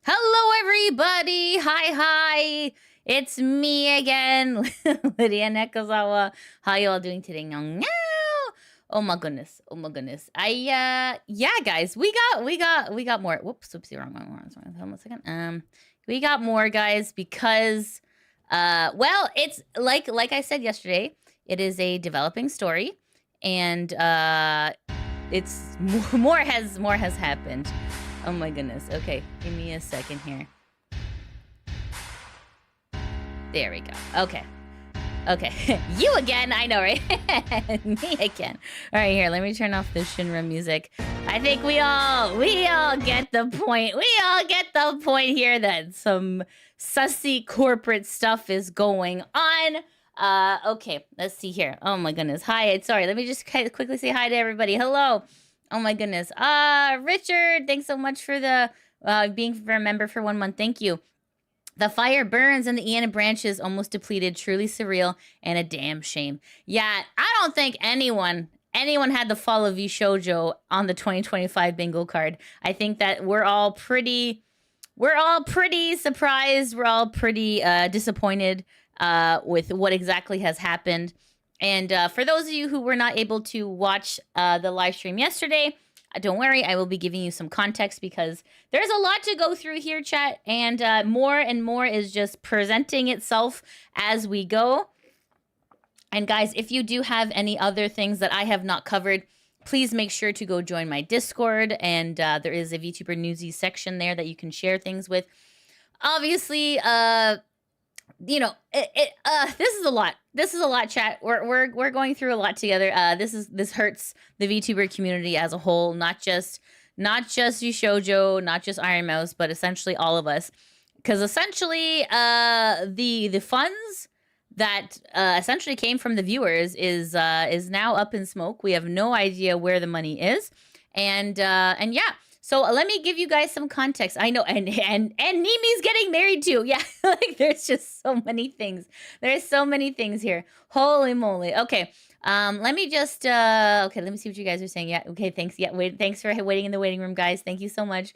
Hello, everybody. Hi. It's me again, LidiaNekozawa. How you all doing today? Meow. Oh my goodness. Yeah, guys, we got more. Whoops, wrong one. Hold on a second. We got more, guys, because, well, it's like I said yesterday, it is a developing story, and it's more has happened. Oh my goodness. Okay, give me a second here. There we go. Okay. You again. I know, right? Me again. All right, here. Let me turn off the Shinra music. I think we all get the point. We all get the point here that some sussy corporate stuff is going on. Okay, let's see here. Oh my goodness. Hi. Sorry. Let me just quickly say hi to everybody. Hello. Oh my goodness. Richard, thanks so much for the being a member for 1 month. Thank you. The fire burns and the Ian branches almost depleted. Truly surreal and a damn shame. Yeah, I don't think anyone had the fall of VShojo on the 2025 bingo card. I think that we're all pretty surprised. We're all pretty disappointed with what exactly has happened. And for those of you who were not able to watch the live stream yesterday, don't worry, I will be giving you some context because there's a lot to go through here, chat, and more is just presenting itself as we go. And guys, if you do have any other things that I have not covered, please make sure to go join my Discord, and there is a VTuber Newsy section there that you can share things with. Obviously, you know, this is a lot. This is a lot, chat. We're going through a lot together. This hurts the VTuber community as a whole, not just VShojo, not just IRONMOUSE, but essentially all of us. Because essentially, the funds that essentially came from the viewers is now up in smoke. We have no idea where the money is, and yeah. So let me give you guys some context. I know, and Nimi's getting married too. Yeah, like there's just so many things. There's so many things here. Holy moly. Okay, let me just okay. Let me see what you guys are saying. Yeah. Okay. Thanks. Yeah. Thanks for waiting in the waiting room, guys. Thank you so much.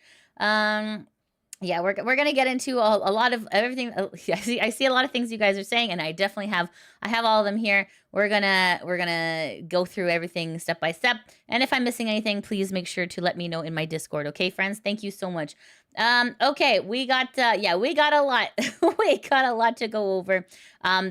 Yeah, we're gonna get into a lot of everything. I see a lot of things you guys are saying, and I definitely have all of them here. We're gonna go through everything step by step, and if I'm missing anything, please make sure to let me know in my Discord. Okay, friends, thank you so much. Okay, we got a lot. We got a lot to go over.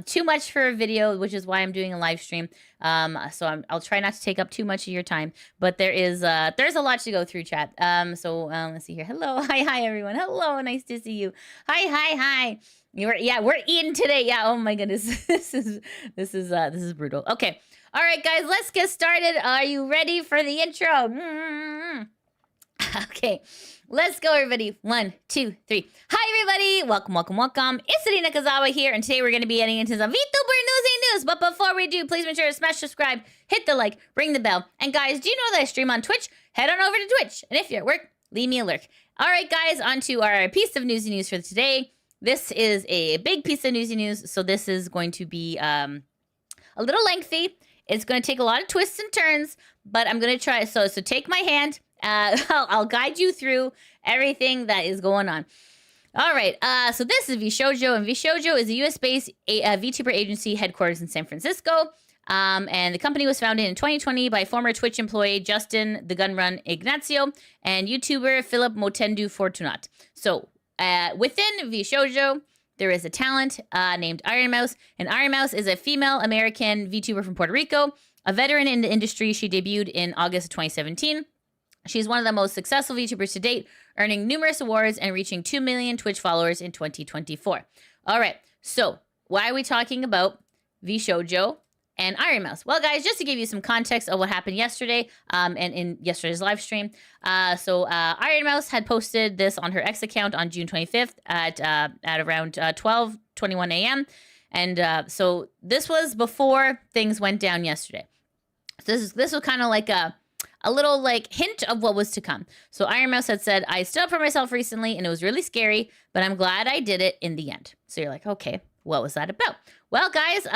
Too much for a video, which is why I'm doing a live stream. So I'll try not to take up too much of your time, but there's a lot to go through, chat. So let's see here. Hello, hi everyone. Hello, nice to see you. Hi. We're eating today. Yeah. Oh my goodness, this is brutal. Okay. All right, guys, let's get started. Are you ready for the intro? Okay, let's go, everybody. 1, 2, 3. Hi, everybody. Welcome. It's LidiaNekozawa here, and today we're going to be getting into some VTuber news. But before we do, please make sure to smash subscribe, hit the like, ring the bell. And guys, do you know that I stream on Twitch? Head on over to Twitch. And if you're at work, leave me a lurk. All right, guys, on to our piece of Newsy news for today. This is a big piece of Newsy news, so this is going to be a little lengthy. It's going to take a lot of twists and turns, but I'm going to try. So take my hand. I'll guide you through everything that is going on. All right. So this is VShojo, and VShojo is a US-based VTuber agency headquarters in San Francisco. And the company was founded in 2020 by former Twitch employee Justin the Gunrun Ignacio and YouTuber Philip Motendu Fortunat. So within VShojo, there is a talent named IRONMOUSE, and IRONMOUSE is a female American VTuber from Puerto Rico, a veteran in the industry. She debuted in August of 2017. She's one of the most successful VTubers to date, earning numerous awards and reaching 2 million Twitch followers in 2024. All right, so why are we talking about VShojo and IRONMOUSE? Well, guys, just to give you some context of what happened yesterday and in yesterday's live stream. So IRONMOUSE had posted this on her X account on June 25th at around 12:21 a.m. And so this was before things went down yesterday. So this was kind of like a little like hint of what was to come. So IRONMOUSE had said, I stood up for myself recently and it was really scary, but I'm glad I did it in the end. So you're like, okay, what was that about? Well, guys,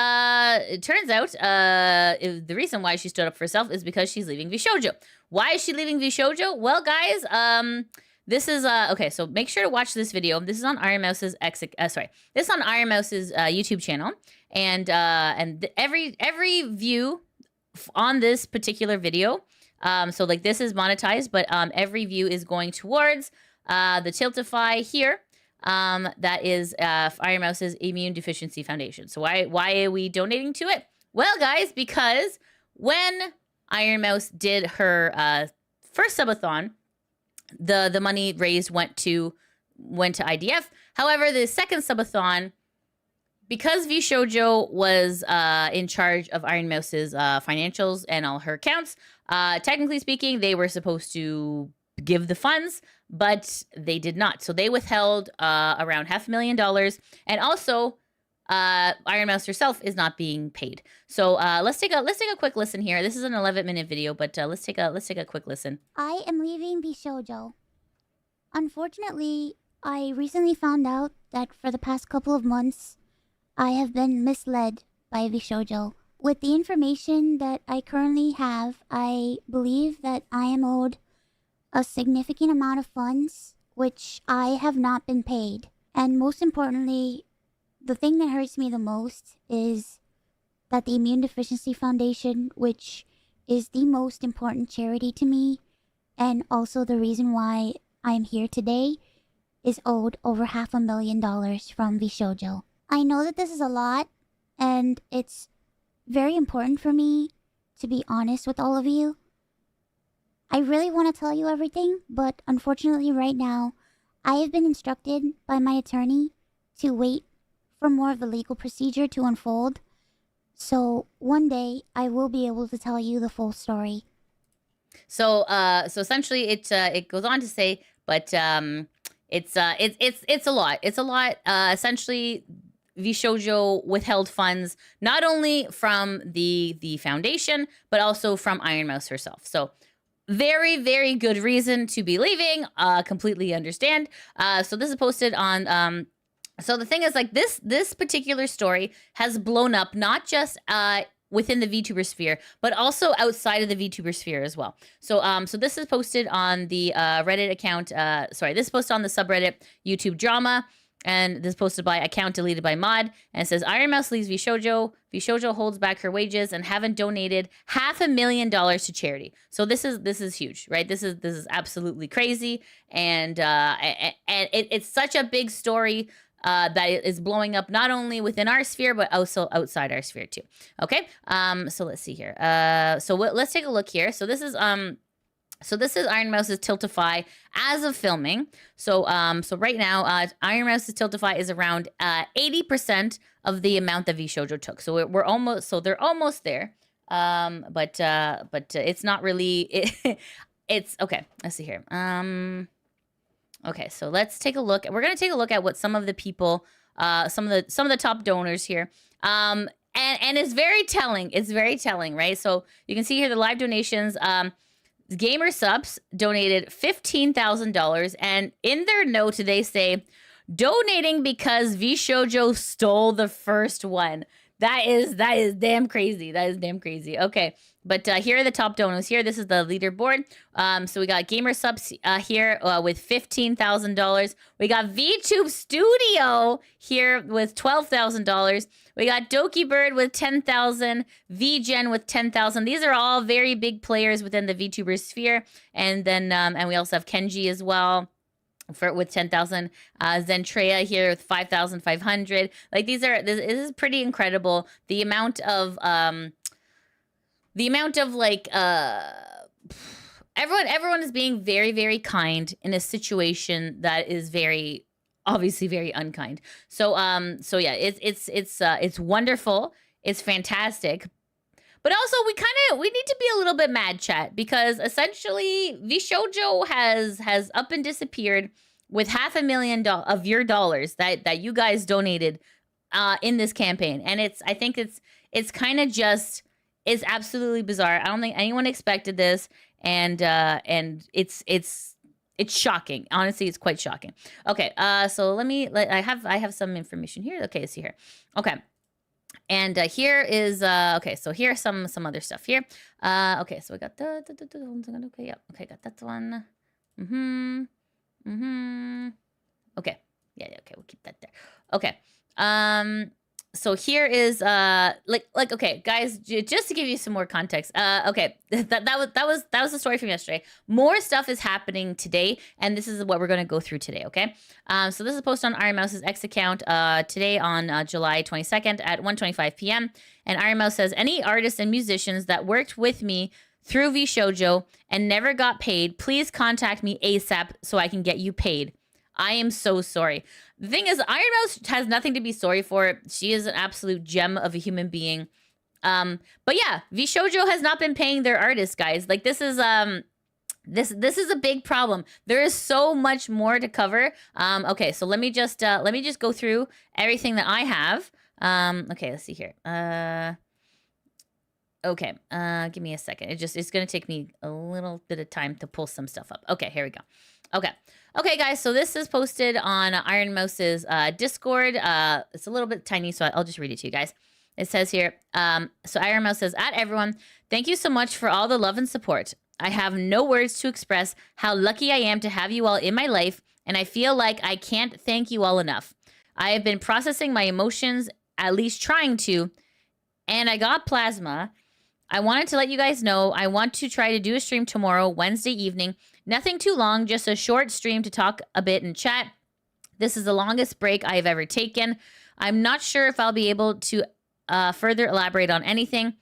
it turns out the reason why she stood up for herself is because she's leaving VShojo. Why is she leaving VShojo? Well, guys, this is okay. So make sure to watch this video. This is on IRONMOUSE's this is on IRONMOUSE's YouTube channel, and every view on this particular video. So like this is monetized, but every view is going towards the Tiltify here. That is IRONMOUSE's Immune Deficiency Foundation. So why are we donating to it? Well, guys, because when IRONMOUSE did her first subathon, the money raised went to IDF. However, the second subathon, because VShojo was in charge of IRONMOUSE's financials and all her accounts, technically speaking, they were supposed to give the funds, but they did not. So they withheld around $500,000, and also IRONMOUSE herself is not being paid. So let's take a quick listen here. This is an 11-minute video, but let's take a quick listen. I am leaving VShojo. Unfortunately, I recently found out that for the past couple of months, I have been misled by VShojo. With the information that I currently have, I believe that I am owed a significant amount of funds, which I have not been paid. And most importantly, the thing that hurts me the most is that the Immune Deficiency Foundation, which is the most important charity to me, and also the reason why I'm here today, is owed over $500,000 from VShojo. I know that this is a lot, and it's very important for me to be honest with all of you. I really want to tell you everything, but unfortunately right now, I have been instructed by my attorney to wait for more of the legal procedure to unfold. So one day I will be able to tell you the full story. So essentially it goes on to say, but it's a lot. It's a lot. Essentially, VShojo withheld funds not only from the foundation, but also from IRONMOUSE herself. So very, very good reason to be leaving. Completely understand. So this is posted on so the thing is, like, this particular story has blown up not just within the VTuber sphere, but also outside of the VTuber sphere as well. So so this is posted on the Reddit account. This is posted on the subreddit YouTube Drama. And this is posted by account deleted by mod, and it says IRONMOUSE leaves VShojo. VShojo holds back her wages and haven't donated $500,000 to charity. So this is huge, right? This is absolutely crazy, and it's such a big story that is blowing up not only within our sphere but also outside our sphere too. Okay, so let's see here. Let's take a look here. So this is IRONMOUSE's Tiltify as of filming. So right now, IRONMOUSE's Tiltify is around 80% of the amount that VShojo took. So they're almost there. But it's not really. It's okay. Let's see here. Okay, so let's take a look. We're gonna take a look at what some of the people, some of the top donors here. And it's very telling. It's very telling, right? So you can see here the live donations. Gamer Subs donated $15,000, and in their note they say, donating because VShojo stole the first one. That is damn crazy. That is damn crazy. Okay, but here are the top donors. Here, this is the leaderboard. So we got Gamer Subs here with $15,000. We got VTube Studio here with $12,000. We got Doki Bird with $10,000. VGen with $10,000. These are all very big players within the VTuber sphere. And then and we also have Kenji as well with 10,000. Zentrea here with 5,500. Like this is pretty incredible. The amount of like everyone is being very, very kind in a situation that is very obviously very unkind. So yeah, it's wonderful. It's fantastic. But also we need to be a little bit mad, chat, because essentially VShojo has up and disappeared with $500,000 of your dollars that you guys donated in this campaign. And I think it's kind of just, it's absolutely bizarre. I don't think anyone expected this, and it's shocking. Honestly, it's quite shocking. Okay, so I have some information here. Okay, let's see here. Okay. And here is okay. So here's some other stuff here. Okay, so we got okay, yeah, okay, got that one. Okay. Yeah, okay, we'll keep that there. Okay. So here is okay, guys, just to give you some more context. Okay, that was the story from yesterday. More stuff is happening today, and this is what we're gonna go through today. Okay, so this is posted on IronMouse's X account today on July 22nd at 1:25 p.m. And IronMouse says, any artists and musicians that worked with me through VShojo and never got paid, please contact me ASAP so I can get you paid. I am so sorry. The thing is, Iron Mouse has nothing to be sorry for. She is an absolute gem of a human being. But yeah, VShojo has not been paying their artists, guys. Like this is this is a big problem. There is so much more to cover. Okay, so let me just go through everything that I have. Okay, let's see here. Okay, give me a second. It's gonna take me a little bit of time to pull some stuff up. Okay, here we go. Okay, guys, so this is posted on IronMouse's Discord. It's a little bit tiny, so I'll just read it to you guys. It says here, so IronMouse says, at everyone, thank you so much for all the love and support. I have no words to express how lucky I am to have you all in my life, and I feel like I can't thank you all enough. I have been processing my emotions, at least trying to, and I got plasma. I wanted to let you guys know I want to try to do a stream tomorrow, Wednesday evening. Nothing too long, just a short stream to talk a bit and chat. This is the longest break I've ever taken. I'm not sure if I'll be able to further elaborate on anything,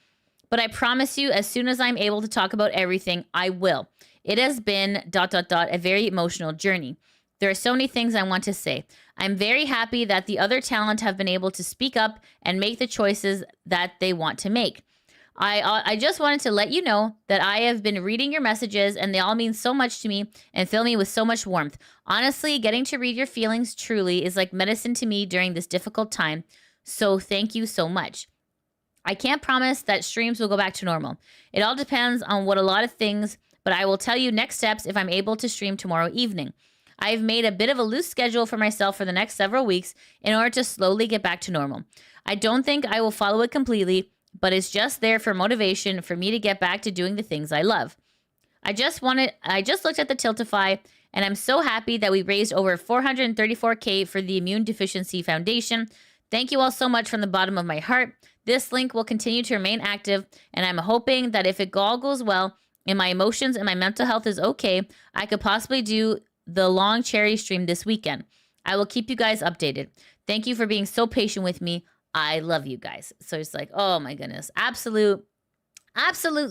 but I promise you, as soon as I'm able to talk about everything, I will. It has been ... a very emotional journey. There are so many things I want to say. I'm very happy that the other talent have been able to speak up and make the choices that they want to make. I just wanted to let you know that I have been reading your messages and they all mean so much to me and fill me with so much warmth. Honestly, getting to read your feelings truly is like medicine to me during this difficult time. So thank you so much. I can't promise that streams will go back to normal. It all depends on what a lot of things, but I will tell you next steps if I'm able to stream tomorrow evening. I've made a bit of a loose schedule for myself for the next several weeks in order to slowly get back to normal. I don't think I will follow it completely, but it's just there for motivation for me to get back to doing the things I love. I just looked at the Tiltify, and I'm so happy that we raised over 434K for the Immune Deficiency Foundation. Thank you all so much from the bottom of my heart. This link will continue to remain active, and I'm hoping that if it all goes well and my emotions and my mental health is okay, I could possibly do the long charity stream this weekend. I will keep you guys updated. Thank you for being so patient with me. I love you guys. So it's like, oh my goodness, absolute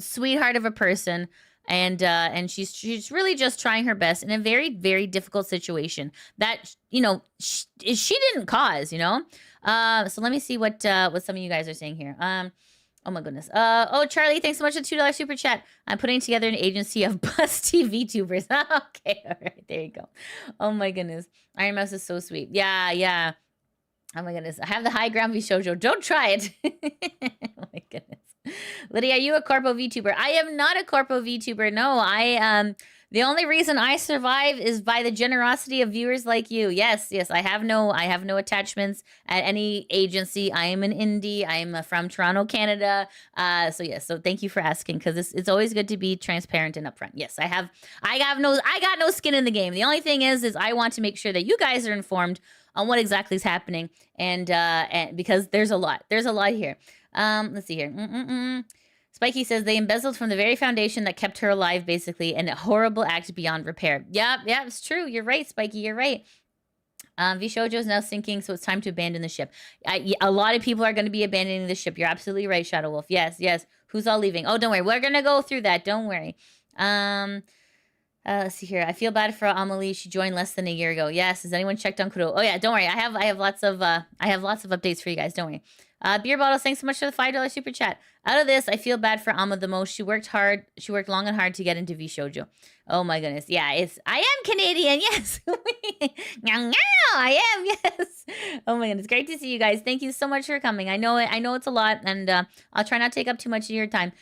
sweetheart of a person, and she's really just trying her best in a very, very difficult situation that she didn't cause. So let me see what some of you guys are saying here. Oh my goodness. Oh, Charlie, thanks so much for the $2 super chat. I'm putting together an agency of busty VTubers. Okay, all right, there you go. Oh my goodness, Iron Mouse is so sweet. Yeah. Oh my goodness. I have the high ground VShojo. Don't try it. Oh my goodness. Lidia, are you a Corpo VTuber? I am not a Corpo VTuber. No, the only reason I survive is by the generosity of viewers like you. Yes. I have no attachments at any agency. I am an indie. I am from Toronto, Canada. So yes. So thank you for asking, because it's always good to be transparent and upfront. Yes, I got no skin in the game. The only thing is I want to make sure that you guys are informed on what exactly is happening, and because there's a lot here. Let's see here. Spiky says they embezzled from the very foundation that kept her alive, basically, and a horrible act beyond repair. Yeah, it's true. You're right, Spiky. You're right. VShojo is now sinking, so it's time to abandon the ship. A lot of people are going to be abandoning the ship. You're absolutely right, Shadow Wolf. Yes. Who's all leaving? Oh, don't worry. We're going to go through that. Don't worry. Let's see here. I feel bad for Amalee. She joined less than a year ago. Yes. Has anyone checked on Kuro? Oh yeah. Don't worry. I have lots of updates for you guys. Don't worry. Beer Bottles, thanks so much for the $5 super chat. Out of this, I feel bad for Amma the most. She worked long and hard to get into VShojo. Oh my goodness. Yeah, I am Canadian, yes. I am, yes. Oh my goodness. Great to see you guys. Thank you so much for coming. I know it's a lot, and I'll try not to take up too much of your time.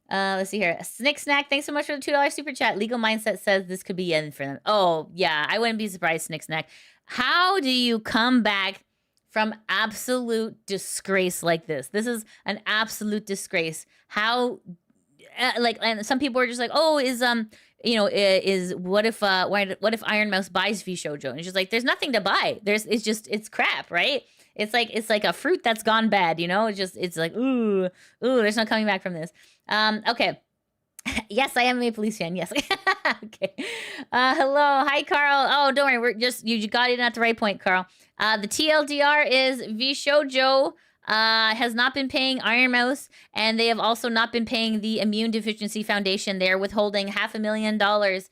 Let's see here. Snick Snack, thanks so much for the $2 super chat. Legal Mindset says this could be the end for them. Oh, yeah, I wouldn't be surprised, Snick Snack. How do you come back from absolute disgrace like this? This is an absolute disgrace. How, and some people are just like, oh, you know, is what if IRONMOUSE buys VShojo? And she's like, there's nothing to buy. It's crap, right? It's like a fruit that's gone bad, you know? It's like, ooh, there's no coming back from this. Okay. Yes, I am a Maple Leafs fan. Yes. Okay. Hello. Hi, Carl. Oh, don't worry. You got it at the right point, Carl. The TLDR is VShojo has not been paying IRONMOUSE, and they have also not been paying the Immune Deficiency Foundation. They're withholding $500,000,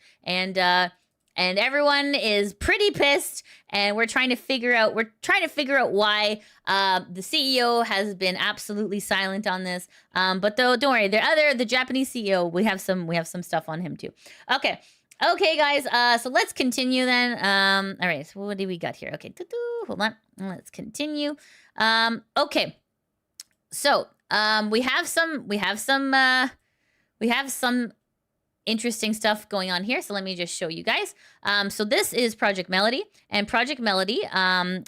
and everyone is pretty pissed, and we're trying to figure out why the CEO has been absolutely silent on this. But though, don't worry, the Japanese CEO, we have some stuff on him too. Okay, guys. So let's continue then. All right. So what do we got here? Okay, hold on. Let's continue. Okay. So we have some interesting stuff going on here. So let me just show you guys. So this is Project Melody, and Project Melody,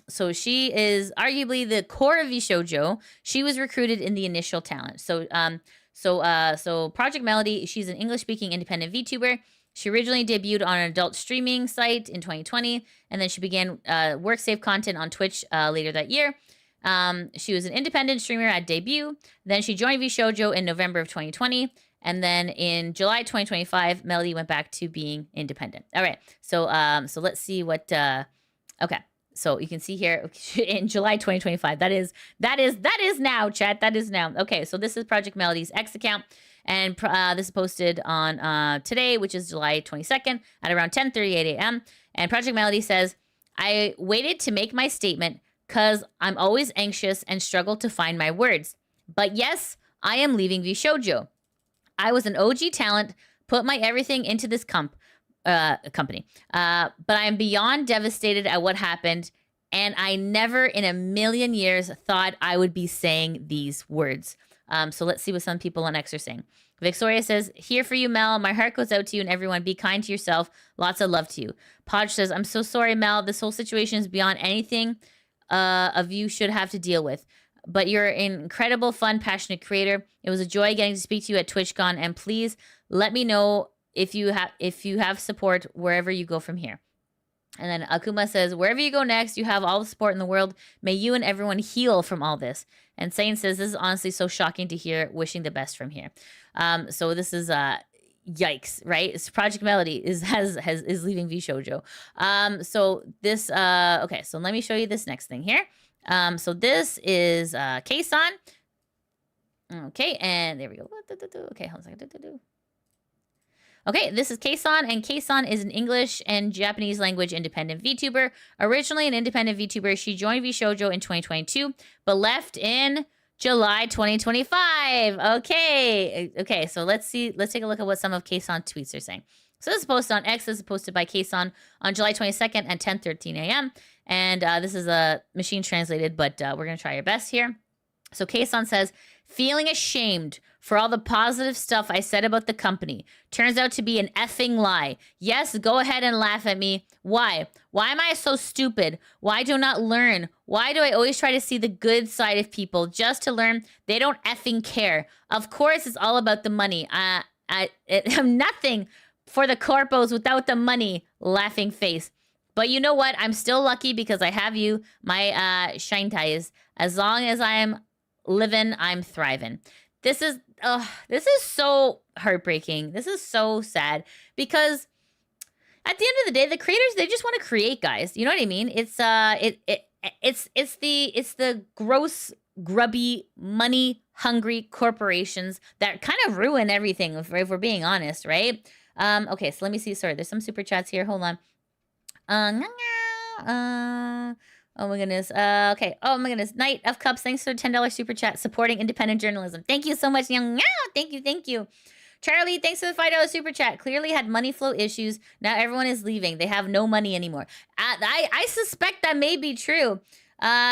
so she is arguably the core of VShojo. She was recruited in the initial talent. So Project Melody, she's an English-speaking independent VTuber. She originally debuted on an adult streaming site in 2020, and then she began work-safe content on Twitch later that year. She was an independent streamer at debut. Then she joined VShojo in November of 2020. And then in July 2025, Melody went back to being independent. All right. So let's see what. Okay. So you can see here in July 2025. That is now, chat. That is now. Okay. So this is Project Melody's X account, and this is posted on today, which is July 22nd at around 10:38 a.m. And Project Melody says, "I waited to make my statement because I'm always anxious and struggle to find my words. But yes, I am leaving VShojo. I was an OG talent, put my everything into this company. But I am beyond devastated at what happened, and I never in a million years thought I would be saying these words." So let's see what some people on X are saying. Victoria says, "Here for you, Mel. My heart goes out to you and everyone. Be kind to yourself. Lots of love to you." Podge says, "I'm so sorry, Mel. This whole situation is beyond anything of you should have to deal with. But you're an incredible, fun, passionate creator. It was a joy getting to speak to you at TwitchCon, and please let me know if you have support wherever you go from here." And then Akuma says, "Wherever you go next, you have all the support in the world. May you and everyone heal from all this." And Sane says, "This is honestly so shocking to hear. Wishing the best from here." So this is yikes, right? It's Project Melody is leaving VShojo. So this okay. So let me show you this next thing here. So this is KSON. Okay, and there we go. Okay, hold on a second. Okay, this is KSON, and KSON is an English and Japanese language independent VTuber. Originally an independent VTuber, she joined VShojo in 2022, but left in July 2025. Okay, so let's take a look at what some of KSON's tweets are saying. So this is posted on X. This is posted by KSON on July 22nd at 10:13 a.m. And this is a machine translated, but we're going to try our best here. So KSON says, "Feeling ashamed for all the positive stuff I said about the company. Turns out to be an effing lie. Yes, go ahead and laugh at me. Why? Why am I so stupid? Why do I not learn? Why do I always try to see the good side of people just to learn they don't effing care? Of course, it's all about the money. I'm nothing for the corpos without the money. Laughing face. But you know what? I'm still lucky because I have you, my shine ties. As long as I am living, I'm thriving." This is so heartbreaking. This is so sad because at the end of the day, the creators, they just want to create, guys. You know what I mean? It's the gross, grubby, money hungry corporations that kind of ruin everything if we're being honest, right? Okay, so let me see. Sorry, there's some super chats here. Hold on. Oh my goodness. Okay. Oh my goodness. Knight of Cups, thanks for the $10 super chat supporting independent journalism. Thank you so much, young. Thank you. Charlie, thanks for the $5 super chat. Clearly had money flow issues. Now everyone is leaving. They have no money anymore. I suspect that may be true.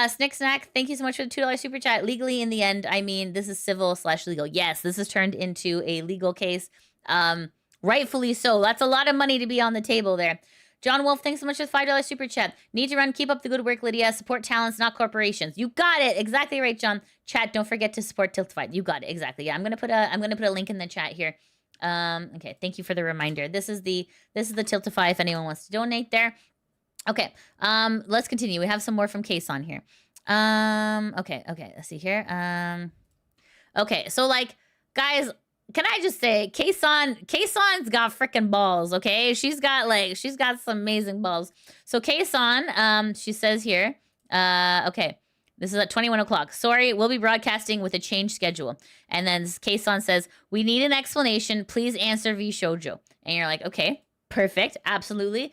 Snick Snack, thank you so much for the $2 super chat. Legally, in the end, I mean, this is civil/legal. Yes, this is turned into a legal case. Rightfully so. That's a lot of money to be on the table there. John Wolf, thanks so much for the $5 super chat. Need to run, keep up the good work, Lidia. Support talents, not corporations. You got it. Exactly right, John. Chat, don't forget to support Tiltified. You got it. Exactly. Yeah, I'm gonna put a link in the chat here. Okay, thank you for the reminder. This is the Tiltify if anyone wants to donate there. Okay, let's continue. We have some more from KSON here. Okay, let's see here. Okay, so like, guys, can I just say, KSON's got freaking balls, okay? She's got some amazing balls. So KSON, she says here, okay, this is at 21 o'clock. Sorry, we'll be broadcasting with a changed schedule. And then KSON says, we need an explanation. Please answer VShojo. And you're like, okay, perfect. Absolutely.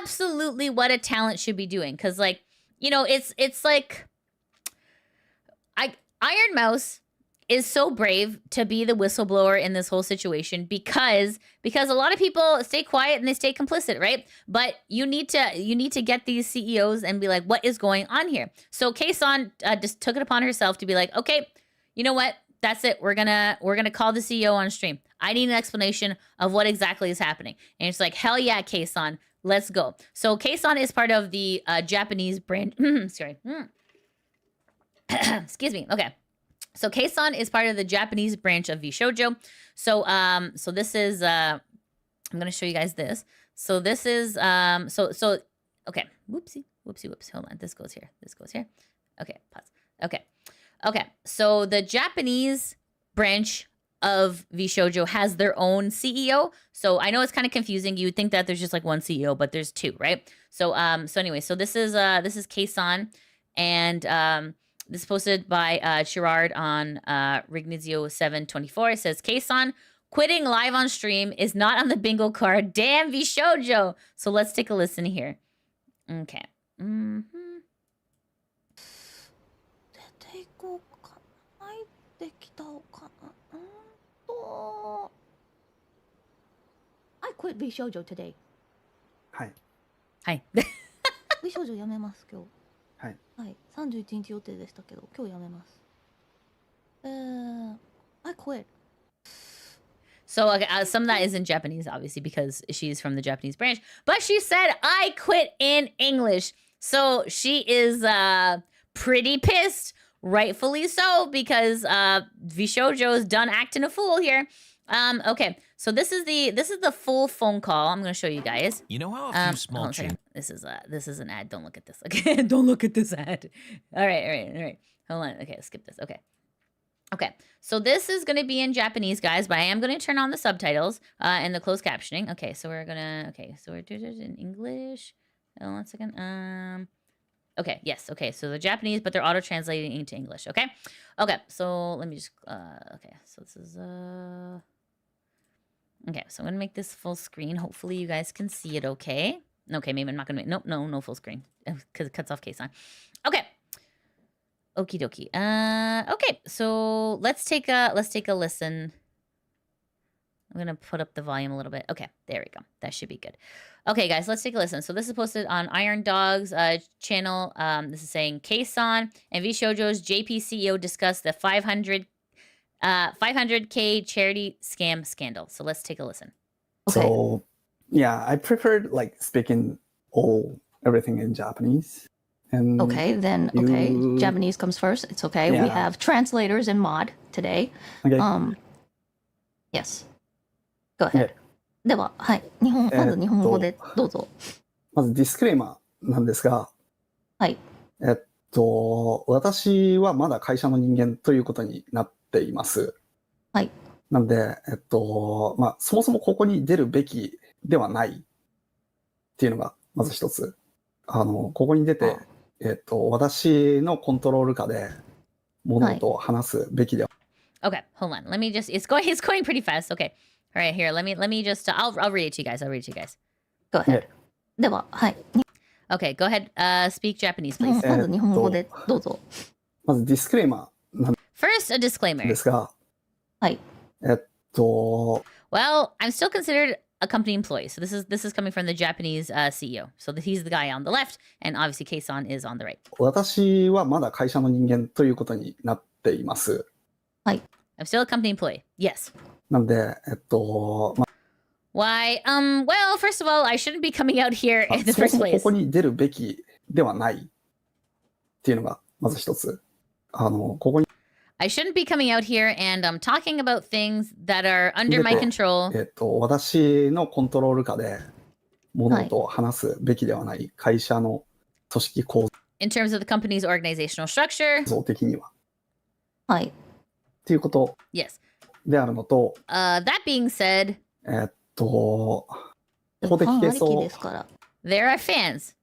Absolutely what a talent should be doing. Because, like, you know, it's like, IRONMOUSE is so brave to be the whistleblower in this whole situation because a lot of people stay quiet and they stay complicit, right? But you need to get these CEOs and be like, what is going on here? So KSON just took it upon herself to be like, okay, you know what? That's it. We're gonna call the CEO on stream. I need an explanation of what exactly is happening. And it's like, hell yeah, KSON, let's go. So KSON is part of the Japanese brand. Sorry. Excuse me. Okay. So KSON is part of the Japanese branch of VShojo. So so this is I'm gonna show you guys this. So this is so okay. Whoopsie. Hold on. This goes here. Okay, pause. Okay. So the Japanese branch of VShojo has their own CEO. So I know it's kind of confusing. You would think that there's just like one CEO, but there's two, right? So so anyway, so this is KSON, and this is posted by Chirard on Rignizio 724. It says, KSON, quitting live on stream is not on the bingo card. Damn, VShojo. So let's take a listen here. Okay. I quit VShojo today. Hi. VShojo やめます今日。はい。はい。31日予定でしたけど、今日やめます。I quit. So some of that is in Japanese, obviously, because she's from the Japanese branch. But she said, I quit in English. So she is pretty pissed, rightfully so, because VShojo is done acting a fool here. Okay, so this is the full phone call. I'm gonna show you guys. You know how a few small changes. This is an ad. Don't look at this. Okay, don't look at this ad. All right. Hold on. Okay, skip this. Okay. So this is gonna be in Japanese, guys, but I am gonna turn on the subtitles and the closed captioning. Okay, so we're doing it in English. Hold on a second. Okay, yes. Okay, so the Japanese, but they're auto translating into English. Okay. So let me just. Okay, so this is Okay, so I'm gonna make this full screen. Hopefully you guys can see it okay. Okay, maybe I'm not gonna make, nope, no full screen. Because it cuts off KSON. Okay. Okie dokie. Okay, so let's take a listen. I'm gonna put up the volume a little bit. Okay, there we go. That should be good. Okay, guys, let's take a listen. So this is posted on Iron Dog's channel. This is saying KSON and VShojo's JP CEO discussed the 500K charity scam scandal. So let's take a listen. Okay. So yeah, I preferred like speaking everything in Japanese. And Okay, then okay. Japanese comes first. It's okay. We Yeah. have translators in mod today. Okay. Yes. Go ahead. では、はい。まず日本語でどうぞ。まずディスクレーマーなんですが、はい。私はまだ会社の人間ということになっています。はい。なんで、まあ、そもそもここに出るべきではないっていうのがまず一つ。ここに出て、私のコントロール下で物事を話すべきでは。Okay, hold on. Let me just. It's going pretty fast. Okay. All right, here. Let me just. I'll read it to you guys. Go ahead. では、はい。 Okay, go ahead. Speak Japanese, please. まず日本語でどうぞ。まずディスクレーマーなん First, a で disclaimer. すが、はい。Well, I'm still considered a company employee. So this is coming from the Japanese CEO. So he's the guy on the left, and obviously KSON is on the right. 私はまだ会社の人間ということになっています。はい。 I'm still a company employee. Yes. なんで、ま Why? Well, first of all, I shouldn't be coming out here あ in the そも first そもこ place. こに出るべきではないっていうのがまず一つ。ここに I shouldn't be coming out here and talking about things that are under my control. 私のコントロール下で物事を話すべきではない会社の組織構 In terms of the company's organizational structure. 造的には。はい。っていうこと Yes. であるのと、that being said, 公的ファンありき係争ですから。 there are fans.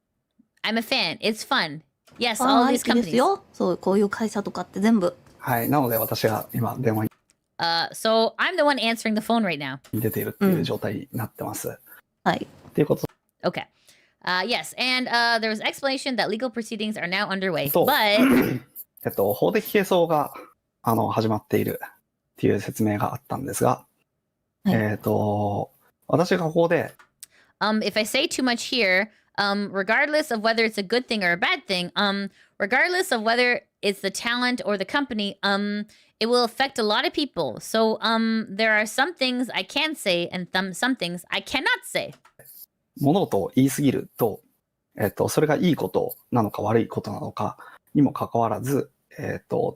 I'm a fan. It's fun. Yes, ファン all あ these りきです companies. よ。そう、こういう会社とかって全部。はい。なので私が今電話に So I'm the one answering the phone right now. 出ているっていう状態になってます。はい。っていうこと Okay. Yes, and there was explanation that legal proceedings are now underway. と、But 法的係争が始まっているっていう説明があったんですが、はい私がここで if I say too much here, regardless of whether it's a good thing or a bad thing, regardless of whether it's the talent or the company, it will affect a lot of people. So there are some things I can say and some things I cannot say. 物事を言い過ぎると、それがいいことなのか悪いことなのかにもかかわらず、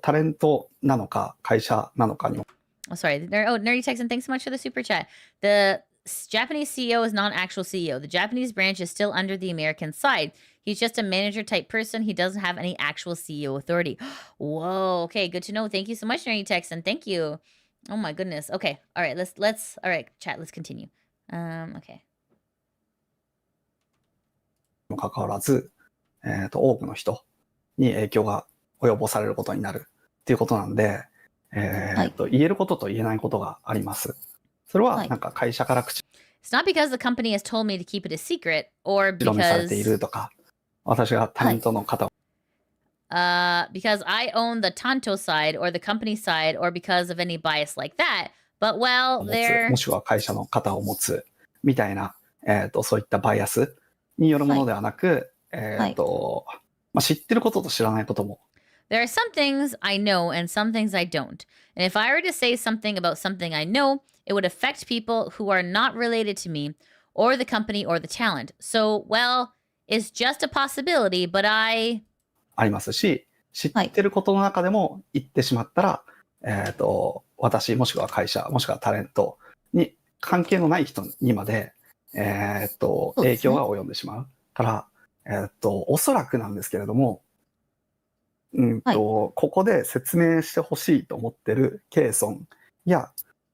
タレントなのか会社なのかにも Oh, sorry. Nerdy Texan, thanks so much for the super chat. The Japanese CEO is not an actual CEO. The Japanese branch is still under the American side. He's just a manager type person. He doesn't have any actual CEO authority. Whoa. Okay, good to know. Thank you so much, Nerdy Texan. Thank you. Oh my goodness. Okay. All right. Let's. All right, chat. Let's continue. Okay. もかかわらず、多くの人に影響が及ぼされることになるっていうことなんで、言えることと言えないことがあります。それはなんか会社から口 It's not because the company has told me to keep it a secret or 広めされ because ているとか、私がタレントの方を because I own the Tanto side or the company side or because of any bias like that. But well, 持つ、 there もしくは会社の方を持つみたいな、そういったバイアスによるものではなく、知ってることと知らないことも there are some things I know and some things I don't. And if I were to say something about something I know, it would affect people who are not related to me or the company or the talent. So, well, it's just a possibility, but I ありますし、知ってることの中でも言ってしまったら、私もしくは会社もしくはタレントに関係のない人にまで、影響が及んでしまうから、おそらくなんですけれども、ここで説明してほしいと思ってるケイソンや、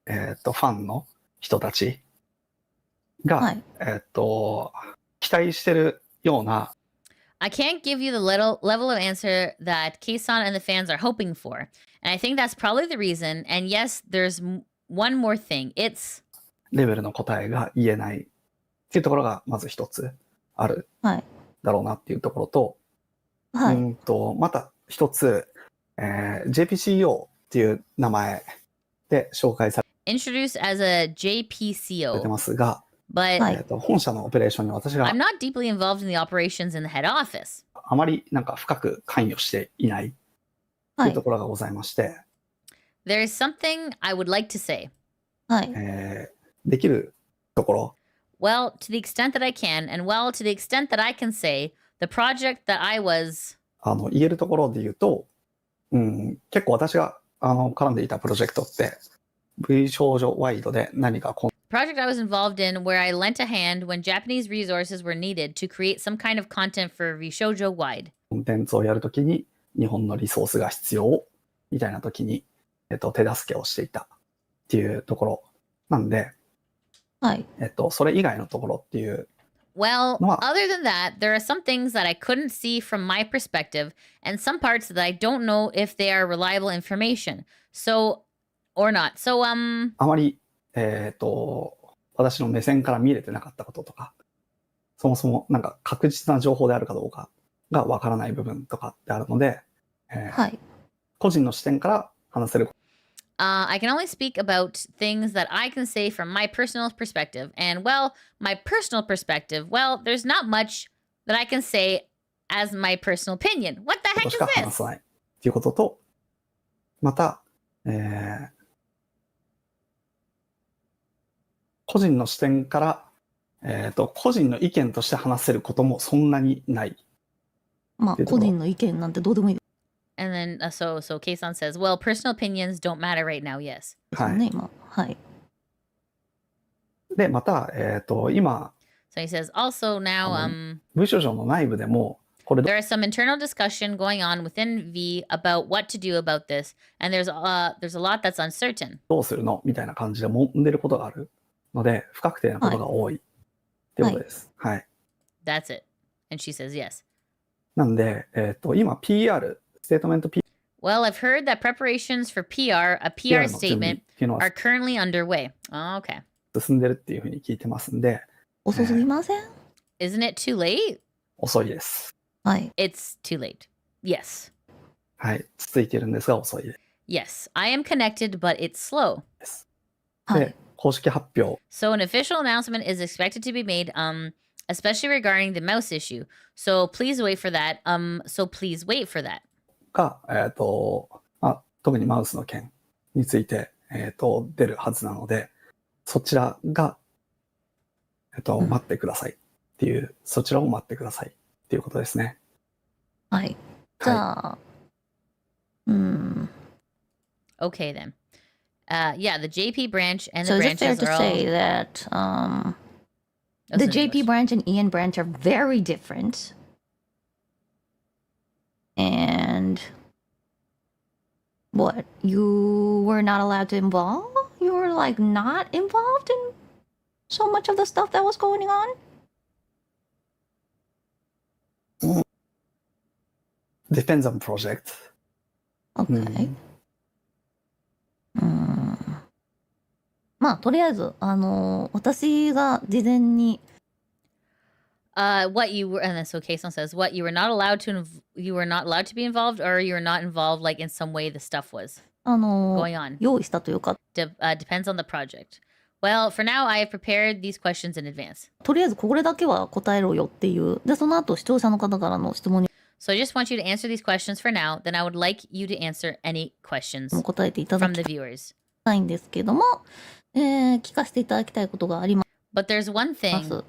ファンの人たちが、期待してるような I can't give you the level of answer that KSON and the fans are hoping for. And I think that's probably the reason. And yes, there's one more thing. It's レベルの答えが言えないっていうところがまず一つあるだろうなっていうところと、また一つ、JPCO っていう名前で紹介さ introduced as a れて JPCO. ますが、 But 本社のオペレーションに私が I'm not deeply involved in the operations in the head office. あまりなんか深く関与していないというところがございまして、There's something I would like to say. できるところ Well, to the extent that I can, and well, to the extent that I can say, the project that I was 言えるところで言うと、結構私が絡んでいたプロジェクトって V 少女ワイドで何かコン project I was involved in where I lent a hand when Japanese resources were needed to create some kind of content for VShojo wide. テンツをやるときに日本のリソースが必要みたいなときに、手助けをしていたっていうところなんで、それ以外のところっていう Well, のは other than that, there are some things that I couldn't see from my perspective and some parts that I don't know if they are reliable information. So, or not. So, あまり、私の目線から見れてなかったこととか、そもそもなんか確実な情報であるかどうかがわからない部分とかってあるので、個人の視点から話せる I can only speak about things that I can say from my personal perspective. And, well, my personal perspective, well, there's not much that I can say as my personal opinion. What the こ heck と is しか話 this? さないっていうことと、また、個人の視点から、個人の意見として話せることもそんなにない。まあ、個人の意見なんてどうでもいい。And then, so KSON says, well, personal opinions don't matter right now, yes. そうね、今。はい。で、また、今、 So he says, also now, V 少女の内部でも、これ there is some internal discussion going on within V about what to do about this, and there's a lot that's uncertain. どうするのみたいな感じで揉んでることがあるので、不確定なことが多いってことです。はい。That's it. And she says yes. なんで、今 PR、ステートメント PR Well, I've heard that preparations for PR, a PR の準備 statement, っていうのは are currently underway. Oh, okay. 進んでるっていうふうに聞いてますんで、遅すぎません？ Isn't it too late? 遅いです。はい。 It's too late. Yes. はい。続いてるんですが遅いで Yes. I am connected, but it's slow. す。はいで、。公式発表 So an official announcement is expected to be made, especially regarding the mouse issue. So please wait for that.が、まあ、特にマウスの件について、出るはずなので、そちらが、うん待ってくださいっていう、そちらを待ってくださいっていうことですね。はい。じはゃあ、Okay, then. Yeah, the JP branch and the so is it fair branches to are all... say that That's the an JP English. branch and EN branch are very different? And what? You were not allowed to involve? You were like not involved in so much of the stuff that was going on? Depends on project. Okay. まあ、とりあえず、私が事前に、What you were, and then so Kason says, what you were not allowed to, you were not allowed to be involved, or you were not involved, like in some way the stuff was going on. 用意したというか、 Depends on the project. Well, for now, I have prepared these questions in advance. とりあえずこれだけは答えろよっていう。で、その後視聴者の方からの質問に So I just want you to answer these questions for now. Then I would like you to answer any questions も答えていただ from き the viewers. たいんですけども、聞かせていただきたいことがありま But there's one す。 thing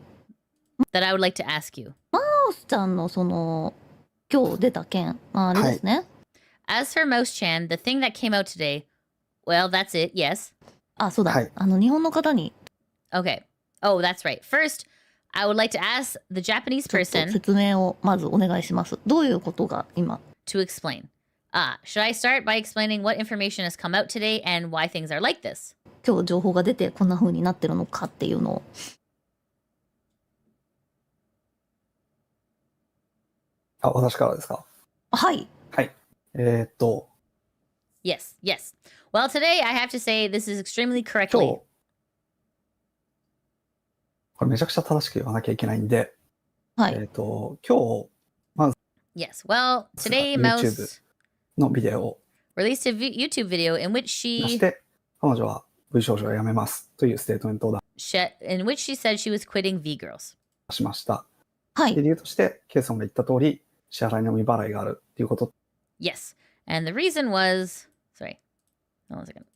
that I would like to ask you. マウスちゃんのその、今日出た件、あれですね。 As for Mouse-chan, the thing that came out today, well, that's it, yes. あ、そうだ。はい日本の方に Okay. Oh, that's right. First, I would like to ask the Japanese ちょっと person 説明をまずお願いします。どういうことが今。 to explain. Should I start by explaining what information has come out today and why things are like this? 今日情報が出てこんな風になってるのかっていうのを。あ、私からですか。はい。はい。Yes, yes. Well, today I have to say this is extremely 今 correctly. 日、これめちゃくちゃ正しく言わなきゃいけないんで、はい。今日 Yes. Well, today YouTube. Mouse のビデオを released a YouTube video in which 出し she て、彼女は V 少女を辞めますというステートメントをin which she said she was quitting V Girls. 出しました。はいで。理由として、ケイソンが言った通り、支払いの未払いがあるっていうこと、 Yes. And the reason was sorry. Hold on a second.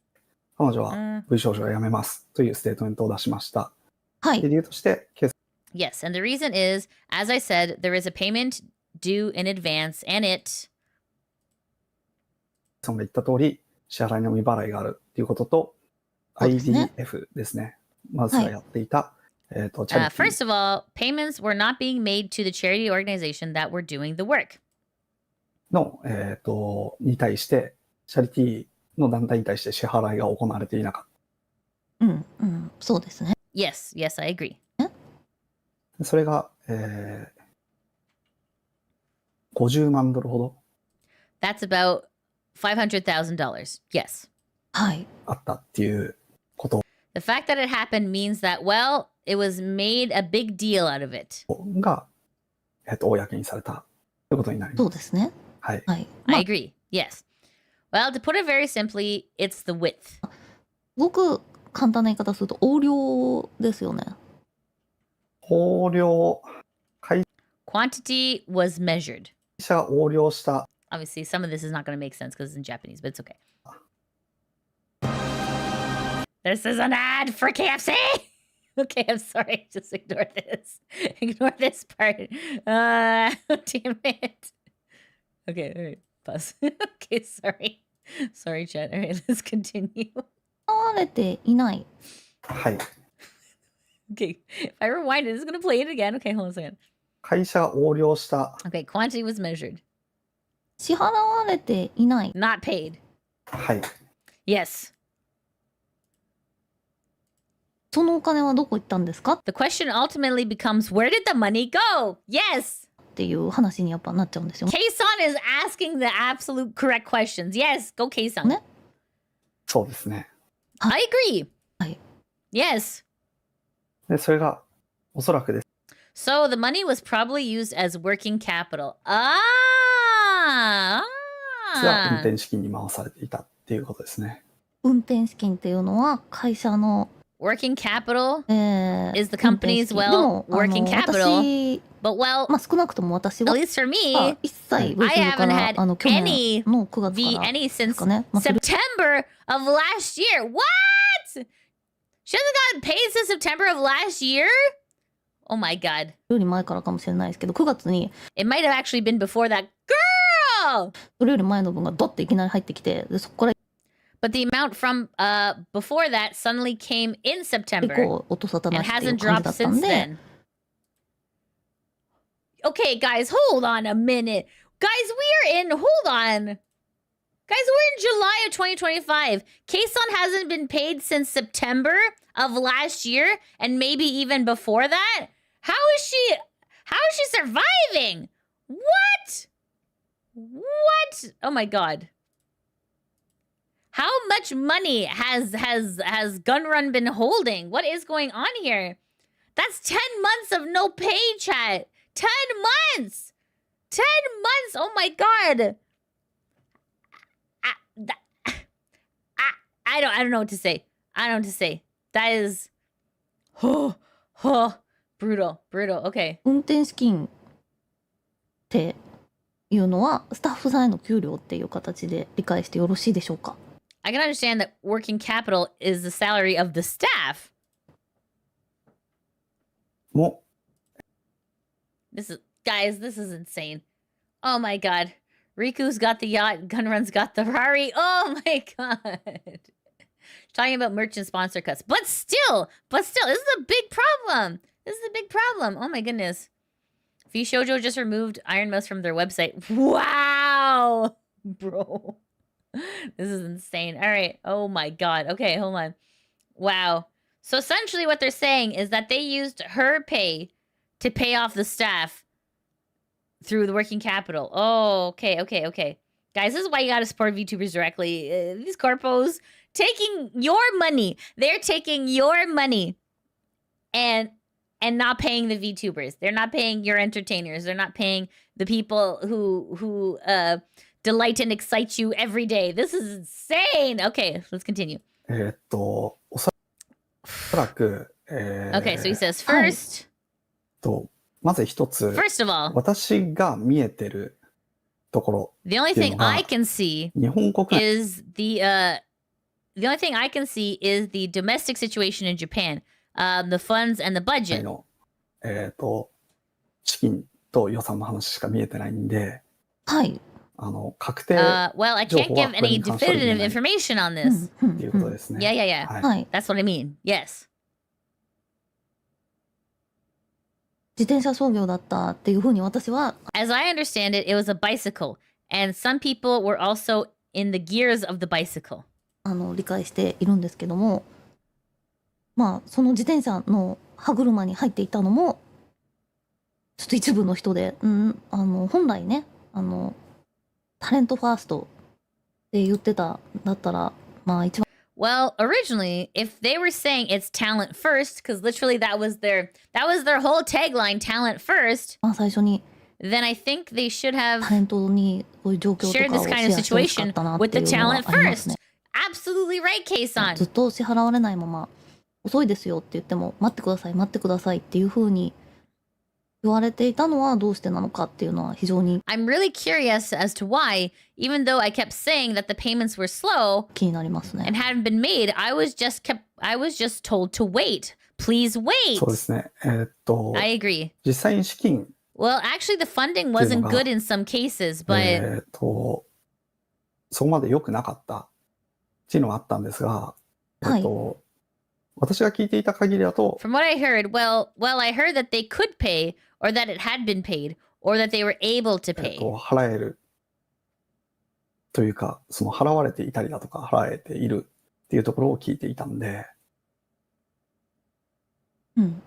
彼女は V 少女を辞めますというステートメントを出しました。はい。で理由として、ケイソ Yes, and the reason is, as I said, there is a payment due in advance, and it ンが言った通り、支払いの未払いがあるっていうことと、そうですね。 IDF ですね。まずはやっていた、チャリティー first of all, payments were not being made to the charity organization that were doing the work. の、に対して、チャリティーの団体に対して支払いが行われていなかっうん、うん。そうですね。 Yes, yes, I agree. た。それが、50万ドルほど That's about $500,000. Yes. はい。あったっていうこと The fact that it happened means that, well, it was made a big deal out of it. が、公にされたということになります。そうですね。はい。はい。ま I あ、 agree. Yes. Well, to put it very simply, it's the width. すごく簡単な言い方すると、横領ですよね。横領、会 Quantity was measured. 社が横領した Obviously, some of this is not going to make sense because it's in Japanese, but it's okay. This is an ad for KFC. Okay, I'm sorry. Just ignore this. Ignore this part. Damn it. Okay, all right. Pause. Okay, sorry. Sorry, chat. All right, let's continue. われていない。はい。Okay, if I rewind it, it's going to play it again. Okay, hold on a second. 会社が横領した。Okay, quantity was measured. 支払われていない。 Not paid. はい。Yes. そのお金はどこ行ったんですかっ The question ultimately becomes, where did the money go? Yes. ていう話にやっぱなっちゃうんですよ。 KSON is asking the absolute correct questions. Yes, go KSON. ね。そうですね。I agree. はい。 Yes. で、それがおそらくです。 So the money was probably used as working capital. Ah. 実は運転資金に回されていたっていうことですね。運転資金っていうのは会社の、Working capital ー is the company's, 運転資金 well, でも working capital. 私 But well, まあ少なくとも私 at は least for あ me, 一切 I ウェイか haven't ら had 去年の9月 V から any で since すかね。まあ、それ September of last year. What? She hasn't gotten paid since September of last year? Oh my god. より前からかもしれないですけど、9月に It might have actually been before that. Girl! それより前の分がドッていきなり入ってきて、でそこから But the amount from before that suddenly came in 結 September 構音沙汰 and なしっていう hasn't 感じ dropped だったん since で、 then. Okay, guys, hold on a minute. Guys, we are in, hold on. Guys, we're in July of 2025. KSON hasn't been paid since September of last year and maybe even before that. How is she surviving? What? What? Oh my god. How much money has Gunrun been holding? What is going on here? That's 10 months of no pay, chat. 10 months. 10 months. Oh my god. I don't know what to say. I don't know what to say. That is brutal. Okay. 運転資金っていうのはスタッフさんへの給料っていう形で理解してよろしいでしょうか。 I can understand that working capital is the salary of the staff. も Guys, this is insane. Oh my god. Riku's got the yacht, Gunrun's got the Ferrari. Oh my god. Talking about merchant sponsor cuts. But still, this is a big problem. Oh my goodness. VShojo just removed IRONMOUSE from their website. Wow. Bro. This is insane. All right. Oh my god. Okay, hold on. Wow. So essentially what they're saying is that they used her pay to pay off the staff through the working capital. Oh, okay. Guys, this is why you gotta support VTubers directly. These corpos taking your money. They're taking your money and not paying the VTubers. They're not paying your entertainers. They're not paying the people who delight and excite you every day. This is insane. Okay, let's continue. おそらく、Okay, so he says first. まず一つ、 First of all, 私が見えてるところ、 the only thing I can see 日本国内 is the only thing I can see is the domestic situation in Japan, the funds and the budget. の、資金と予算の話しか見えてないんで、はい。確定 Well, I can't give any definitive information on うん this. っていうことですね。 Yeah. はい。はい。 That's what I mean. Yes. 自転車操業だったっていうふうに私は As I understand it, it was a bicycle, and some people were also in the gears of the bicycle. 理解しているんですけども、まあその自転車の歯車に入っていたのもちょっと一部の人で、本来ねタレントファーストって言ってたんだったらまあ一番 Well, originally, if they were saying it's talent first, because literally that was their whole tagline, talent first, 最初に then I think they should have タレントにこういう状況と shared か this をシ kind ェ of アしてほしかっ situation たなっ with て the いうのはあ talent ります first. ね。 Absolutely right, K-san. ずっと支払われないまま遅いですよって言っても待ってくださいっていう風に言われていたのはどうしてなのかっていうのは非常に I'm really curious as to why, even though I kept saying that the payments were slow 気になりますね。 and hadn't been made, I was just told to wait. Please wait. そうですね。I agree. 実際に資金、Well, actually, the funding wasn't good in some cases, but そこまで良くなかったっていうのがあったんですが、はい。私が聞いていた限りだと、From what I heard, I heard that they could pay, or that it had been paid, or that they were able to pay. 払えるというか、その払われていたりだとか、払えているっていうところを聞いていたんで、うん。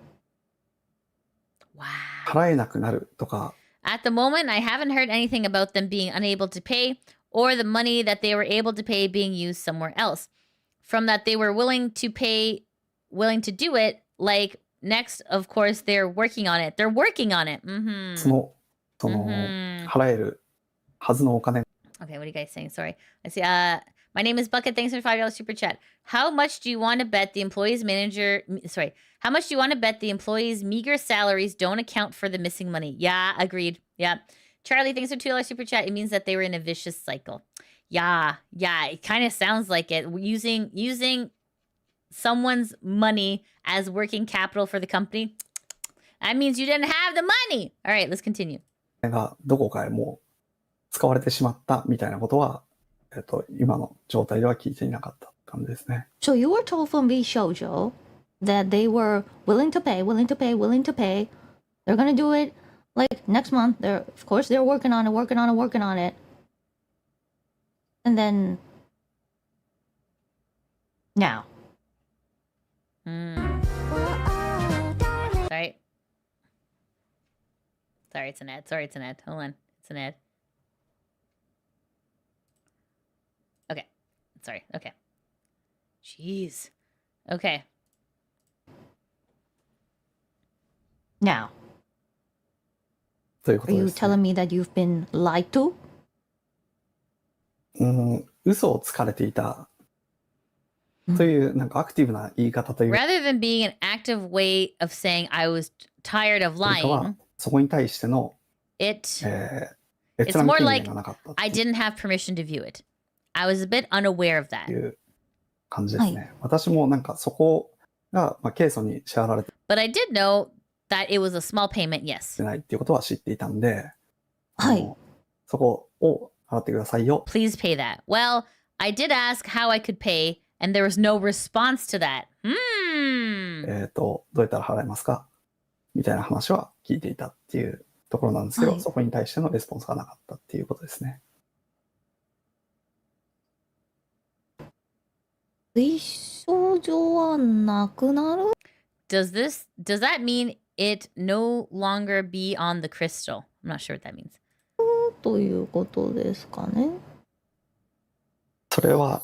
Wow. 払えなくなるとか、At the moment, I haven't heard anything about them being unable to pay, or the money that they were able to pay being used somewhere else. From that, they were willing to do it. Like, next, of course, they're working on it. They're working on it. その、払えるはずのお金 Okay, what are you guys saying? Sorry. I see. My name is Bucket. Thanks for $5 super chat. How much do you want to bet the employees How much do you want to bet the employees' meager salaries don't account for the missing money? Yeah, agreed. Yeah. Charlie, thanks for $2 super chat. It means that they were in a vicious cycle. Yeah. It kind of sounds like it. Using someone's money as working capital for the company. That means you didn't have the money. All right, let's continue. がどこかへもう使われてしまったみたいなことは、今の状態では聞いていなかった感じですね。So you were told from VShojo that they were willing to pay. They're gonna do it like next month. Of course they're working on it. And then now. Sorry, it's an ad. Hold on. It's an ad. Okay. Sorry. Okay. Jeez. Okay. Now. ということ Are で you す、ね。 telling me that you've been lied to? 嘘をつかれていたというなんかアクティブな言い方という Rather than being an active way of saying I was tired of よりかは lying, そこに対しての、it's 閲覧 more 権 like 限がなかったって I didn't have permission to view it. I was a bit unaware of that. いう感じですね。私もなんかそこが、ケイソンに支払われて But I did know that it was a small payment, yes. ないっていうことは知っていたんで、はい。そこを払ってくださいよ。 Please pay that. Well, I did ask how I could pay, and there was no response to that. どうやったら払えますかみたいな話は聞いていたっていうところなんですけど、はいそこに対してのレスポンスがなかったっていうことですね。VShojoはなくなる Does that mean it no longer be on the crystal? I'm not sure what that means. ということですかね。それは、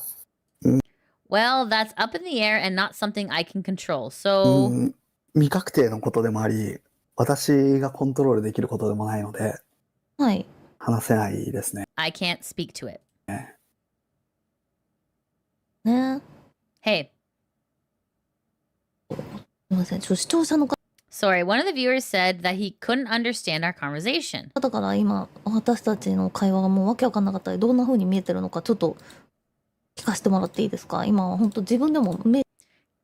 Well, that's up in the air and not something I can control. So 未確定のことでもあり、私がコントロールできることでもないので、はい。話せないですね。 I can't speak to it. ね。 Hey, すみません。視聴者の sorry, one of the viewers said that he couldn't understand our conversation. 方から今、私たちの会話がもうわけわかんなかったり、どんな風に見えてるのかちょっと聞かせてもらっていいですか？今は本当自分でもめ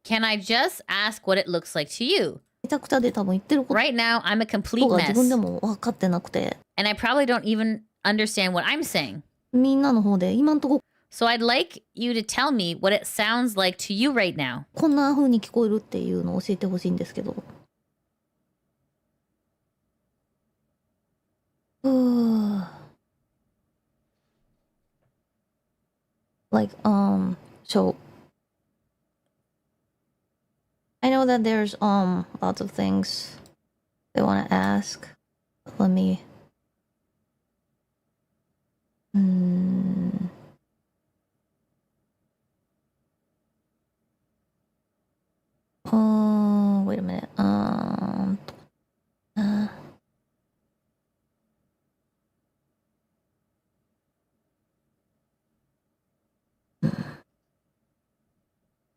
Can I just ask what it looks like to you? ちゃくちゃで多分言ってること Right now, I'm a complete が自分で mess. も分かってなくて、 And I probably don't even understand what I'm saying. みんなの方で今んとこ So I'd like you to tell me what it sounds like to you right now. こんな風に聞こえるっていうのを教えてほしいんですけど。Like, so I know that there's lots of things they want to ask. Let me wait a minute. Uh,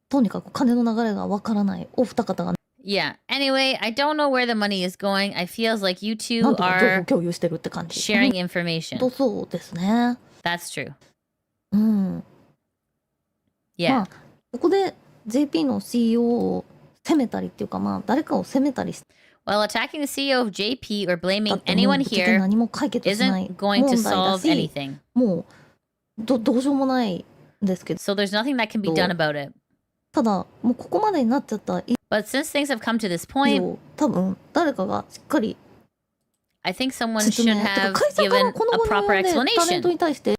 とにかく金の流れがわからないお二方が Yeah. Anyway, I don't know where the money is going. I feels like you な two んとか情報 are 共有してるって感じ。 sharing information. とそうですね。 That's true. うん。 Yeah. まあここで JP の CEO を責めたりっていうかまあ誰かを責めたりし Well, attacking the CEO of JP or た blaming ってもう anyone ぶっちゃけ here 何も解決しない isn't going to 問題だ solve し、 anything. もうどうしようもないんですけど、 So there's nothing that can be done about it. ただもうここまでになっちゃった以 But since things have come to this point, 上、多分誰かがしっかり I think someone 説 should 明、てか have 会社か given らこの a 後に proper 及んでタレント explanation. に対して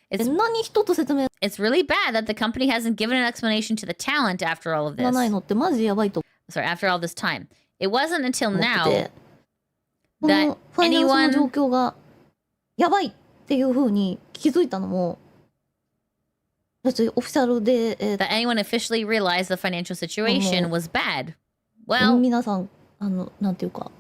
It's 何一つ説明 it's really bad that the company hasn't given an explanation to the talent after all of がない this. のってマジやばいと Sorry, after all this time. It wasn't until 思って now て、こ that のファイナンスの anyone 状況がやばいっていう風に気づいたのも、別にオフィシャルで、that anyone officially realized the financial situation was bad. Well, 皆さんなんていうか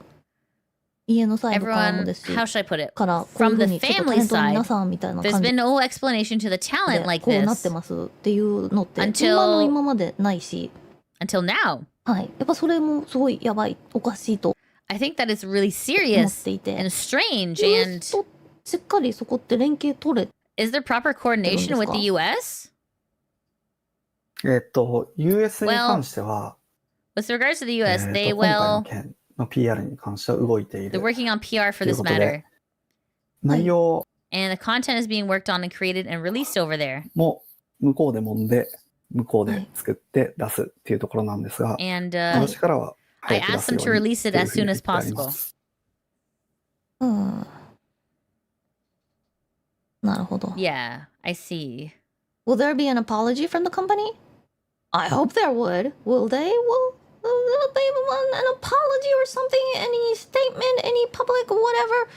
家のサイドからも everyone, ですし、 how should I put it? からこういう From 風 the にちょっとタ family レントの side, 皆さんみたいな there's 感じ been no explanation to the で talent like こうなって this ますっていうのって Until- 今までないし、 until now. はい、やっぱそれもすごいやばいおかしいと I think that it's really 思っ serious ていて、 and strange. ユー And スとしっかりそこって連携取れ is there proper coordination with the US? US に Well, 関しては、 with regards to the US, they 今回の will. 件の PR に関しては動いてい They're る。 working on PR for という this ことで、 matter, 内容 and the content is being worked on and created and released over there. も向こうで揉んで、向こうで作って出すっていうところなんですが、 And 私からは I 早く出 asked す them よ to うに release って it いう as ふうに soon 言 as ってありま possible. す。なるほど。 Yeah, I see. Will there be an apology from the company? I hope there would. Will they? Will they want an apology or something? Any statement? Any public whatever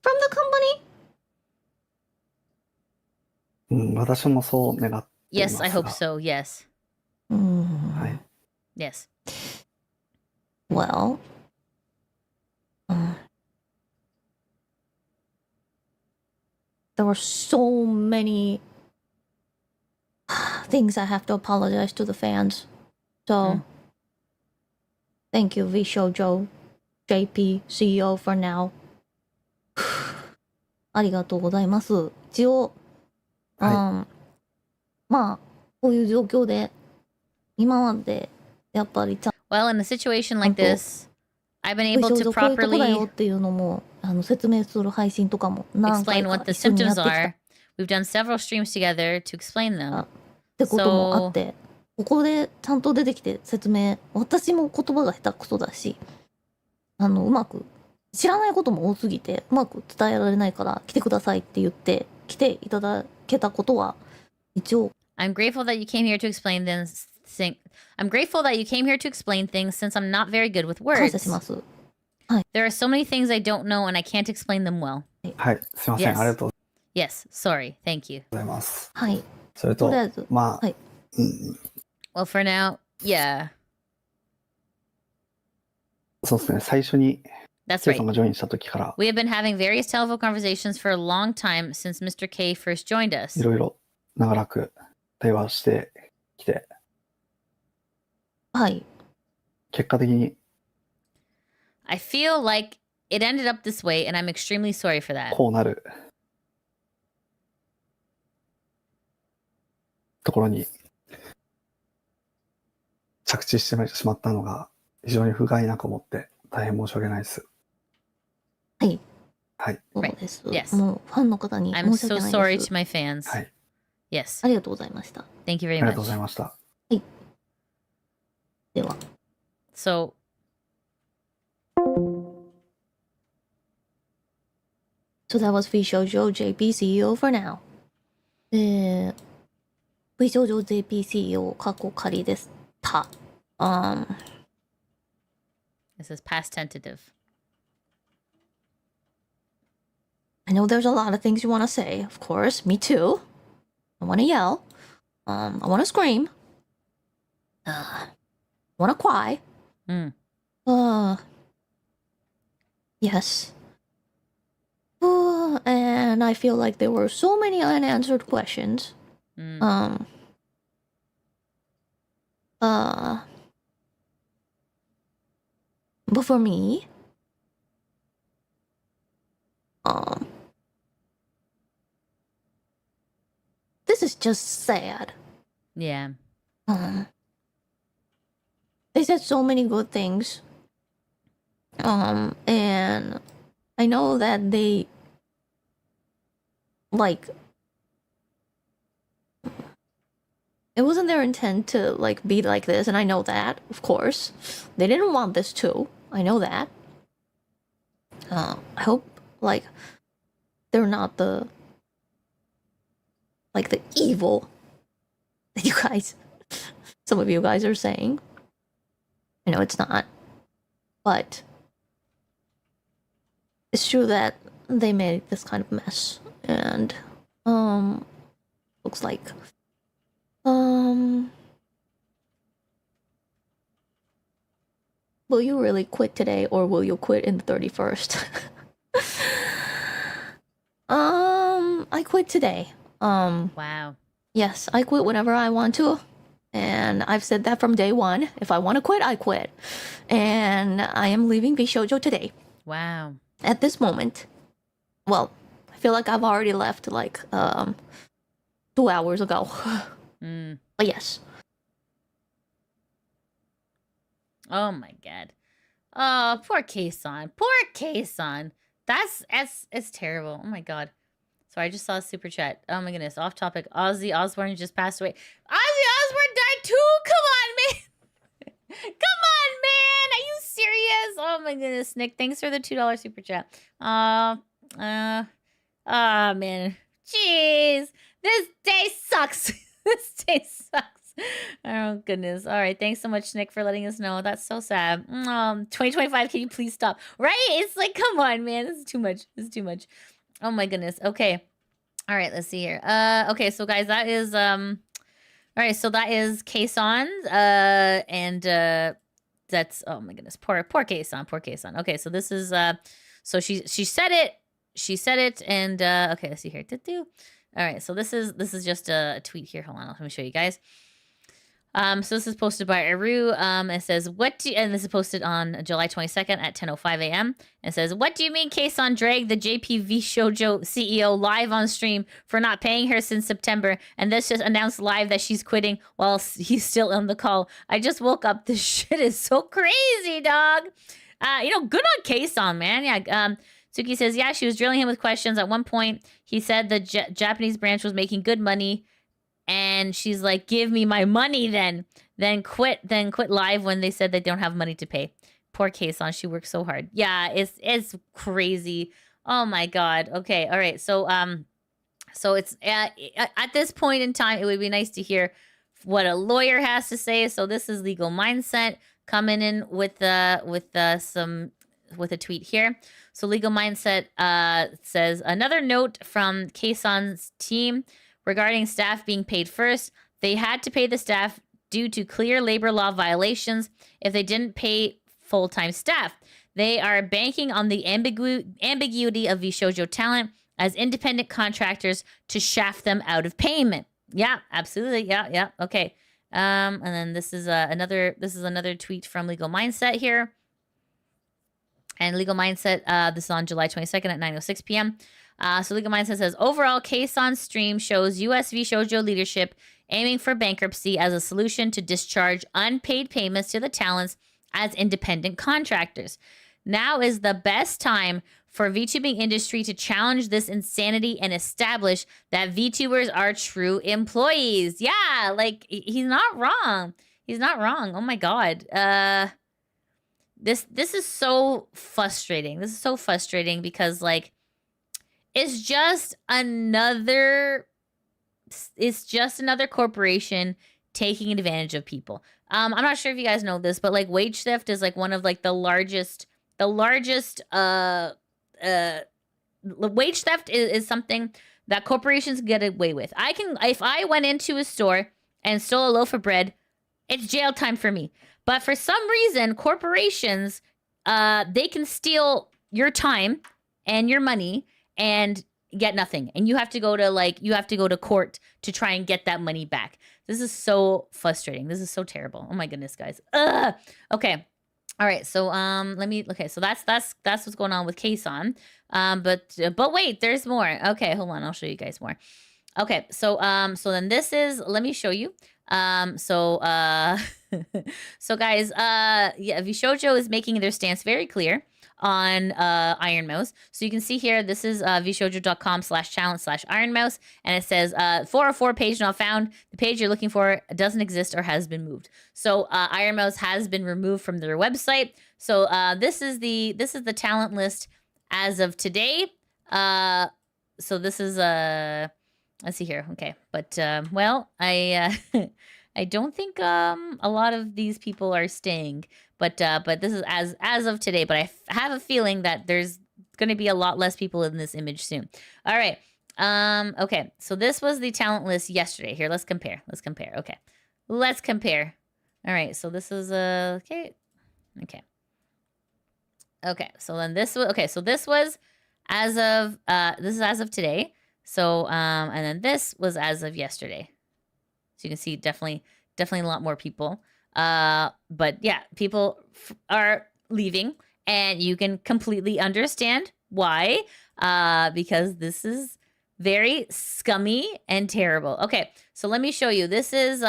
from the company? うん、私もそう願っています Yes, が。 I hope so. Yes. はい。 Yes. Well, there were so many things I have to apologize to the fans. So, thank you, VShojo, JP, CEO for now. ありがとうございます。一応、まあ、こういう状況で、今まで、やっぱりちゃん Well, in a situation like Uncle. this, I've been able と to こういうとこだよ properly っていうのも説明する配信とかも何回 explain か what the 一緒にやっ symptoms てきたっ are. We've done several streams together to explain them. てこともあって、ここでちゃんと出てきて説明、私も言葉が下手くそだし、うまく知らないことも多すぎてうまく伝えられないから来てくださいって言って来ていただけたことは一応 I'm grateful that you came here to explain this. I'm grateful that you came here to explain things since I'm not very good with 感謝 words. します。 There are so many things I don't know and I can't explain them well. はい、すいません、 Yes. ありがとう Yes, sorry. Thank you. ございます。はい。それととりあえず、まあ、はい。Well, for now, yeah, そうですね、最初に that's ケイさ right. んがジョインした時から We have been having various telephone conversations for a long time since Mr. K first joined us. いろいろ長らく対話してきて、はい。結果的に I feel like it ended up this way and I'm extremely sorry for that. こうなるところに着地してしまったのが非常に不甲斐なく思って大変申し訳ないです。はい。はい。そうです。 Yes. もうファンの方に I'm 申し so 訳ない sorry です。 to my fans. はい。 Yes. ありがとうございました。 Thank you あ very りがとうござい much. ました。では。 So, So that was VShojo JP CEO for now. VShojo JP CEO 過去仮でした。this is past tentative. I know there's a lot of things you want to say, of course. Me too. I want to yell. I want to scream. Want to cry. Mm. Yes. And I feel like there were so many unanswered questions. Mm. But for me, this is just sad. Yeah. They said so many good things. And I know that they like It wasn't their intent to like be like this, and I know that, of course. They didn't want this too. I know that. I hope like they're not the evil that you guys, some of you guys are saying. I know it's not, but it's true that they made this kind of mess, and looks like will you really quit today, or will you quit in the 31st? I quit today. Wow. Yes, I quit whenever I want to. And I've said that from day one. If I want to quit, I quit. And I am leaving VShojo today. Wow. At this moment. Well, I feel like I've already left like 2 hours ago. But yes. Oh my god. Oh, poor KSON. Poor KSON. That's terrible. Oh my god. Sorry, I just saw a super chat. Oh my goodness. Off topic. Ozzy Osbourne just passed away. Ozzy Osbourne died too? Come on, man. Come on, man. Are you serious? Oh my goodness, Nick. Thanks for the $2 super chat. Man. Jeez. This day sucks. This day sucks. Oh goodness. All right. Thanks so much, Nick, for letting us know. That's so sad. 2025, can you please stop? Right? It's like, come on, man. This is too much. This is too much. Oh my goodness. Okay. All right, let's see here. Okay, so guys, that is all right, so that is KSON. And that's, oh my goodness, poor KSON, poor KSON. Okay, so this is so she said it. She said it, and okay, let's see here. All right, so this is just a tweet here. Hold on, let me show you guys. So this is posted by Aru. It says, and this is posted on July 22nd at 10:05 a.m. It says, what do you mean KSON dragged the JP VShojo CEO live on stream for not paying her since September, and this just announced live that she's quitting while he's still on the call? I just woke up. This shit is so crazy, dog. Good on KSON, man. Yeah. Suki says, yeah, she was drilling him with questions. At one point, he said the Japanese branch was making good money. And she's like, give me my money then quit live when they said they don't have money to pay. Poor KSON, she worked so hard. Yeah, it's crazy. Oh my god. Okay, all right. So it's at this point in time, it would be nice to hear what a lawyer has to say. So this is Legal Mindset coming in with a tweet here. So Legal Mindset says, another note from KSON's team regarding staff being paid first. They had to pay the staff due to clear labor law violations if they didn't pay full-time staff. They are banking on the ambiguity of VShojo talent as independent contractors to shaft them out of payment. Yeah, absolutely. Yeah. Okay. And then this is another tweet from Legal Mindset here. And Legal Mindset, this is on July 22nd at 9:06 p.m. So Legal Mindset says, overall, KSON stream shows US VShojo leadership aiming for bankruptcy as a solution to discharge unpaid payments to the talents as independent contractors. Now is the best time for VTubing industry to challenge this insanity and establish that VTubers are true employees. Yeah, like, he's not wrong. He's not wrong. Oh my god. This is so frustrating. This is so frustrating because, like, it's just another corporation taking advantage of people. I'm not sure if you guys know this, but like wage theft is like one of like the largest wage theft is something that corporations get away with. If I went into a store and stole a loaf of bread, it's jail time for me. But for some reason, corporations, they can steal your time and your money and get nothing. And you have to go to court to try and get that money back. This is so frustrating. This is so terrible. Oh my goodness, guys. Ugh. Okay. All right. So so that's what's going on with KSON. But wait, there's more. Okay, hold on. I'll show you guys more. Okay. So then this is, let me show you. So guys, yeah, VShojo is making their stance very clear. on IRONMOUSE. So you can see here, this is vshojo.com/challenge/IRONMOUSE, and it says 404 page not found. The page you're looking for doesn't exist or has been moved. So IRONMOUSE has been removed from their website. So this is the talent list as of today. So this is let's see here. Okay, but well, I I don't think a lot of these people are staying. But this is as of today. But I have a feeling that there's going to be a lot less people in this image soon. All right. Okay. So this was the talent list yesterday. Here, let's compare. Okay. Let's compare. All right. So this is okay. Okay. Okay. So then this was okay. So this was as of this is as of today. So and then this was as of yesterday. So you can see definitely a lot more people. But yeah, people are leaving, and you can completely understand why, because this is very scummy and terrible. Okay, so let me show you. This is,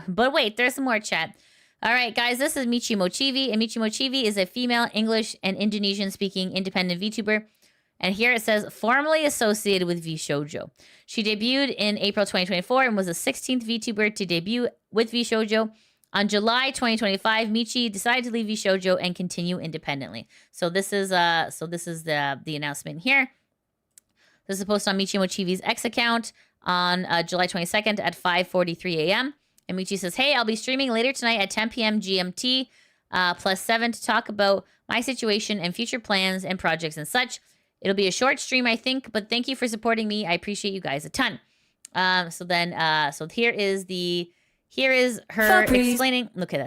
but wait, there's some more chat. All right, guys, this is Michi Mochivi, and Michi Mochivi is a female English and Indonesian speaking independent VTuber. And here it says, formerly associated with VShojo. She debuted in April 2024 and was the 16th VTuber to debut with VShojo. On July 2025, Michi decided to leave VShojo and continue independently. So this is the announcement here. This is posted on Michi Mochivi's X account on July 22nd at 5:43 a.m. And Michi says, "Hey, I'll be streaming later tonight at 10 p.m. GMT +7 to talk about my situation and future plans and projects and such. It'll be a short stream, I think, but thank you for supporting me. I appreciate you guys a ton." So here is her explaining. Okay,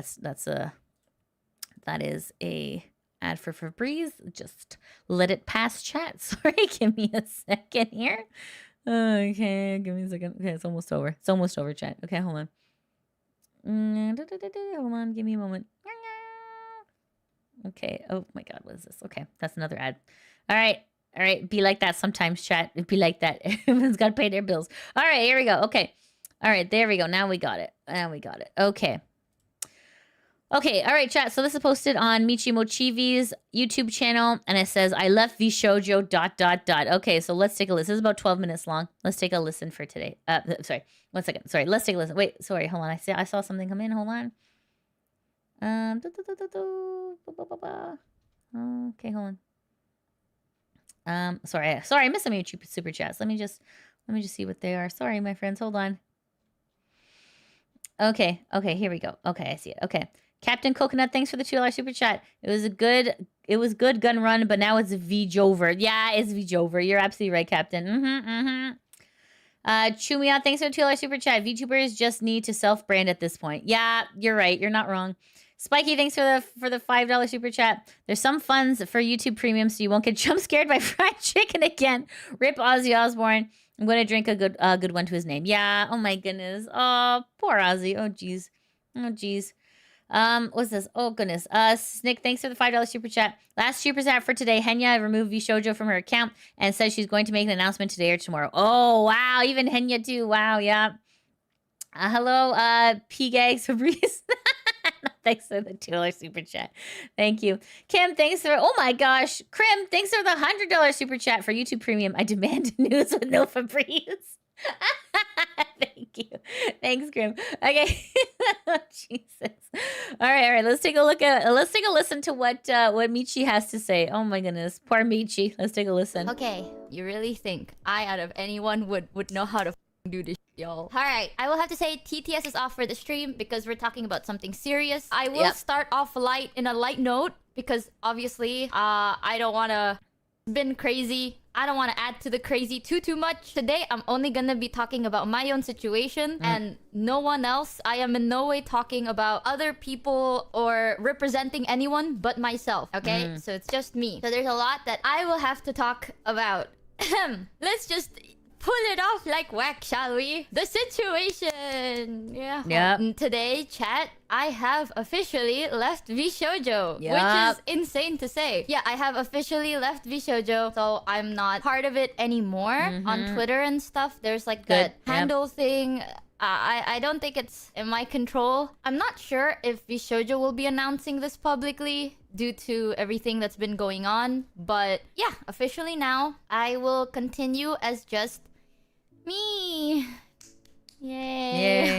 that is a ad for Febreze. Just let it pass chat. Sorry, give me a second here. Okay, give me a second. Okay, it's almost over. It's almost over, chat. Okay, hold on. Hold on, give me a moment. Okay. Oh my God, what is this? Okay, that's another ad. All right. Be like that sometimes, chat. Be like that. Everyone's got to pay their bills. All right, here we go. Okay. All right, there we go. Now we got it. Okay. Okay, all right, chat. So this is posted on Michi Mochivi's YouTube channel, and it says, "I left VShojo ... Okay, so let's take a listen. This is about 12 minutes long. Let's take a listen for today. Sorry, 1 second. Sorry, let's take a listen. Wait, sorry, hold on. I saw something come in. Hold on. Okay, hold on. Sorry, I missed some YouTube super chats. Let me just see what they are. Sorry, my friends. Hold on. Okay, here we go. Okay, I see it. Okay. Captain Coconut, thanks for the $2 super chat. It was good gun run, but now it's VJover. Yeah, it's VJover. You're absolutely right, Captain. Chumia, thanks for the $2 super chat. VTubers just need to self-brand at this point. Yeah, you're right. You're not wrong. Spiky, thanks for the $5 super chat. There's some funds for YouTube Premium, so you won't get jump scared by fried chicken again. Rip Ozzy Osbourne. I'm going to drink a good one to his name. Yeah. Oh my goodness. Oh, poor Ozzy. Oh jeez. What's this? Oh goodness. Snick, thanks for the $5 super chat. Last super chat for today. Henya removed VShojo from her account and says she's going to make an announcement today or tomorrow. Oh wow. Even Henya too. Wow. Yeah. Hello, P-Gags Fabrice. Thanks for the $2 super chat. Thank you. Kim, thanks for, oh my gosh. Krim, thanks for the $100 super chat for YouTube Premium. I demand news with no Fabrice. Thank you. Thanks, Krim. Okay. Jesus. All right. Let's take a listen to what Michi has to say. Oh my goodness. Poor Michi. Let's take a listen. Okay. You really think I, out of anyone, would know how to do this, y'all? Alright, I will have to say TTS is off for the stream because we're talking about something serious. I will start off in a light note because obviously I don't want to spin crazy. I don't want to add to the crazy too much. Today I'm only gonna be talking about my own situation and no one else. I am in no way talking about other people or representing anyone but myself, okay? So it's just me. So there's a lot that I will have to talk about. Let's just pull it off like wax, shall we? The situation. Yeah. Today, chat, I have officially left VShojo, which is insane to say. Yeah, I have officially left VShojo, so I'm not part of it anymore. On Twitter and stuff, there's like that handle thing. I don't think it's in my control. I'm not sure if VShojo will be announcing this publicly due to everything that's been going on. But yeah, officially now, I will continue as just me. Yay.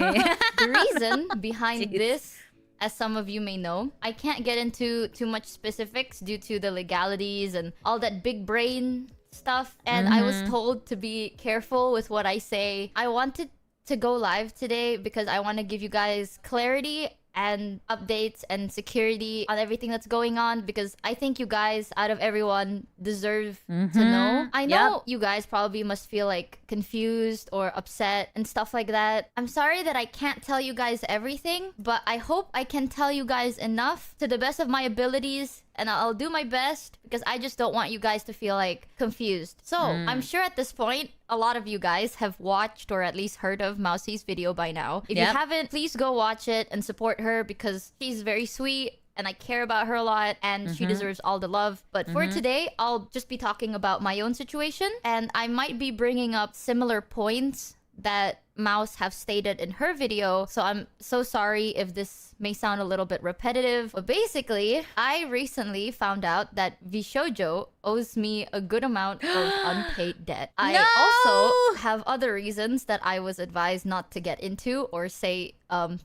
The reason behind this, as some of you may know, I can't get into too much specifics due to the legalities and all that big brain stuff. And I was told to be careful with what I say. I wanted to go live today because I want to give you guys clarity and updates and security on everything that's going on, because I think you guys, out of everyone, deserve to know. I know you guys probably must feel like confused or upset and stuff like that. I'm sorry that I can't tell you guys everything, but I hope I can tell you guys enough to the best of my abilities, and I'll do my best because I just don't want you guys to feel like confused. So I'm sure at this point, a lot of you guys have watched or at least heard of Mousie's video by now. If you haven't, please go watch it and support her because she's very sweet and I care about her a lot and she deserves all the love. But for today, I'll just be talking about my own situation, and I might be bringing up similar points that Mouse have stated in her video, so I'm so sorry if this may sound a little bit repetitive. But basically, I recently found out that VShojo owes me a good amount of unpaid debt. I also have other reasons that I was advised not to get into or say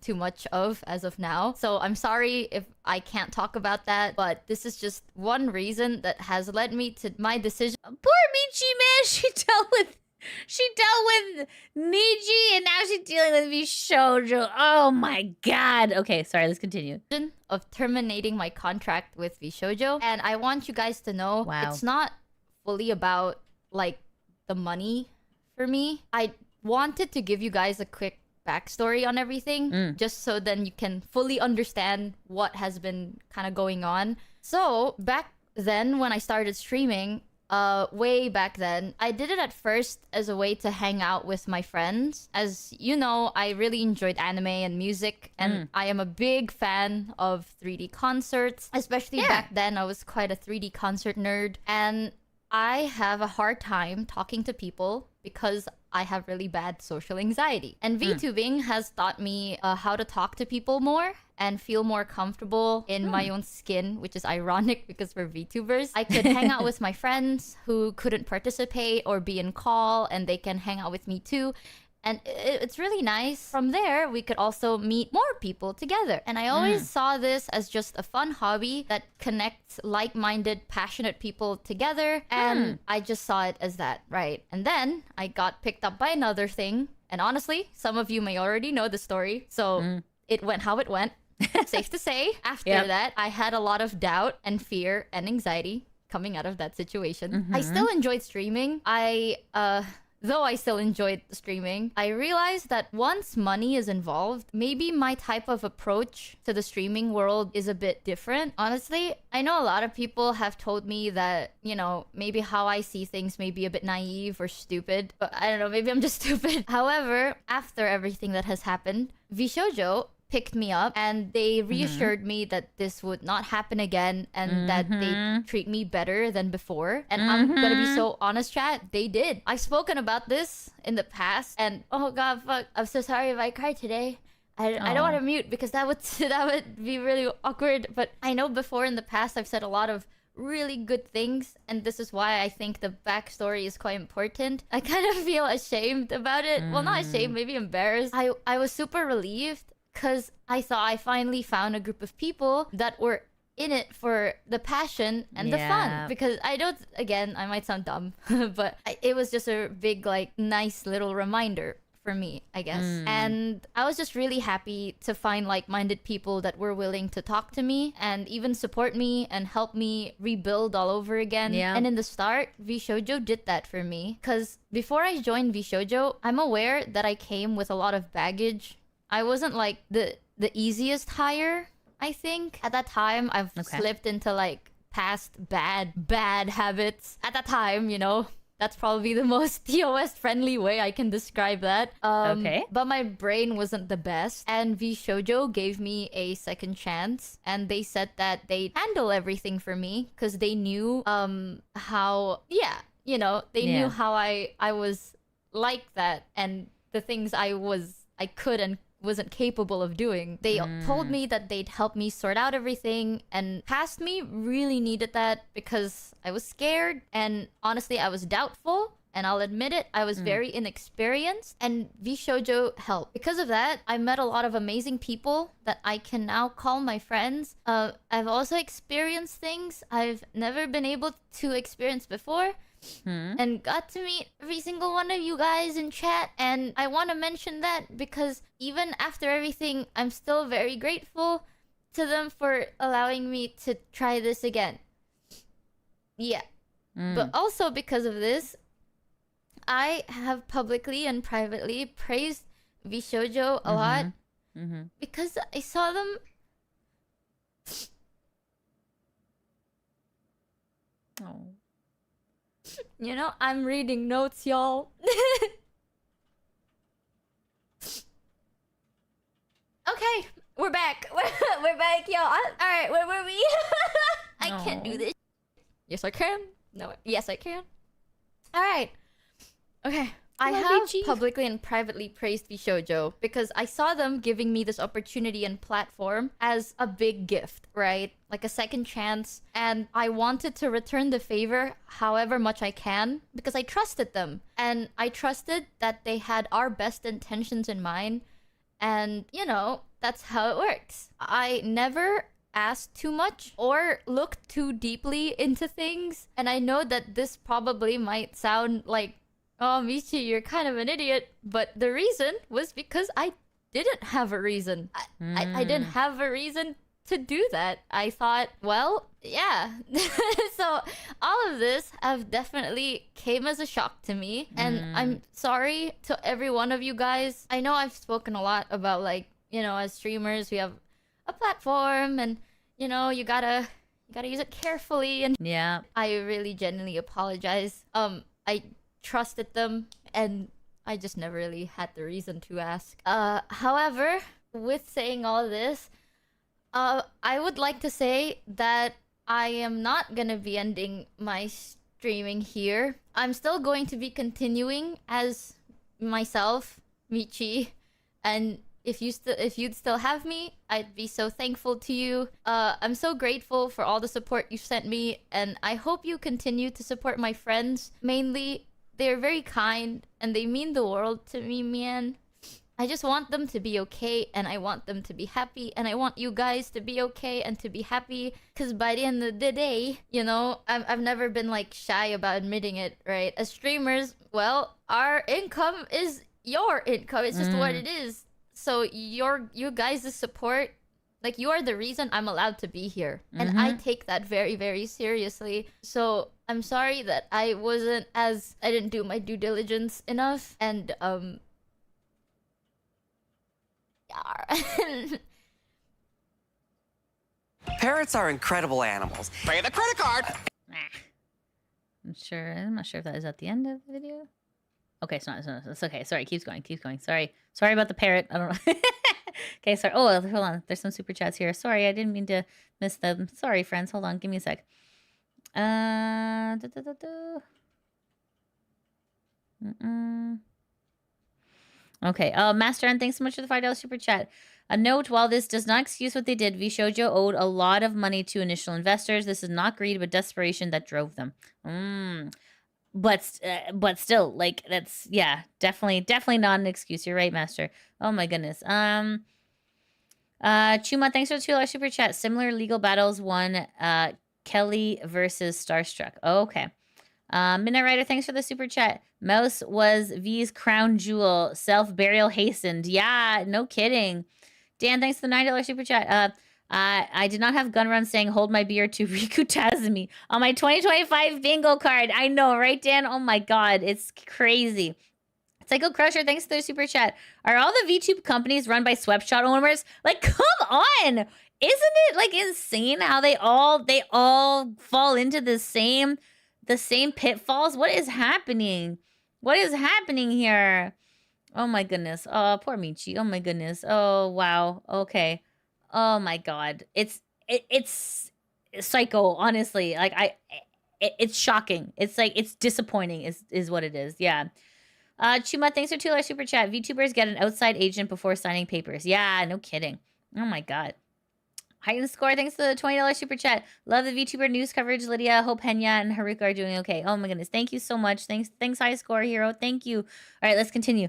too much of as of now. So I'm sorry if I can't talk about that, but this is just one reason that has led me to my decision. Poor Michi, man. She dealt with Niji and now she's dealing with VShojo. Oh my god. Okay, sorry, let's continue. Of terminating my contract with VShojo. And I want you guys to know it's not fully about like the money for me. I wanted to give you guys a quick backstory on everything just so then you can fully understand what has been kind of going on. So back then when I started streaming, way back then, I did it at first as a way to hang out with my friends. As you know, I really enjoyed anime and music, and I am a big fan of 3D concerts. Especially back then, I was quite a 3D concert nerd, and I have a hard time talking to people because I have really bad social anxiety. And VTubing has taught me how to talk to people more and feel more comfortable in my own skin, which is ironic because we're VTubers. I could hang out with my friends who couldn't participate or be in call, and they can hang out with me too. And it's really nice. From there, we could also meet more people together. And I always saw this as just a fun hobby that connects like-minded, passionate people together. And I just saw it as that, right? And then I got picked up by another thing. And honestly, some of you may already know the story. So it went how it went. Safe to say, after that, I had a lot of doubt and fear and anxiety coming out of that situation. I still enjoyed streaming. Though I still enjoyed streaming, I realized that once money is involved, maybe my type of approach to the streaming world is a bit different. Honestly, I know a lot of people have told me that, you know, maybe how I see things may be a bit naive or stupid. But I don't know, maybe I'm just stupid. However, after everything that has happened, VShojo picked me up and they reassured me that this would not happen again and that they treat me better than before. And I'm gonna be so honest, chat, they did. I've spoken about this in the past, and oh god, fuck, I'm so sorry if I cry today. I don't want to mute because that would be really awkward. But I know before in the past I've said a lot of really good things, and this is why I think the backstory is quite important. I kind of feel ashamed about it. Well, not ashamed, maybe embarrassed. I was super relieved because I thought I finally found a group of people that were in it for the passion and the fun. Because I don't, again, I might sound dumb, but it was just a big, like, nice little reminder for me, I guess. And I was just really happy to find like-minded people that were willing to talk to me and even support me and help me rebuild all over again. And in the start, VShojo did that for me. Because before I joined VShojo, I'm aware that I came with a lot of baggage. I wasn't like the easiest hire, I think. At that time, I've slipped into like past bad habits. At that time, you know, that's probably the most TOS friendly way I can describe that. But my brain wasn't the best. And VShojo gave me a second chance. And they said that they'd handle everything for me because they knew how, you know, they knew how I was like that and the things I I could and wasn't capable of doing. They told me that they'd help me sort out everything, and past me really needed that because I was scared, and honestly I was doubtful, and I'll admit it, I was very inexperienced, and VShojo helped. Because of that, I met a lot of amazing people that I can now call my friends. I've also experienced things I've never been able to experience before, and got to meet every single one of you guys in chat. And I want to mention that because even after everything, I'm still very grateful to them for allowing me to try this again. Yeah. But also because of this, I have publicly and privately praised VShojo a lot because I saw them. Oh. You know, I'm reading notes, y'all. Okay, we're back. We're back, y'all. Alright, where were we? I can't do this. Yes, I can. No, yes, I can. Alright. Okay. I have publicly and privately praised VShojo because I saw them giving me this opportunity and platform as a big gift, right? Like a second chance. And I wanted to return the favor however much I can because I trusted them. And I trusted that they had our best intentions in mind. And, you know, that's how it works. I never asked too much or looked too deeply into things. And I know that this probably might sound like, oh, Michi, you're kind of an idiot. But the reason was because I didn't have a reason. I didn't have a reason to do that. I thought, well, yeah. So all of this have definitely came as a shock to me. And I'm sorry to every one of you guys. I know I've spoken a lot about, like, you know, as streamers, we have a platform and, you know, you gotta use it carefully. And yeah, I really genuinely apologize. I trusted them and I just never really had the reason to ask. However, with saying all this, I would like to say that I am not gonna be ending my streaming here. I'm still going to be continuing as myself, Michi, and if you'd still have me, I'd be so thankful to you. I'm so grateful for all the support you've sent me, and I hope you continue to support my friends. Mainly, they're very kind and they mean the world to me, man. I just want them to be okay, and I want them to be happy, and I want you guys to be okay and to be happy, because by the end of the day, you know, I've never been like shy about admitting it, right? As streamers, well, our income is your income. It's just what it is. So you guys' support, like, you are the reason I'm allowed to be here. And I take that very, very seriously. So I'm sorry that I didn't do my due diligence enough. And, Parrots are incredible animals. Pay the credit card! I'm not sure if that is at the end of the video. Okay, it's okay. Sorry, keeps going. Sorry about the parrot. I don't know. Okay, sorry. Oh, hold on. There's some super chats here. Sorry, I didn't mean to miss them. Sorry, friends. Hold on. Give me a sec. Okay. Master N, thanks so much for the $5 super chat. A note, while this does not excuse what they did, VShojo owed a lot of money to initial investors. This is not greed, but desperation that drove them. But still, like, that's, yeah, definitely not an excuse. You're right, Master. Oh my goodness. Chuma, thanks for the $2 super chat. Similar legal battles won Kelly versus Starstruck. Okay. Midnight Rider, thanks for the super chat. Mouse was V's crown jewel. Self-burial hastened. Yeah, no kidding. Dan, thanks for the $9 super chat. I did not have gun runs saying hold my beer to Riku Tazumi on my 2025 bingo card. I know, right, Dan? Oh my god, it's crazy. Psycho Crusher, thanks for the super chat. Are all the VTube companies run by Sweatshop owners? Like, come on! Isn't it like insane how they all fall into the same pitfalls? What is happening? What is happening here? Oh my goodness. Oh, poor Michi. Oh my goodness. Oh wow. Okay. Oh my god. It's psycho, honestly. Like it's shocking. It's like it's disappointing is what it is. Yeah. Chuma, thanks for $2 super chat. VTubers get an outside agent before signing papers. Yeah, no kidding. Oh my god. Heightened score, thanks for the $20 super chat. Love the VTuber news coverage, Lidia. Hope Henya and Haruka are doing okay. Oh my goodness. Thank you so much. Thanks, high score hero. Thank you. All right, let's continue.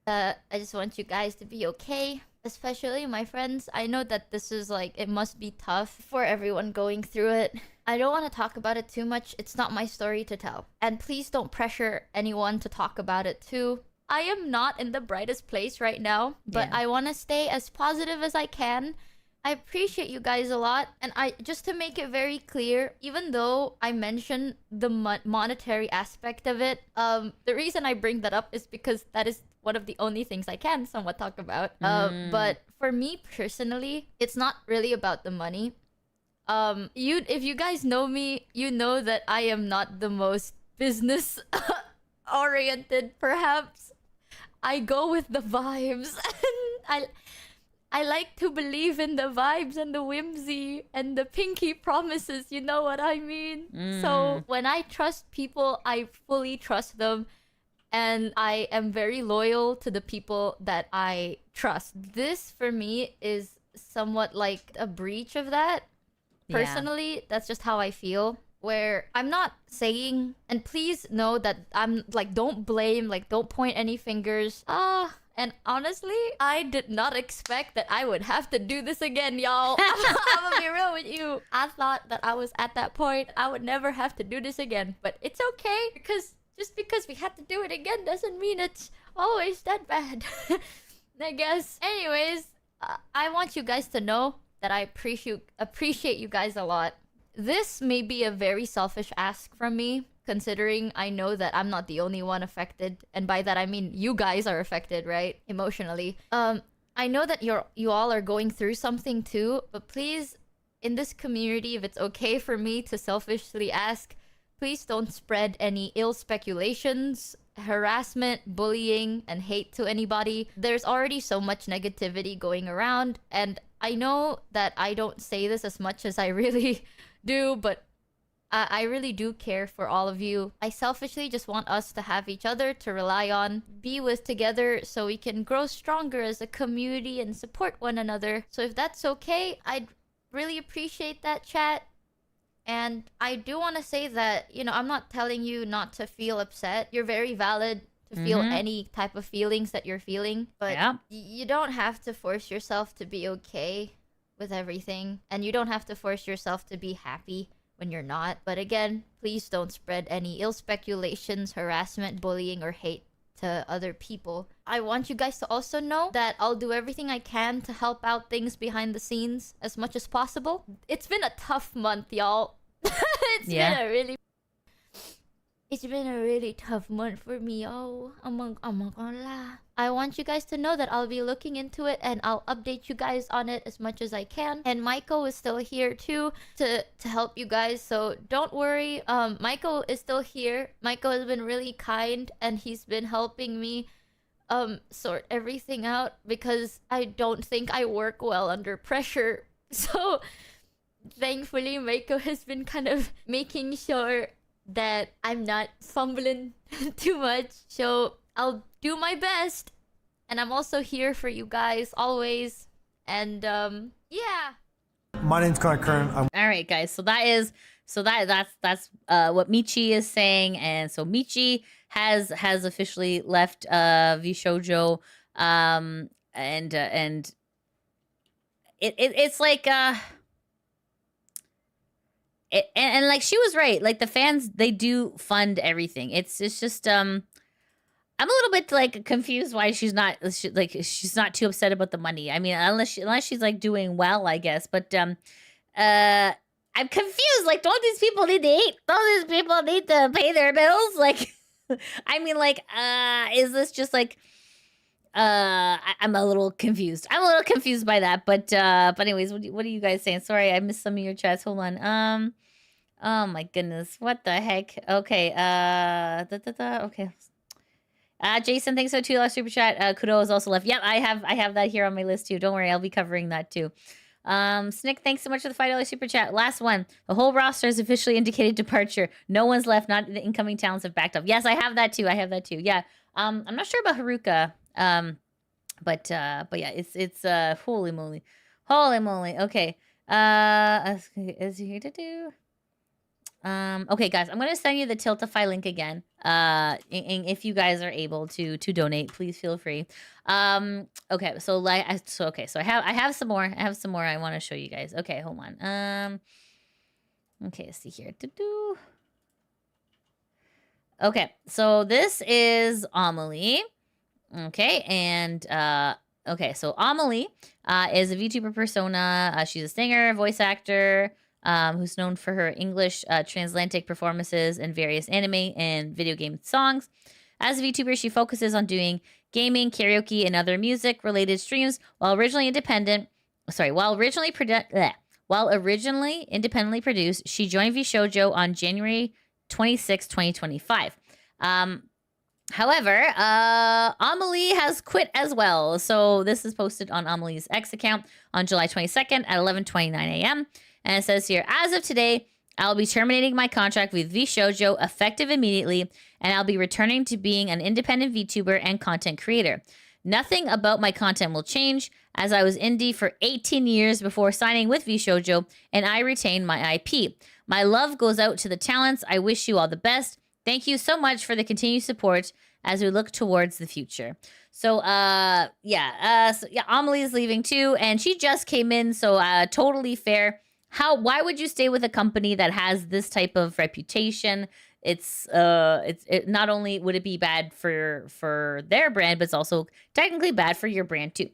I just want you guys to be okay, especially my friends. I know that this is like, it must be tough for everyone going through it. I don't want to talk about it too much. It's not my story to tell. And please don't pressure anyone to talk about it too. I am not in the brightest place right now, but I want to stay as positive as I can. I appreciate you guys a lot, and just to make it very clear, even though I mentioned the monetary aspect of it, the reason I bring that up is because that is one of the only things I can somewhat talk about. But for me personally, it's not really about the money. If you guys know me, you know that I am not the most business oriented, perhaps. I go with the vibes. I like to believe in the vibes and the whimsy and the pinky promises, you know what I mean? So when I trust people, I fully trust them. And I am very loyal to the people that I trust. This, for me, is somewhat like a breach of that. Personally, that's just how I feel. Where I'm not saying, and please know that I'm like, don't blame, like, don't point any fingers. And honestly, I did not expect that I would have to do this again, y'all. I'm gonna be real with you. I thought that I was at that point, I would never have to do this again. But it's okay, because just because we had to do it again doesn't mean it's always that bad. I guess. Anyways, I want you guys to know that I appreciate you guys a lot. This may be a very selfish ask from me, considering I know that I'm not the only one affected, and by that I mean you guys are affected, right? Emotionally. I know that you all are going through something too, but please, in this community, if it's okay for me to selfishly ask, please don't spread any ill speculations, harassment, bullying, and hate to anybody. There's already so much negativity going around, and I know that I don't say this as much as I really do, but I really do care for all of you. I selfishly just want us to have each other to rely on, be with together, so we can grow stronger as a community and support one another. So if that's okay, I'd really appreciate that, chat. And I do want to say that, you know, I'm not telling you not to feel upset. You're very valid to feel any type of feelings that you're feeling. But you don't have to force yourself to be okay with everything. And you don't have to force yourself to be happy when you're not. But again, please don't spread any ill speculations, harassment, bullying, or hate to other people. I want you guys to also know that I'll do everything I can to help out things behind the scenes as much as possible. It's been a tough month, y'all. It's been a really tough month for me, y'all. I want you guys to know that I'll be looking into it and I'll update you guys on it as much as I can. And Michael is still here too to help you guys, so don't worry. Michael is still here. Michael has been really kind and he's been helping me sort everything out because I don't think I work well under pressure. So thankfully Michael has been kind of making sure that I'm not fumbling too much. So I'll do my best, and I'm also here for you guys always. And yeah. My name's Current. All right, guys. So that's what Michi is saying, and so Michi has officially left VShojo, and it's like and like she was right. Like the fans, they do fund everything. It's just I'm a little bit like confused why she's not too upset about the money. I mean, unless she's like doing well, I guess. But I'm confused. Like, don't these people need to eat? Don't these people need to pay their bills? Like, I mean, like, is this just like? I'm a little confused. I'm a little confused by that. But anyways, what are you guys saying? Sorry, I missed some of your chats. Hold on. Oh my goodness, what the heck? Okay. Okay. Jason, thanks for $2 super chat. Kuro is also left. Yep, I have that here on my list too. Don't worry, I'll be covering that too. Snick, thanks so much for the $5 super chat. Last one. The whole roster has officially indicated departure. No one's left. Not the incoming talents have backed up. Yes, I have that too. Yeah. I'm not sure about Haruka. But yeah, it's holy moly. Okay. Is here to do. Okay, guys, I'm gonna send you the Tiltify link again. And if you guys are able to donate, please feel free. Okay, so I have some more. I want to show you guys. Okay, hold on. Okay, let's see here. Okay, so this is Amalee. Okay, and okay, so Amalee is a VTuber persona. She's a singer, voice actor, who's known for her English transatlantic performances in various anime and video game songs. As a VTuber, she focuses on doing gaming, karaoke, and other music-related streams. While originally independently produced, she joined VShojo on January 26, 2025. However, Amalee has quit as well. So this is posted on Amalee's X account on July 22nd at 11:29 a.m. And it says here, as of today, I'll be terminating my contract with VShojo effective immediately, and I'll be returning to being an independent VTuber and content creator. Nothing about my content will change, as I was indie for 18 years before signing with VShojo, and I retain my IP. My love goes out to the talents. I wish you all the best. Thank you so much for the continued support as we look towards the future. So, Amalee is leaving too, and she just came in, so totally fair. Why would you stay with a company that has this type of reputation? It's not only would it be bad for their brand, but it's also technically bad for your brand too.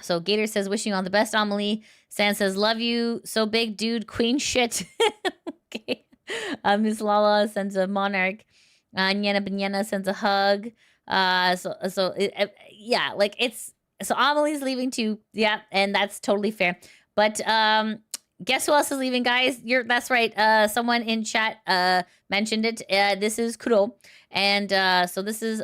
So Gator says, wishing you all the best, Amalee. San says, love you, so big, dude, queen shit. Okay. Miss Lala sends a monarch. Nyana Banyana sends a hug. So Amalee's leaving too. Yeah, and that's totally fair. But guess who else is leaving, guys? That's right. Someone in chat mentioned it. This is Kuro, and so this is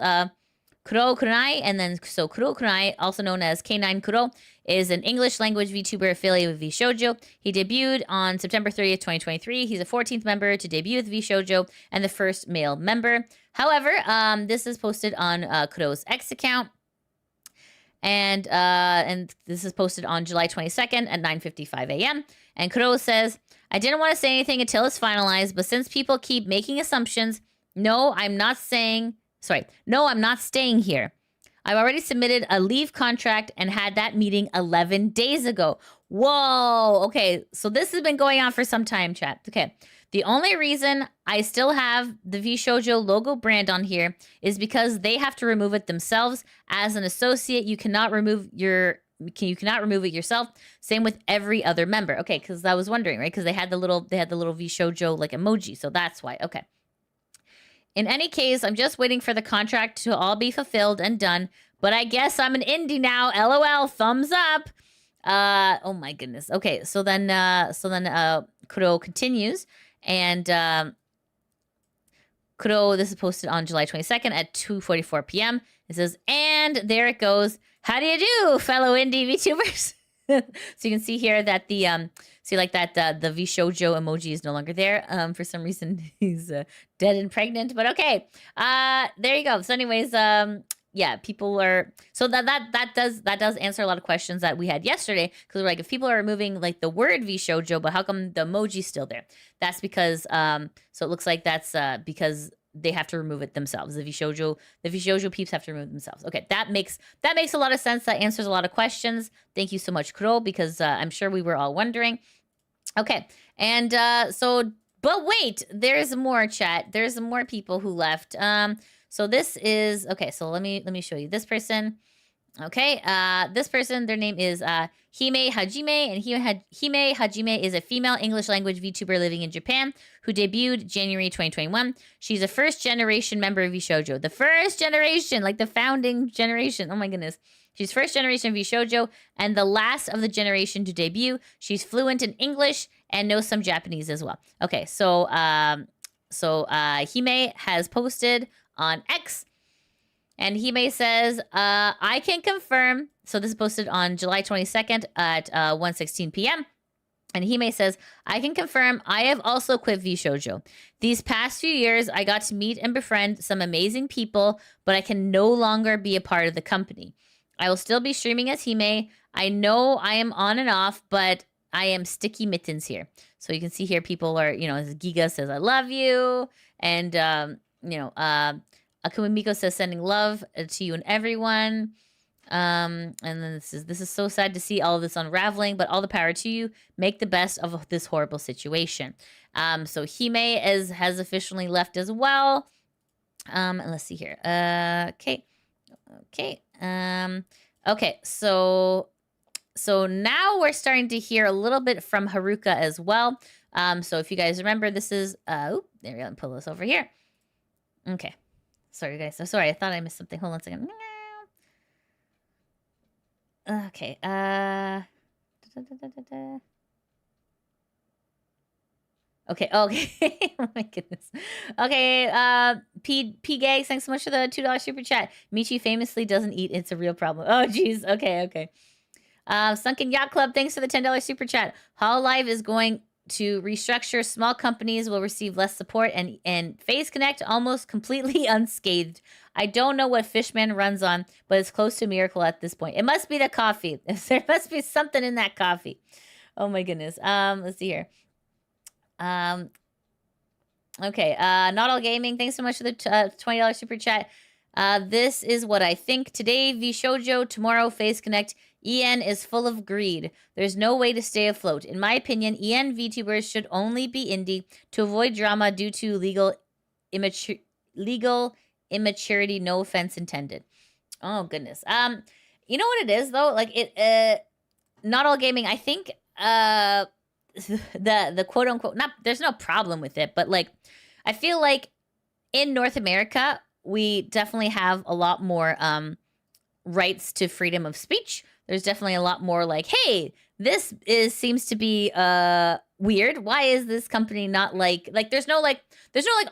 Kuro Kunai, and then so Kuro Kunai, also known as K9 Kuro, is an English language VTuber affiliated with VShojo. He debuted on September 30th, 2023. He's a 14th member to debut with VShojo and the first male member. However, this is posted on Kuro's X account. And this is posted on July 22nd at 9:55 a.m. And Kuro says, I didn't want to say anything until it's finalized, but since people keep making assumptions, no, I'm not staying here. I've already submitted a leave contract and had that meeting 11 days ago. Whoa. Okay. So this has been going on for some time, chat. Okay. The only reason I still have the VShojo logo brand on here is because they have to remove it themselves. As an associate, you cannot remove it yourself. Same with every other member. Okay. Cause I was wondering, right? Cause they had the little VShojo like emoji. So that's why. Okay. In any case, I'm just waiting for the contract to all be fulfilled and done. But I guess I'm an indie now. LOL. Thumbs up. Oh my goodness. Okay. So then Kuro continues, and Kuro, this is posted on July 22nd at 2:44 p.m. It says, and there it goes. How do you do, fellow indie VTubers? So you can see here that the the VShojo emoji is no longer there. For some reason he's dead and pregnant, but okay. There you go. So anyways, yeah, people are, so that does answer a lot of questions that we had yesterday, because we're like, if people are removing like the word VShojo, but how come the emoji's still there? That's because so it looks like that's because they have to remove it themselves. The VShojo peeps have to remove it themselves. Okay, that makes a lot of sense. That answers a lot of questions. Thank you so much, Kuro, because I'm sure we were all wondering. Okay, and but wait, there's more, chat. There's more people who left. So this is, okay, so let me show you this person. Okay, this person, their name is Hime Hajime, and Hime Hajime is a female English language VTuber living in Japan who debuted January 2021. She's a first-generation member of VShojo. The first generation, like the founding generation. Oh my goodness. She's first-generation VShojo and the last of the generation to debut. She's fluent in English and knows some Japanese as well. Okay, so Hime has posted on X. And Hime says, I can confirm. So this is posted on July 22nd at 1:16 p.m. And Hime says, I can confirm I have also quit VShojo. These past few years, I got to meet and befriend some amazing people, but I can no longer be a part of the company. I will still be streaming as Hime. I know I am on and off, but I am sticky mittens here. So you can see here people are, Giga says, I love you. And, Akuma Miko says, sending love to you and everyone. And then this is so sad to see all of this unraveling, but all the power to you. Make the best of this horrible situation. So Hime has officially left as well. And let's see here. Okay. Okay. So now we're starting to hear a little bit from Haruka as well. So if you guys remember, this is there we go. Let me pull this over here. Okay. Sorry guys. So sorry. I thought I missed something. Hold on a second. Okay. Okay. Oh my goodness. Okay. P Gag, thanks so much for the $2 super chat. Michi famously doesn't eat. It's a real problem. Oh geez. Okay. Sunken Yacht Club, thanks for the $10 super chat. Hololive is going to restructure. Small companies will receive less support, and Phase Connect almost completely unscathed. I don't know what Fishman runs on, but it's close to a miracle at this point. It must be the coffee. There must be something in that coffee. Oh my goodness. Let's see here. Okay. Not All Gaming, thanks so much for the $20 super chat. This is what I think. Today, VShojo. Tomorrow, Phase Connect. EN is full of greed. There's no way to stay afloat. In my opinion, EN VTubers should only be indie to avoid drama due to legal immaturity. No offense intended. Oh goodness. You know what it is though? Like Not All Gaming. I think the quote unquote, not, there's no problem with it, but like I feel like in North America we definitely have a lot more rights to freedom of speech. There's definitely a lot more like, hey, this seems to be weird. Why is this company not like there's no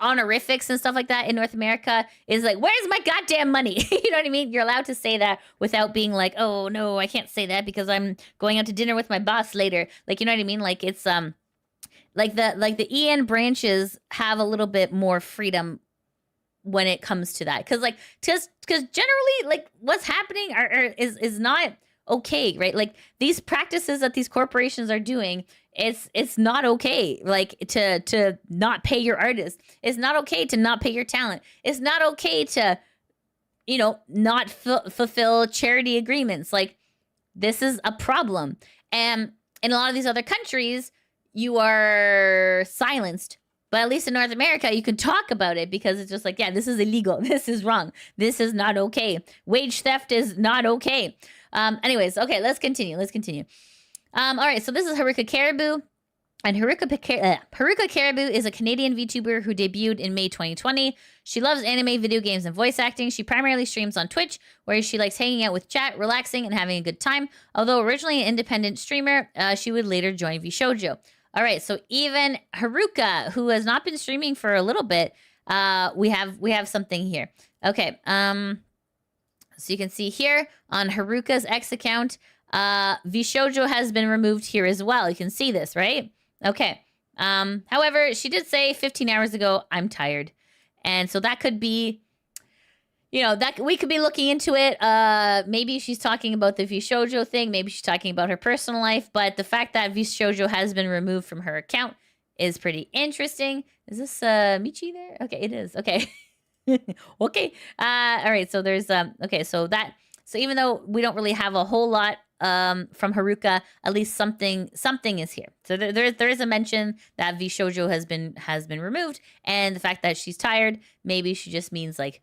honorifics and stuff like that in North America. Is like, where's my goddamn money? You know what I mean? You're allowed to say that without being like, oh no, I can't say that because I'm going out to dinner with my boss later. Like, you know what I mean? Like it's like the EN branches have a little bit more freedom when it comes to that. Cause generally like what's happening is not okay, right? Like these practices that these corporations are doing, it's not okay. Like to not pay your artists. It's not okay to not pay your talent. It's not okay to, not fulfill charity agreements. Like this is a problem. And in a lot of these other countries, you are silenced. But at least in North America, you can talk about it because it's just like, yeah, this is illegal. This is wrong. This is not okay. Wage theft is not okay. Anyways, okay, let's continue. All right, so this is Haruka Caribou. And Haruka Caribou is a Canadian VTuber who debuted in May 2020. She loves anime, video games, and voice acting. She primarily streams on Twitch, where she likes hanging out with chat, relaxing, and having a good time. Although originally an independent streamer, she would later join VShojo. All right, so even Haruka, who has not been streaming for a little bit, we have something here. Okay, so you can see here on Haruka's X account, VShojo has been removed here as well. You can see this, right? Okay. However, she did say 15 hours ago, I'm tired. And so that could be, that we could be looking into it. Maybe she's talking about the VShojo thing. Maybe she's talking about her personal life. But the fact that VShojo has been removed from her account is pretty interesting. Is this Michi there? Okay, it is. Okay. Okay. All right. So there's okay. So even though we don't really have a whole lot from Haruka, at least something is here. So there is a mention that VShojo has been removed, and the fact that she's tired, maybe she just means like,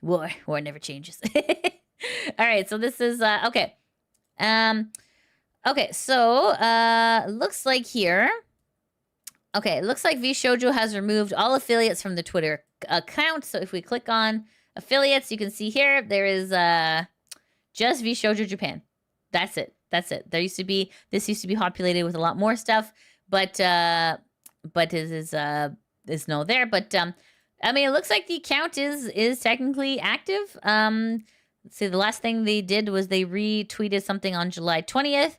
war never changes. All right. So this is okay. Okay. So looks like here. Okay, it looks like VShojo has removed all affiliates from the Twitter account. So if we click on affiliates, you can see here there is just VShojo Japan. That's it. This used to be populated with a lot more stuff, but is no there. But I mean, it looks like the account is technically active. Let's see, the last thing they did was they retweeted something on July 20th.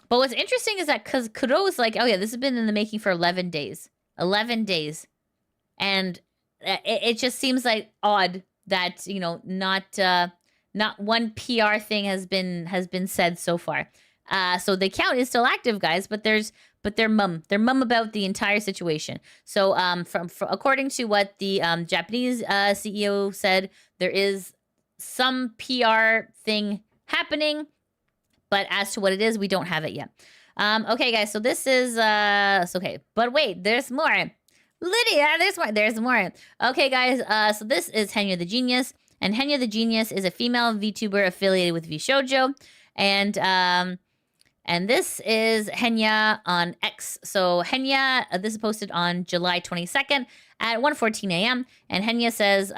But what's interesting is that because Kuro was like, oh yeah, this has been in the making for 11 days. 11 days. And it just seems like odd that, you know, not one PR thing has been said so far. So the account is still active, guys, but they're mum about the entire situation. So from according to what the Japanese CEO said, there is some PR thing happening, but as to what it is, we don't have it yet. Okay, guys, so this is okay, but wait, there's more. Lidia, there's more. Okay, guys, so this is Henya the Genius, and Henya the Genius is a female VTuber affiliated with VShojo, and this is Henya on X. So Henya, this is posted on July 22nd at 1:14 a.m. And Henya says,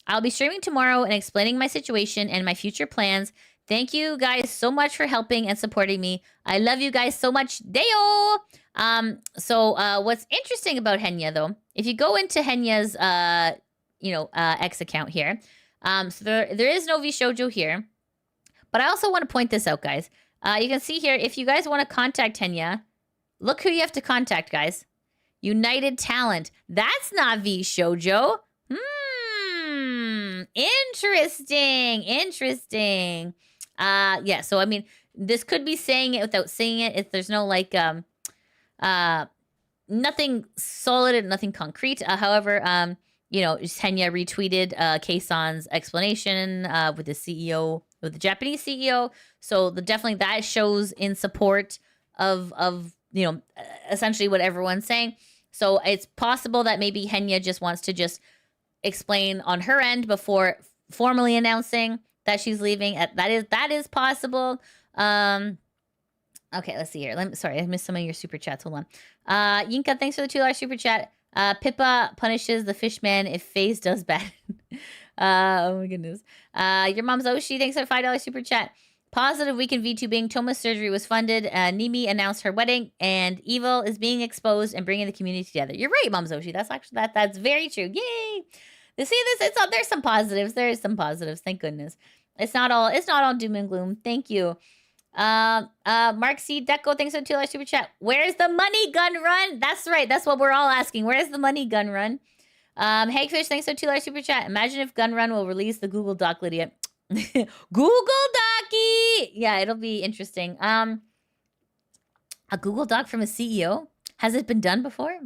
I'll be streaming tomorrow and explaining my situation and my future plans. Thank you guys so much for helping and supporting me. I love you guys so much. Deo! So what's interesting about Henya, though, if you go into Henya's, X account here, so there is no VShojo here. But I also want to point this out, guys. You can see here, if you guys want to contact Henya, look who you have to contact, guys. United Talent. That's not VShojo. Interesting. Yeah, so I mean, this could be saying it without saying it. If there's no like nothing solid and nothing concrete. However, Henya retweeted KSON's explanation with the CEO, with the Japanese CEO. So definitely that shows in support of essentially what everyone's saying. So it's possible that maybe Henya just wants to just explain on her end before formally announcing that she's leaving. That is possible. Okay, let's see here. Sorry, I missed some of your super chats. Hold on. Yinka, thanks for the $2 super chat. Pippa punishes the fishman if FaZe does bad. Oh my goodness. Your mom's Oshi, thanks for $5 super chat. Positive week in VTubing. Toma's surgery was funded. Nimi announced her wedding, and evil is being exposed and bringing the community together. You're right, Mom's Oshi. That's actually that's very true. Yay! You see this? There's some positives. There is some positives. Thank goodness. It's not all doom and gloom. Thank you. Mark C. Deco, thanks for the $2 super chat. Where's the money gun run? That's right. That's what we're all asking. Where's the money gun run? Hagfish, thanks for the $2 super chat. Imagine if Gun Run will release the Google Doc, Lidia. Google Docky! Yeah, it'll be interesting. A Google Doc from a CEO? Has it been done before?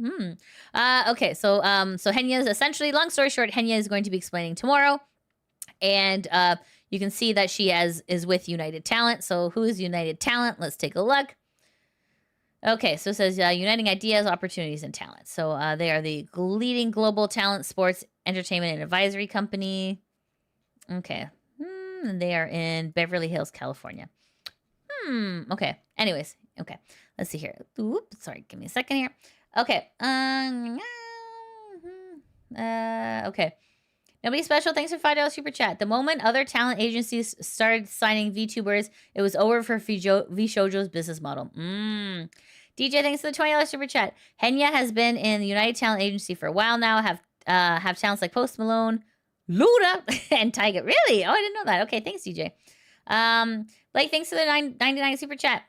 Okay, so Henya's essentially, long story short, Henya is going to be explaining tomorrow. And you can see that she is with United Talent. So who is United Talent? Let's take a look. Okay, so it says uniting ideas, opportunities, and talent. So they are the leading global talent, sports, entertainment, and advisory company. Okay. And they are in Beverly Hills, California. Okay. Anyways, okay. Let's see here. Oops, sorry, give me a second here. Okay. Okay. Nobody special. Thanks for $5 super chat. The moment other talent agencies started signing VTubers, it was over for VShojo's business model. DJ, thanks for the $20 super chat. Henya has been in the United Talent Agency for a while now. Have talents like Post Malone, Luda, and Tyga. Really? Oh, I didn't know that. Okay, thanks, DJ. Blake, thanks for the $9.99 super chat.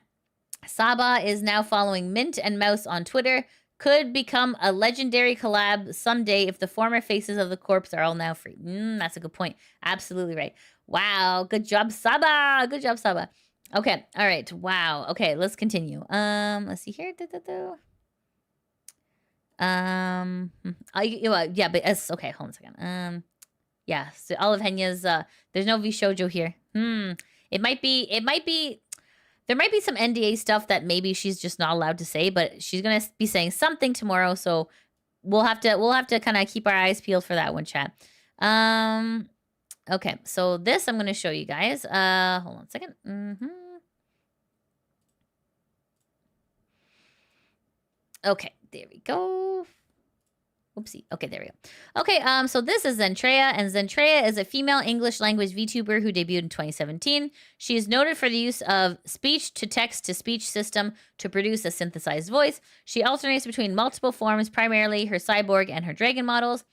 Saba is now following Mint and Mouse on Twitter. Could become a legendary collab someday if the former faces of the corpse are all now free. That's a good point. Absolutely right. Wow. Good job, Saba. Good job, Saba. Okay. All right. Wow. Okay. Let's continue. Let's see here. Yeah, but it's okay. Hold on a second. Yeah. So all of Henya's. There's no VShojo here. It might be. There might be some NDA stuff that maybe she's just not allowed to say, but she's gonna be saying something tomorrow, so we'll have to kind of keep our eyes peeled for that one, chat. Okay, so this I'm gonna show you guys. Hold on a second. Okay, there we go. Oopsie. Okay, there we go. Okay, so this is Zentreya, and Zentreya is a female English language VTuber who debuted in 2017. She is noted for the use of speech-to-text-to-speech system to produce a synthesized voice. She alternates between multiple forms, primarily her cyborg and her dragon models.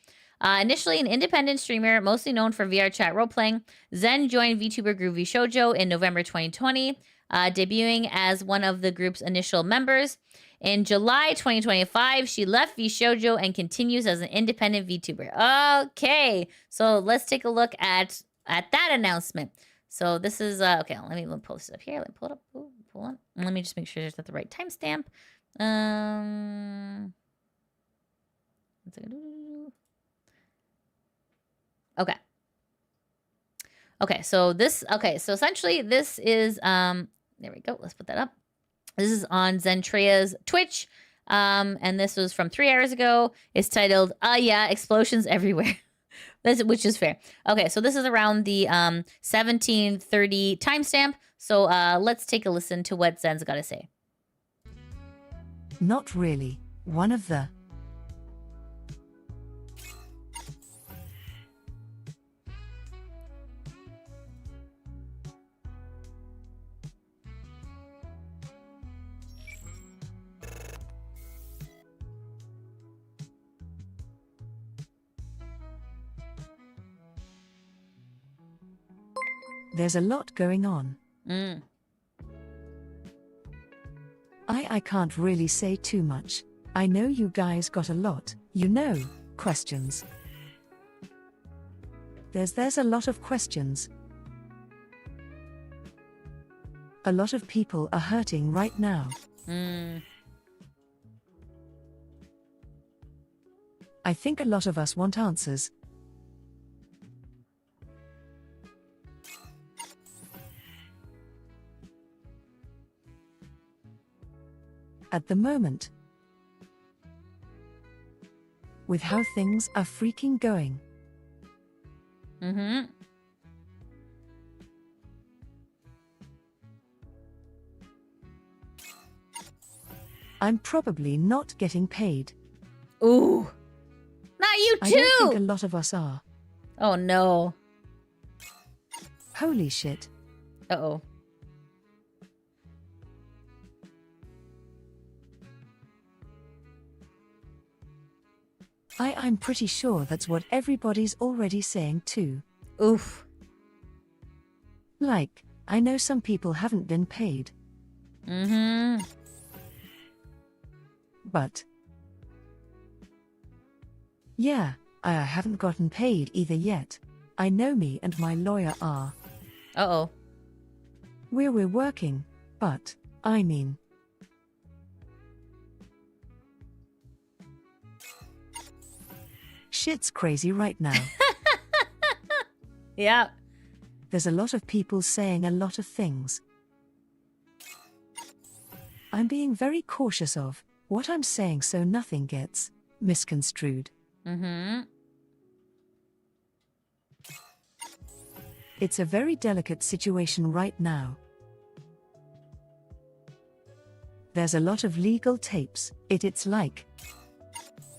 Initially an independent streamer, mostly known for VR chat role-playing, Zen joined VTuber group VShojo in November 2020, debuting as one of the group's initial members. In July 2025, she left VShojo and continues as an independent VTuber. Okay, so let's take a look at that announcement. So this is, okay, let me pull this up here. Let me pull it up. Ooh, pull on. Let me just make sure it's at the right timestamp. Okay. Okay, so essentially this is, there we go. Let's put that up. This is on Zentreya's Twitch, and this was from 3 hours ago. It's titled, yeah, explosions everywhere, which is fair. Okay, so this is around the 17:30 timestamp. So let's take a listen to what Zen's got to say. Not really. One of the... There's a lot going on. I can't really say too much. I know you guys got a lot, questions. There's a lot of questions. A lot of people are hurting right now. I think a lot of us want answers. At the moment, with how things are freaking going. I'm probably not getting paid. Ooh. Not you too! I don't think a lot of us are. Oh no. Holy shit. Uh-oh. I'm pretty sure that's what everybody's already saying too. Oof. Like, I know some people haven't been paid. But... yeah, I haven't gotten paid either yet. I know me and my lawyer are. Uh-oh. We're working, but, I mean... shit's crazy right now. Yeah. There's a lot of people saying a lot of things. I'm being very cautious of what I'm saying so nothing gets misconstrued. It's a very delicate situation right now. There's a lot of legal tapes. It's like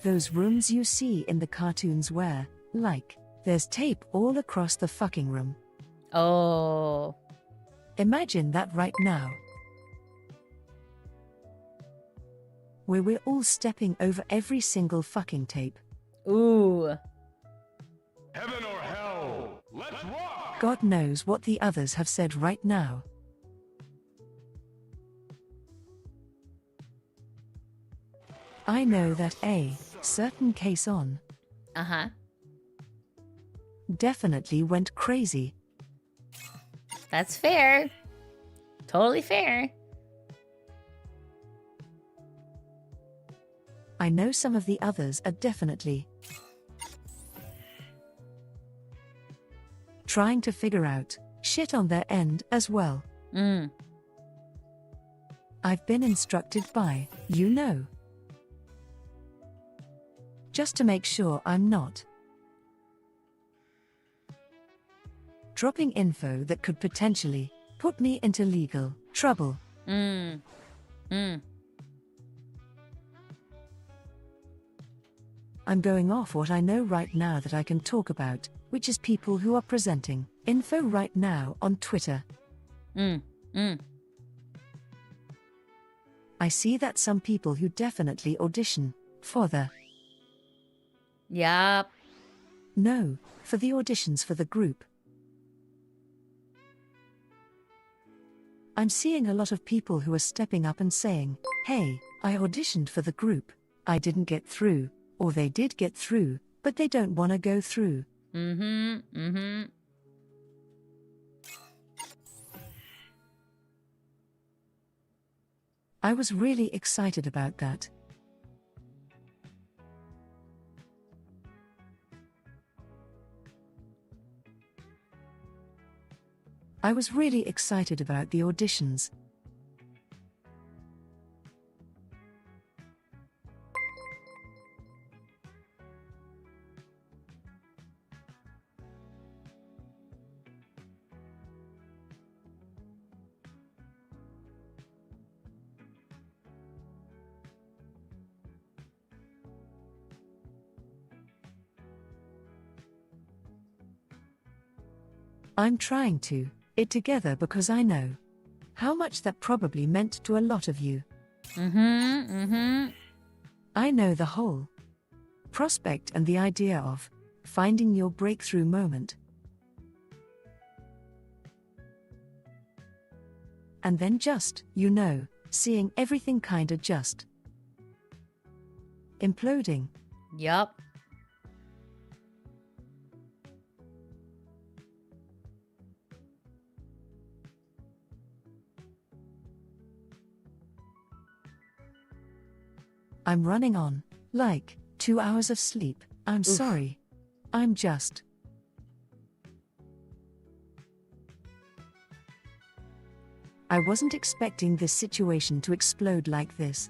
those rooms you see in the cartoons where, like, there's tape all across the fucking room. Oh. Imagine that right now. Where we're all stepping over every single fucking tape. Ooh. Heaven or hell, let's rock! God knows what the others have said right now. I know that a certain KSON definitely went crazy. That's fair. Totally fair. I know some of the others are definitely trying to figure out shit on their end as well. I've been instructed by, just to make sure I'm not dropping info that could potentially put me into legal trouble. I'm going off what I know right now that I can talk about, which is people who are presenting info right now on Twitter. I see that some people who definitely audition for the... Yep. No, for the auditions for the group. I'm seeing a lot of people who are stepping up and saying, hey, I auditioned for the group, I didn't get through, or they did get through, but they don't want to go through. I was really excited about that. I was really excited about the auditions. I'm trying to it together because I know how much that probably meant to a lot of you. I know the whole prospect and the idea of finding your breakthrough moment. And then just, seeing everything kinda just imploding. Yup. I'm running on, 2 hours of sleep. I'm sorry. I'm just. I wasn't expecting this situation to explode like this.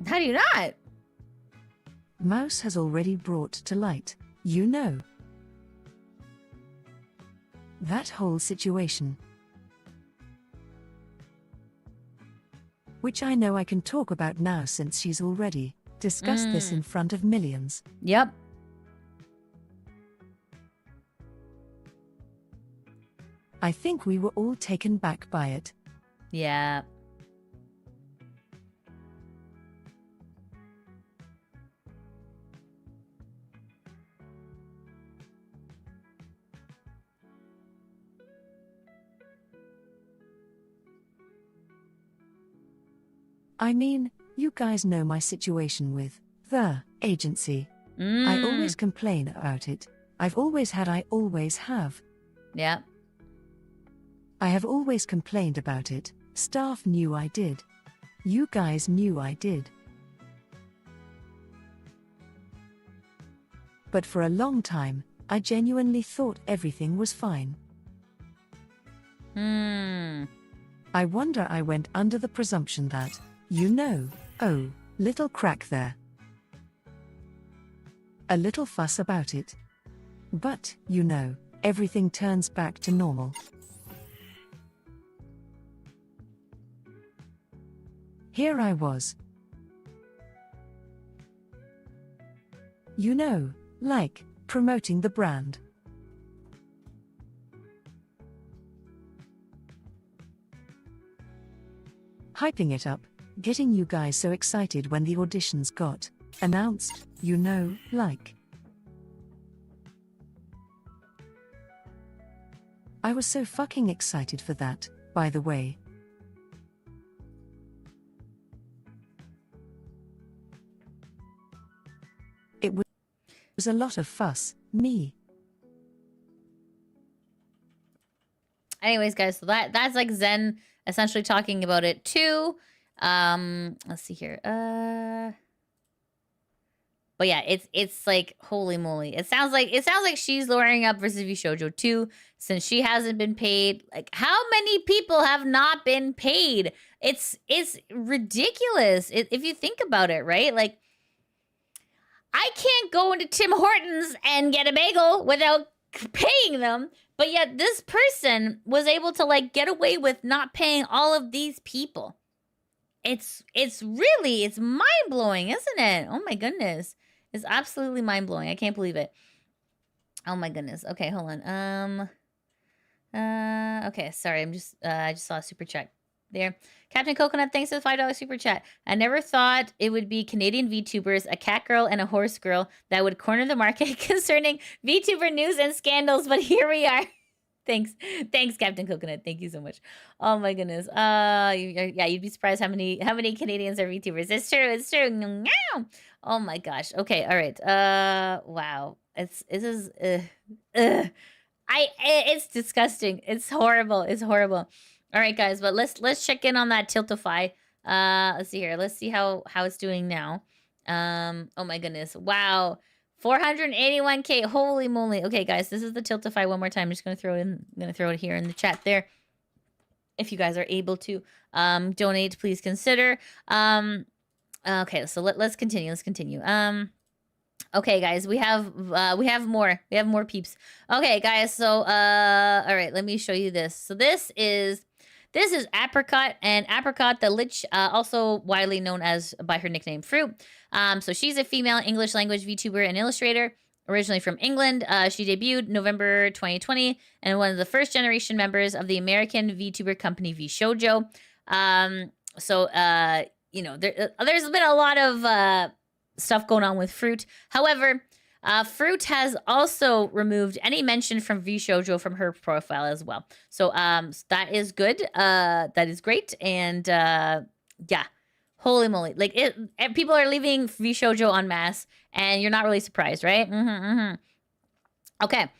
How do you not? Mouse has already brought to light, that whole situation. Which I know I can talk about now since she's already discussed this in front of millions. Yep. I think we were all taken back by it. Yeah. I mean, you guys know my situation with the agency. I always complain about it. I always have. Yeah. I have always complained about it. Staff knew I did. You guys knew I did. But for a long time, I genuinely thought everything was fine. I wonder I went under the presumption that, little crack there. A little fuss about it. But, everything turns back to normal. Here I was. Promoting the brand. Hyping it up, getting you guys so excited when the auditions got announced, I was so fucking excited for that, by the way. It was a lot of fuss, me. Anyways, guys, so that's like Zen essentially talking about it too. Let's see here. But yeah, it's like holy moly. It sounds like she's lowering up versus VShojo too, since she hasn't been paid. Like, how many people have not been paid? It's ridiculous if you think about it, right? Like, I can't go into Tim Hortons and get a bagel without paying them, but yet this person was able to like get away with not paying all of these people. It's mind-blowing, isn't it? Oh my goodness. It's absolutely mind-blowing. I can't believe it. Oh my goodness. Okay, hold on. Okay, sorry. I just saw a super chat there. Captain Coconut, thanks for the $5 super chat. I never thought it would be Canadian VTubers, a cat girl and a horse girl that would corner the market concerning VTuber news and scandals, but here we are. Thanks, Captain Coconut. Thank you so much. Oh my goodness. Yeah, you'd be surprised how many Canadians are VTubers. It's true. Oh my gosh. Okay, all right. Wow. It's disgusting. It's horrible. All right, guys, but let's check in on that Tiltify. Let's see here. Let's see how it's doing now. Oh my goodness. Wow. 481K. Holy moly. Okay, guys, this is the Tiltify one more time. I'm just gonna throw it here in the chat there. If you guys are able to donate, please consider. Okay, so let's continue. Okay, guys, we have more peeps. Okay, guys, so all right, let me show you this. So this is Apricot, and Apricot the Lich, also widely known as by her nickname Froot. So she's a female English language VTuber and illustrator, originally from England. She debuted November 2020 and one of the first generation members of the American VTuber company VShojo. You know, there's been a lot of stuff going on with Froot. However, Froot has also removed any mention from VShojo from her profile as well. So that is good. That is great. And yeah, holy moly. Like people are leaving VShojo en masse, and you're not really surprised, right? Okay.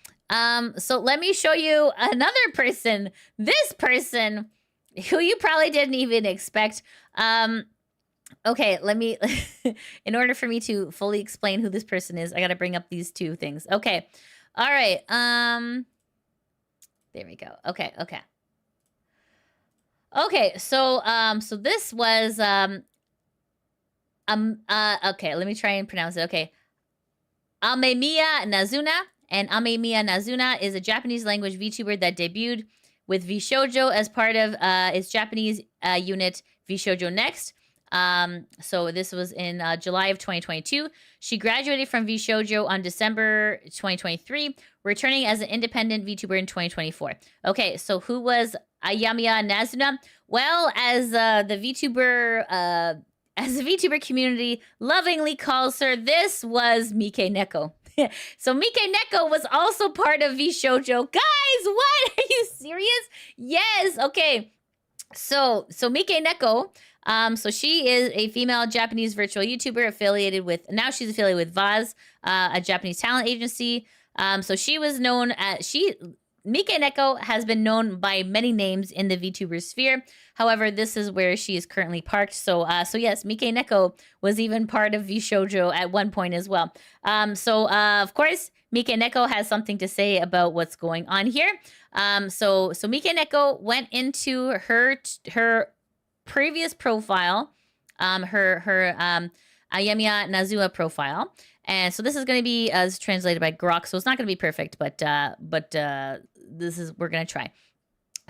So let me show you another person. This person who you probably didn't even expect. Okay, let me, in order for me to fully explain who this person is, I got to bring up these two things. Okay. All right. There we go. Okay. Okay, so this was, okay, let me try and pronounce it. Okay. Amemiya Nazuna, and Amemiya Nazuna is a Japanese language VTuber that debuted with VShojo as part of its Japanese unit VShojo Next. So this was in July of 2022. She graduated from VShojo on December 2023, returning as an independent VTuber in 2024. Okay, so who was Ayamiya Nazuna? Well, as the VTuber community lovingly calls her, this was Michi Neko. So Michi Neko was also part of VShojo. Guys, what? Are you serious? Yes. Okay. So Michi Neko, so she is a female Japanese virtual YouTuber affiliated with Vaz, a Japanese talent agency. So she was known as Michi Neko has been known by many names in the VTuber sphere. However, this is where she is currently parked. So yes, Michi Neko was even part of VShojo at one point as well. Of course, Michi Neko has something to say about what's going on here. So Michi Neko went into her previous profile, her Ayamiya Nazua profile. And so this is going to be as translated by Grok, so it's not going to be perfect, but we're going to try.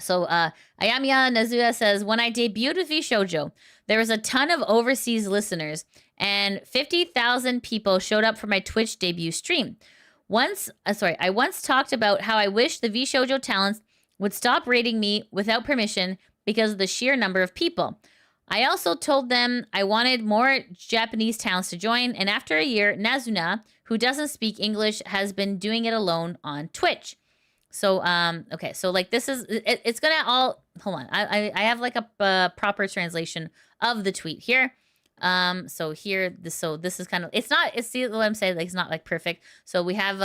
So Ayamiya Nazua says, when I debuted with VShojo, there was a ton of overseas listeners, and 50,000 people showed up for my Twitch debut stream. I once talked about how I wish the VShojo talents would stop rating me without permission because of the sheer number of people. I also told them I wanted more Japanese talents to join, and after a year, Nazuna, who doesn't speak English, has been doing it alone on Twitch. So, okay, so like this is, it's gonna all, hold on, I have like a proper translation of the tweet here. So this is kind of, see what I'm saying, like it's not like perfect. So we have,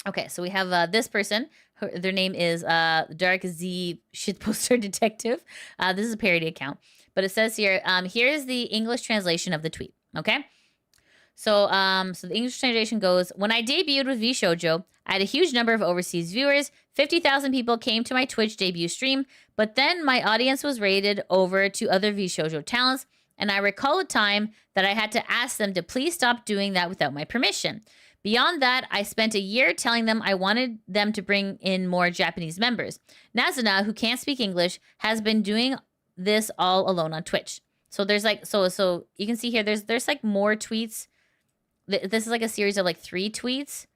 okay, so we have this person. Their name is Dark Z Shitposter Detective. This is a parody account. But it says here, here's the English translation of the tweet, okay? So the English translation goes, when I debuted with VShojo, I had a huge number of overseas viewers. 50,000 people came to my Twitch debut stream, but then my audience was raided over to other VShojo talents, and I recall a time that I had to ask them to please stop doing that without my permission. Beyond that, I spent a year telling them I wanted them to bring in more Japanese members. Nazuna, who can't speak English, has been doing this all alone on Twitch. So there's like, so you can see here, there's like more tweets this is like a series of like 3 tweets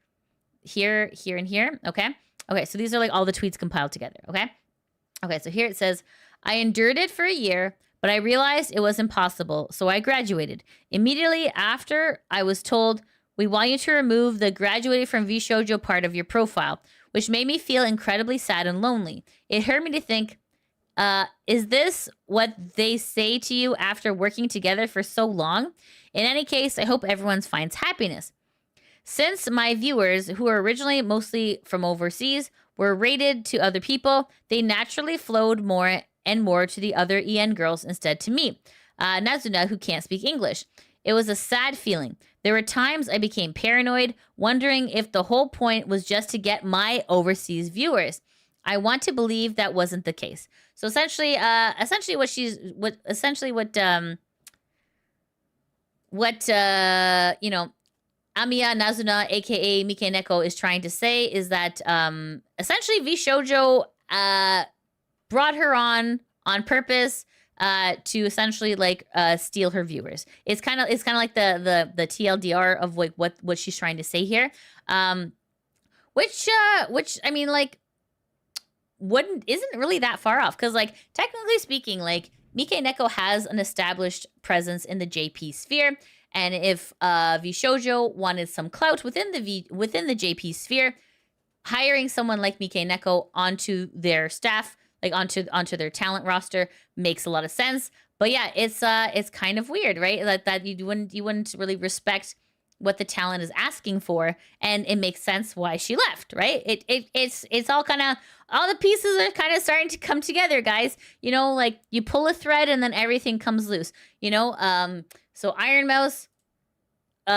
here, here, and here. Okay. Okay. So these are like all the tweets compiled together. Okay. Okay. So here it says, I endured it for a year, but I realized it was impossible. So I graduated. Immediately after, I was told, we want you to remove the graduated from VShojo part of your profile, which made me feel incredibly sad and lonely. It hurt me to think, is this what they say to you after working together for so long? In any case, I hope everyone finds happiness. Since my viewers, who are originally mostly from overseas, were rated to other people, they naturally flowed more and more to the other EN girls instead to me, Nazuna, who can't speak English. It was a sad feeling. There were times I became paranoid, wondering if the whole point was just to get my overseas viewers. I want to believe that wasn't the case. So essentially what Amiya Nazuna, aka Michi Neko, is trying to say is that essentially VShojo brought her on purpose to essentially like steal her viewers. It's kind of like the TLDR of like what she's trying to say here. Which I mean, like, isn't really that far off, because like technically speaking, like Michi Neko has an established presence in the JP sphere, and if VShojo wanted some clout within the JP sphere, hiring someone like Michi Neko onto their staff, like onto their talent roster, makes a lot of sense. But yeah, it's kind of weird, right? That you wouldn't really respect what the talent is asking for, and it makes sense why she left, right? It's all kind of, all the pieces are kind of starting to come together, guys. You know, like you pull a thread and then everything comes loose. You know, so IRONMOUSE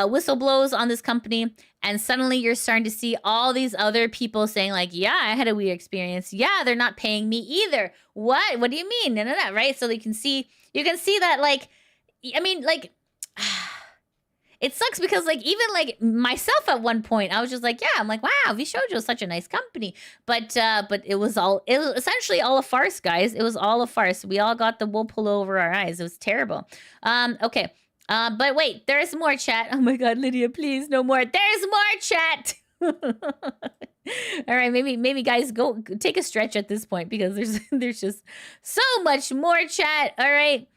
whistle blows on this company, and suddenly you're starting to see all these other people saying like, yeah, I had a weird experience. Yeah, they're not paying me either. What do you mean? No, right? So you can see that, like, I mean, like, it sucks because like even like myself at one point, I was just like, yeah, I'm like, wow, VShojo is such a nice company. But it was essentially all a farce, guys. It was all a farce. We all got the wool pulled over our eyes. It was terrible. Okay. But wait, there is more chat. Oh my God, Lidia, please, no more. There's more chat. All right, maybe guys, go take a stretch at this point, because there's just so much more chat. All right,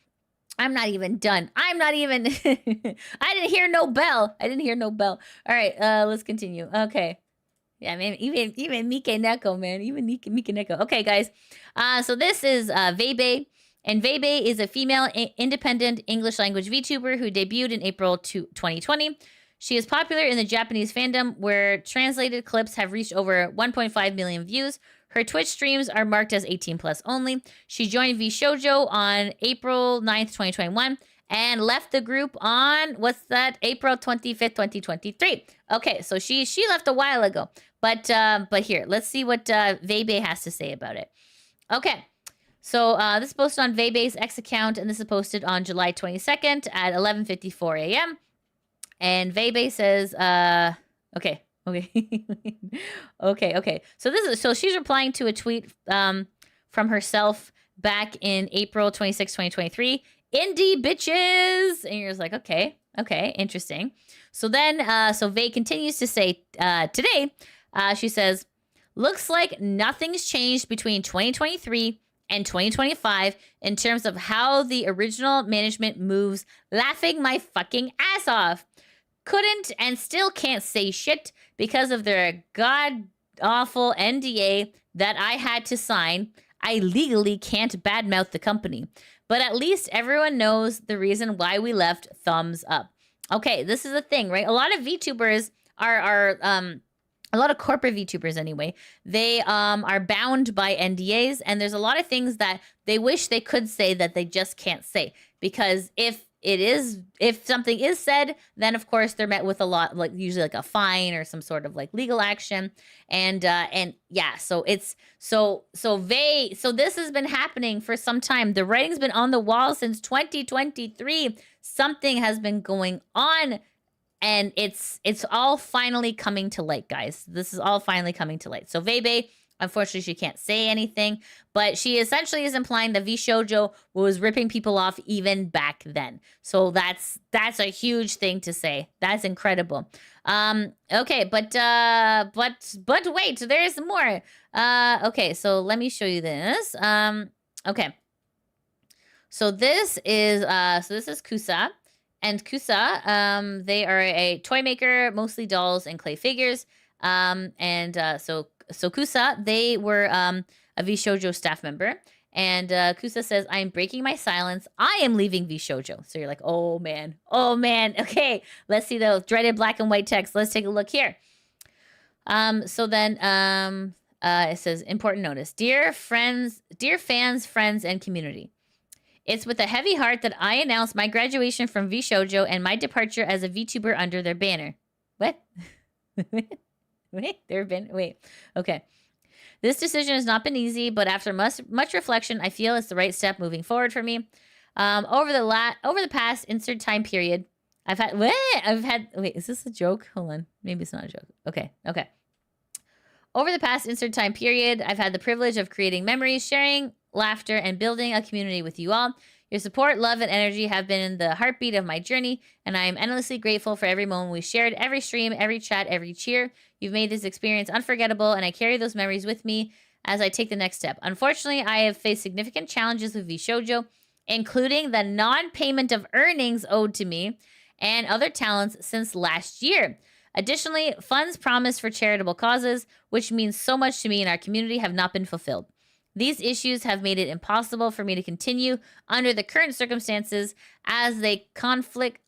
I'm not even done. I didn't hear no bell. All right, let's continue. Okay. Yeah, man, even Michi Neko, man, even Michi Neko. Okay, guys. So this is Vebe. And Vebe is a female independent English language VTuber who debuted in April 2020. She is popular in the Japanese fandom, where translated clips have reached over 1.5 million views. Her Twitch streams are marked as 18+ only. She joined VShojo on April 9th, 2021, and left the group on, April 25th, 2023. Okay, so she left a while ago. But here, let's see what Vebe has to say about it. Okay. So this is posted on Vebe's X account, and this is posted on July 22nd at 11:54 a.m. And Vebe says, okay. Okay. So she's replying to a tweet from herself back in April 26, 2023. Indie bitches! And you're just like, okay, interesting. So then, so Vebe continues to say, today, she says, looks like nothing's changed between 2023 and 2025 in terms of how the original management moves, laughing my fucking ass off. Couldn't and still can't say shit because of their god-awful NDA that I had to sign. I legally can't badmouth the company. But at least everyone knows the reason why we left. Thumbs up. Okay, this is the thing, right? A lot of VTubers are a lot of corporate VTubers anyway, they are bound by NDAs, and there's a lot of things that they wish they could say that they just can't say, because if something is said, then of course they're met with a lot, like usually like a fine or some sort of like legal action, and yeah, so this has been happening for some time. The writing's been on the wall since 2023. Something has been going on. And it's all finally coming to light, guys. This is all finally coming to light. So Vebe Unfortunately, she can't say anything, but she essentially is implying that VShojo was ripping people off even back then. So that's a huge thing to say. That's incredible. Okay, but wait, there's more. Okay, so let me show you this. Okay. So this is Kusa. And Kusa, they are a toy maker, mostly dolls and clay figures. So Kusa, they were a VShojo staff member. And Kusa says, I'm breaking my silence. I am leaving VShojo. So you're like, oh man. Okay, let's see the dreaded black and white text. Let's take a look here. So then it says, important notice. Dear fans, friends, and community. It's with a heavy heart that I announce my graduation from VShojo and my departure as a VTuber under their banner. What? Wait. Okay. This decision has not been easy, but after much reflection, I feel it's the right step moving forward for me. Over the past insert time period, wait, is this a joke? Hold on. Maybe it's not a joke. Okay. Over the past insert time period, I've had the privilege of creating memories, sharing laughter, and building a community with you all. Your support, love, and energy have been the heartbeat of my journey, and I am endlessly grateful for every moment we shared, every stream, every chat, every cheer. You've made this experience unforgettable, and I carry those memories with me as I take the next step. Unfortunately, I have faced significant challenges with VShojo, including the non-payment of earnings owed to me and other talents since last year. Additionally, funds promised for charitable causes, which means so much to me and our community, have not been fulfilled. These issues have made it impossible for me to continue under the current circumstances as they conflict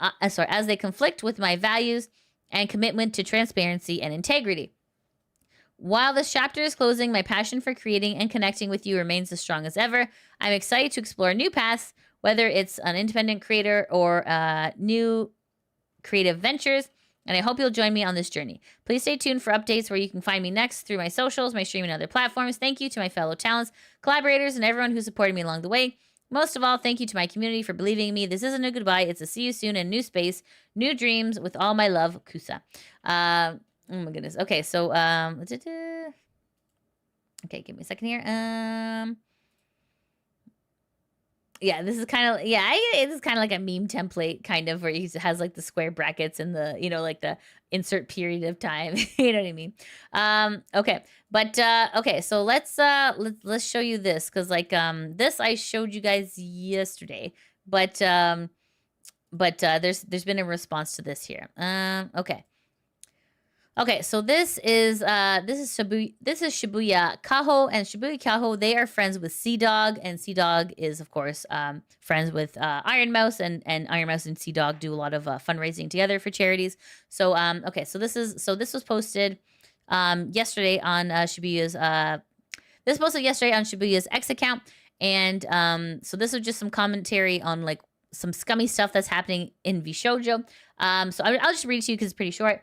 with my values and commitment to transparency and integrity. While this chapter is closing, my passion for creating and connecting with you remains as strong as ever. I'm excited to explore new paths, whether it's an independent creator or new creative ventures, and I hope you'll join me on this journey. Please stay tuned for updates where you can find me next through my socials, my stream, and other platforms. Thank you to my fellow talents, collaborators, and everyone who supported me along the way. Most of all, thank you to my community for believing in me. This isn't a goodbye. It's a see you soon in new space, new dreams. With all my love, Kusa. Oh my goodness. Okay, so okay, give me a second here. Yeah, this is kind of it's kind of like a meme template, kind of, where he has like the square brackets and the like the insert period of time. You know what I mean? Okay, but okay, so let's show you this, because like this I showed you guys yesterday, but there's been a response to this here. Okay, so this is Shibuya Kaho, and Shibuya Kaho, they are friends with Sea Dog, and Sea Dog is of course friends with IRONMOUSE, and IRONMOUSE and Sea Dog do a lot of fundraising together for charities. So okay, so this was posted yesterday on Shibuya's X account, and so this was just some commentary on like some scummy stuff that's happening in VShojo. So I'll just read it to you because it's pretty short.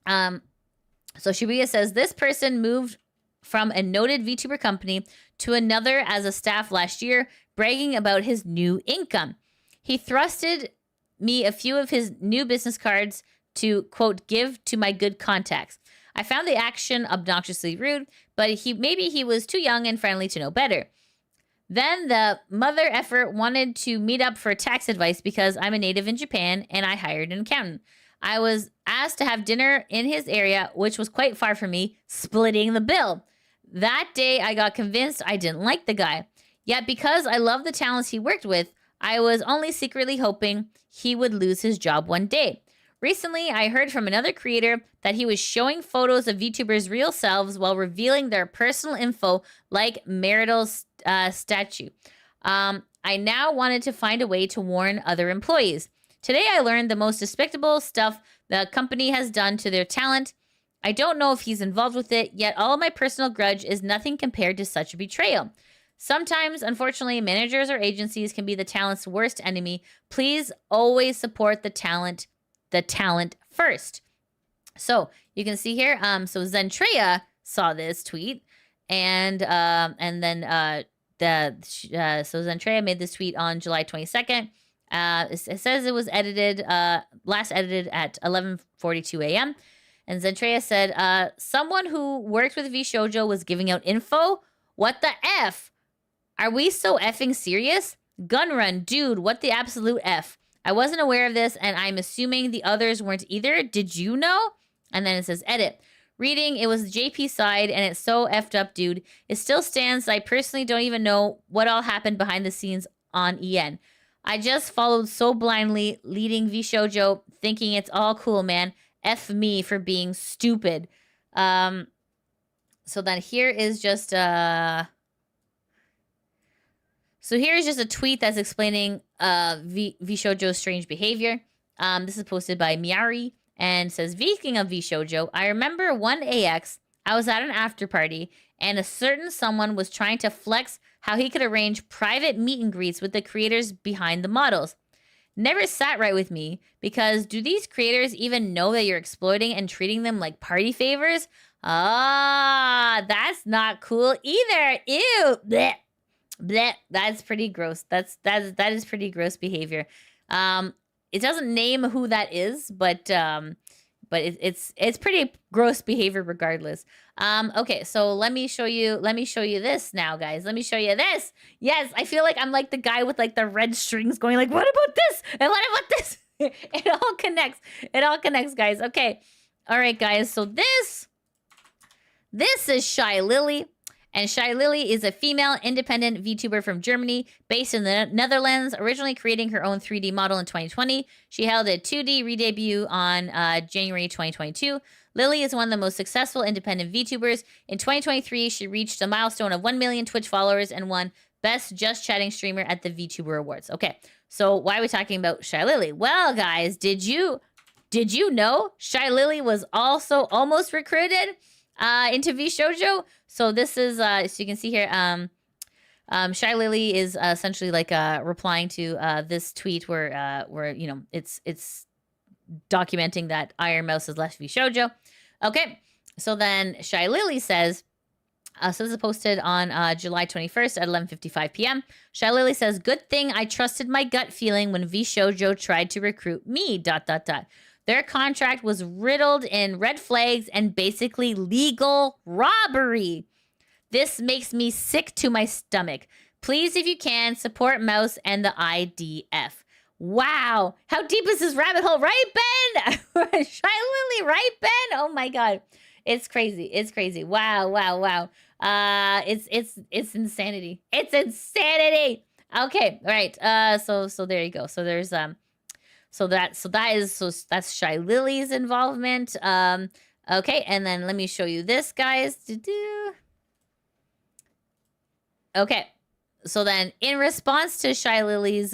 So Shibuya says, this person moved from a noted VTuber company to another as a staff last year, bragging about his new income. He thrusted me a few of his new business cards to, quote, give to my good contacts. I found the action obnoxiously rude, but maybe he was too young and friendly to know better. Then the mother effer wanted to meet up for tax advice because I'm a native in Japan and I hired an accountant. I was asked to have dinner in his area, which was quite far from me, splitting the bill. That day, I got convinced I didn't like the guy. Yet because I love the talents he worked with, I was only secretly hoping he would lose his job one day. Recently, I heard from another creator that he was showing photos of VTubers' real selves while revealing their personal info like marital statue. I now wanted to find a way to warn other employees. Today, I learned the most despicable stuff the company has done to their talent. I don't know if he's involved with it, yet all of my personal grudge is nothing compared to such a betrayal. Sometimes, unfortunately, managers or agencies can be the talent's worst enemy. Please always support the talent first. So you can see here, so Zentrea saw this tweet, and then so Zentrea made this tweet on July 22nd. It says it was edited, last edited at 11:42 a.m. And Zentreya said, someone who worked with VShojo was giving out info? What the F? Are we so effing serious? Gunrun, dude, what the absolute F? I wasn't aware of this, and I'm assuming the others weren't either. Did you know? And then it says, edit. Reading, it was the JP side, and it's so effed up, dude. It still stands. I personally don't even know what all happened behind the scenes on EN. I just followed so blindly, leading VShojo, thinking it's all cool, man. F me for being stupid. So then here is just so here's just a tweet that's explaining VShojo's strange behavior. This is posted by Miari and says, speaking of VShojo, I remember one AX, I was at an after party and a certain someone was trying to flex how he could arrange private meet and greets with the creators behind the models. Never sat right with me because do these creators even know that you're exploiting and treating them like party favors? Ah, that's not cool either. Ew. Blech. Blech. That's pretty gross. That is pretty gross behavior. It doesn't name who that is, but it's pretty gross behavior regardless. Okay, so let me show you this now, guys. Let me show you this. Yes, I feel like I'm like the guy with like the red strings going like, what about this? And what about this? It all connects. It all connects, guys. Okay. All right, guys. So this is Shy Lily. And Shy Lily is a female independent VTuber from Germany based in the Netherlands, originally creating her own 3D model in 2020. She held a 2D re-debut on January 2022. Lily is one of the most successful independent VTubers. In 2023, she reached a milestone of 1 million Twitch followers and won Best Just Chatting Streamer at the VTuber Awards. Okay, so why are we talking about Shy Lily? Well, guys, did you know Shy Lily was also almost recruited into VShojo? So this is, so you can see here, Shy Lily is essentially like replying to this tweet where you know it's documenting that IRONMOUSE has left VShojo. Okay, so then Shy Lily says, so this is posted on July 21st at 11:55 p.m. Shy Lily says, "Good thing I trusted my gut feeling when VShojo tried to recruit me. ... Their contract was riddled in red flags and basically legal robbery. This makes me sick to my stomach. Please, if you can, support Mouse and the IDF." Wow. How deep is this rabbit hole? Right, Ben? Shy Lily, right, Ben? Oh my God. It's crazy. It's crazy. Wow. It's insanity. It's insanity. Okay. All right. So there you go. So there's that's Shy Lily's involvement. Okay, and then let me show you this, guys. Okay, so then in response to Shy Lily's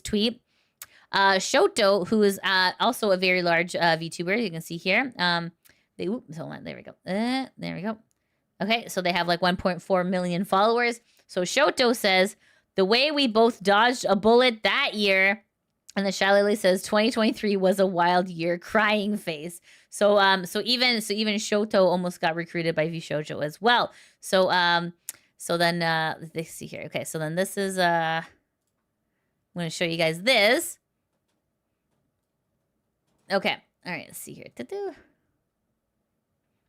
tweet, Shoto, who is also a very large VTuber, you can see here. Hold on, there we go. There we go. Okay, so they have like 1.4 million followers. So Shoto says, "The way we both dodged a bullet that year," and the Shy Lily says 2023 was a wild year, crying face. So even Shoto almost got recruited by VShojo as well. So then let's see here. Okay, so then this is I'm gonna show you guys this. Okay, all right, let's see here.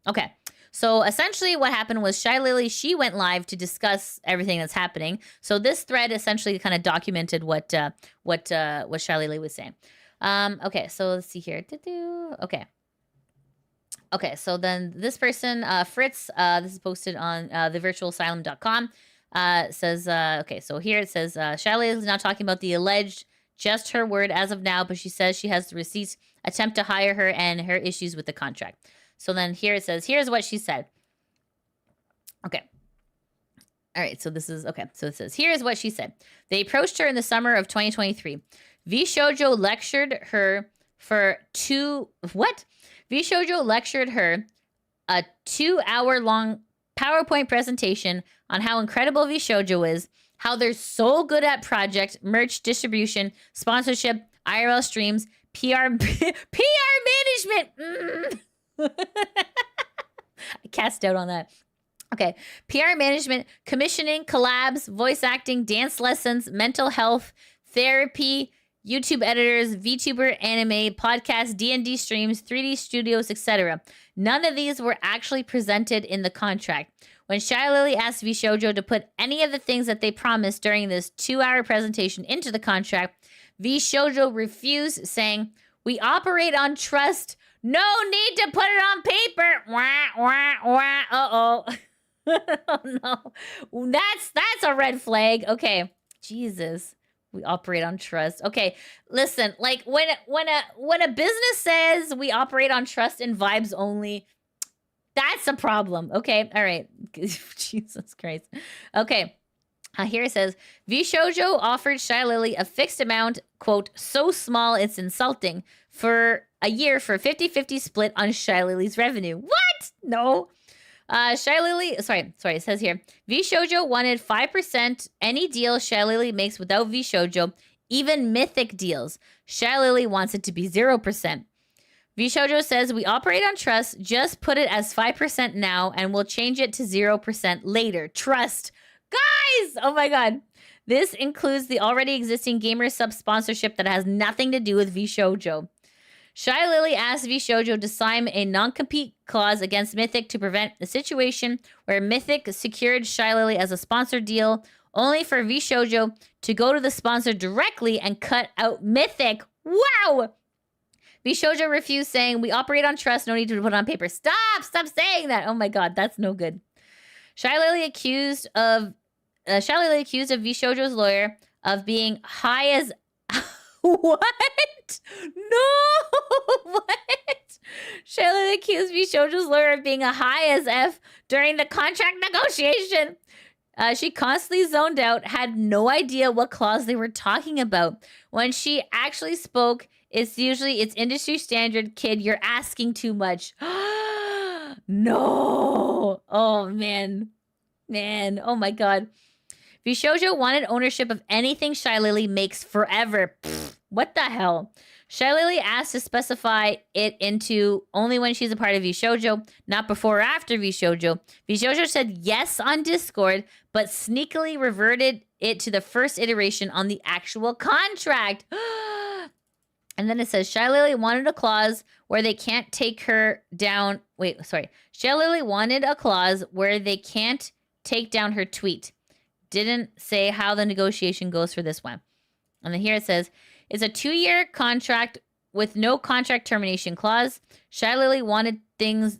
Okay. So essentially what happened was Shy Lily, she went live to discuss everything that's happening. So this thread essentially kind of documented what Shy Lily was saying. Okay, so let's see here. Okay. Okay, so then this person, Fritz, this is posted on thevirtualasylum.com, says, okay, so here it says, Shy Lily is not talking about the alleged, just her word as of now, but she says she has the receipts, attempt to hire her, and her issues with the contract. So then here it says, here's what she said. Okay. All right, so this is, okay. So it says, here's what she said. They approached her in the summer of 2023. VShojo lectured her for VShojo lectured her a 2-hour-long PowerPoint presentation on how incredible VShojo is, how they're so good at project, merch, distribution, sponsorship, IRL streams, PR management. I cast out on that. Okay. PR management, commissioning, collabs, voice acting, dance lessons, mental health, therapy, YouTube editors, VTuber, anime, podcasts, D&D streams, 3D studios, etc. None of these were actually presented in the contract. When Shy Lily asked VShojo to put any of the things that they promised during this 2-hour presentation into the contract, VShojo refused, saying, "We operate on trust. No need to put it on paper." Wah, wah, wah. Uh-oh. Oh, no. That's a red flag. Okay. Jesus. We operate on trust. Okay, listen, like when a business says we operate on trust and vibes only, that's a problem. Okay, all right. Jesus Christ. Okay, here it says, VShojo offered Shy Lily a fixed amount, quote, "so small it's insulting," for a year for a 50-50 split on Shy Lily's revenue. What? No. Shy Lily, sorry, it says here, VShojo wanted 5% any deal Shy Lily makes without VShojo, even mythic deals. Shy Lily wants it to be 0%. VShojo says, "We operate on trust, just put it as 5% now and we'll change it to 0% later. Trust." Guys, oh my God. This includes the already existing gamer sub sponsorship that has nothing to do with VShojo. Shy Lily asked VShojo to sign a non-compete clause against Mythic to prevent a situation where Mythic secured Shy Lily as a sponsored deal, only for VShojo to go to the sponsor directly and cut out Mythic. Wow! VShojo refused, saying, "We operate on trust, no need to put it on paper." Stop saying that. Oh my God, that's no good. Shy Lily accused of VShojo's lawyer of being high as... What? No! What? Shy Lily accused VShojo's lawyer of being a high as F during the contract negotiation. She constantly zoned out, had no idea what clause they were talking about. When she actually spoke, it's industry standard, "Kid, you're asking too much." No! Oh, man. Oh my God. VShojo wanted ownership of anything Shy Lily makes forever. Pfft, what the hell? Shy Lily asked to specify it into only when she's a part of VShojo, not before or after VShojo. VShojo said yes on Discord, but sneakily reverted it to the first iteration on the actual contract. And then it says, Shy Lily wanted a clause where they can't take her down. Shy Lily wanted a clause where they can't take down her tweet. Didn't say how the negotiation goes for this one. And then here it says, it's a 2-year contract with no contract termination clause. Shy Lily wanted the things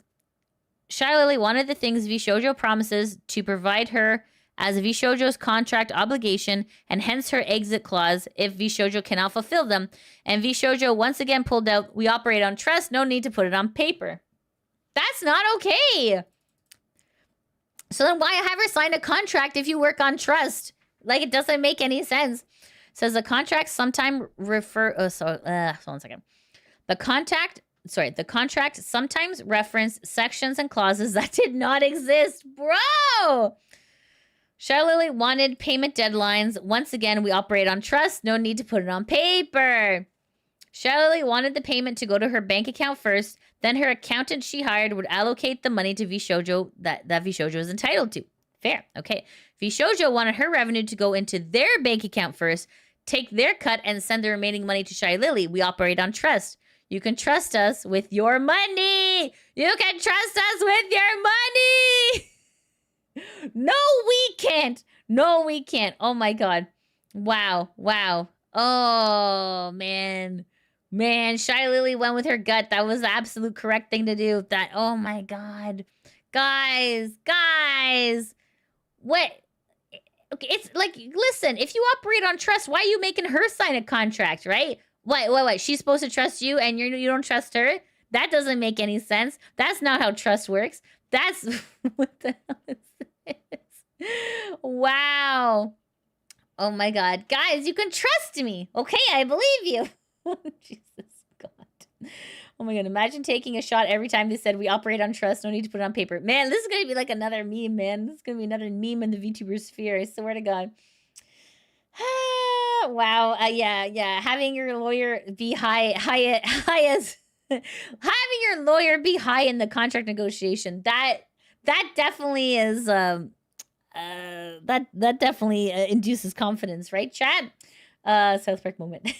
VShojo promises to provide her as VShojo's contract obligation, and hence her exit clause if VShojo cannot fulfill them. And VShojo once again pulled out, "We operate on trust, no need to put it on paper." That's not okay. So then why have her sign a contract if you work on trust? Like, it doesn't make any sense. It says the contract sometimes The contract sometimes referenced sections and clauses that did not exist. Bro! Shy Lily wanted payment deadlines. Once again, we operate on trust. No need to put it on paper. Shy Lily wanted the payment to go to her bank account first. Then her accountant she hired would allocate the money to VShojo that VShojo is entitled to. Fair. Okay. VShojo wanted her revenue to go into their bank account first, take their cut, and send the remaining money to Shy Lily. We operate on trust. You can trust us with your money. You can trust us with your money. No, we can't. No, we can't. Oh, my God. Wow. Oh, man. Shy Lily went with her gut. That was the absolute correct thing to do. Oh, my God. Guys. What? Okay, it's like, listen, if you operate on trust, why are you making her sign a contract, right? What? She's supposed to trust you and you don't trust her? That doesn't make any sense. That's not how trust works. That's... What the hell is this? Wow. Oh my God. Guys, you can trust me. Okay, I believe you. Jesus God. Oh my God. Imagine taking a shot every time they said we operate on trust. No need to put it on paper. Man, this is going to be like another meme, man. This is going to be another meme in the VTuber sphere. I swear to God. Wow. Yeah. Having your lawyer be high as having your lawyer be high in the contract negotiation. That definitely is that definitely induces confidence, right, chat? South Park moment.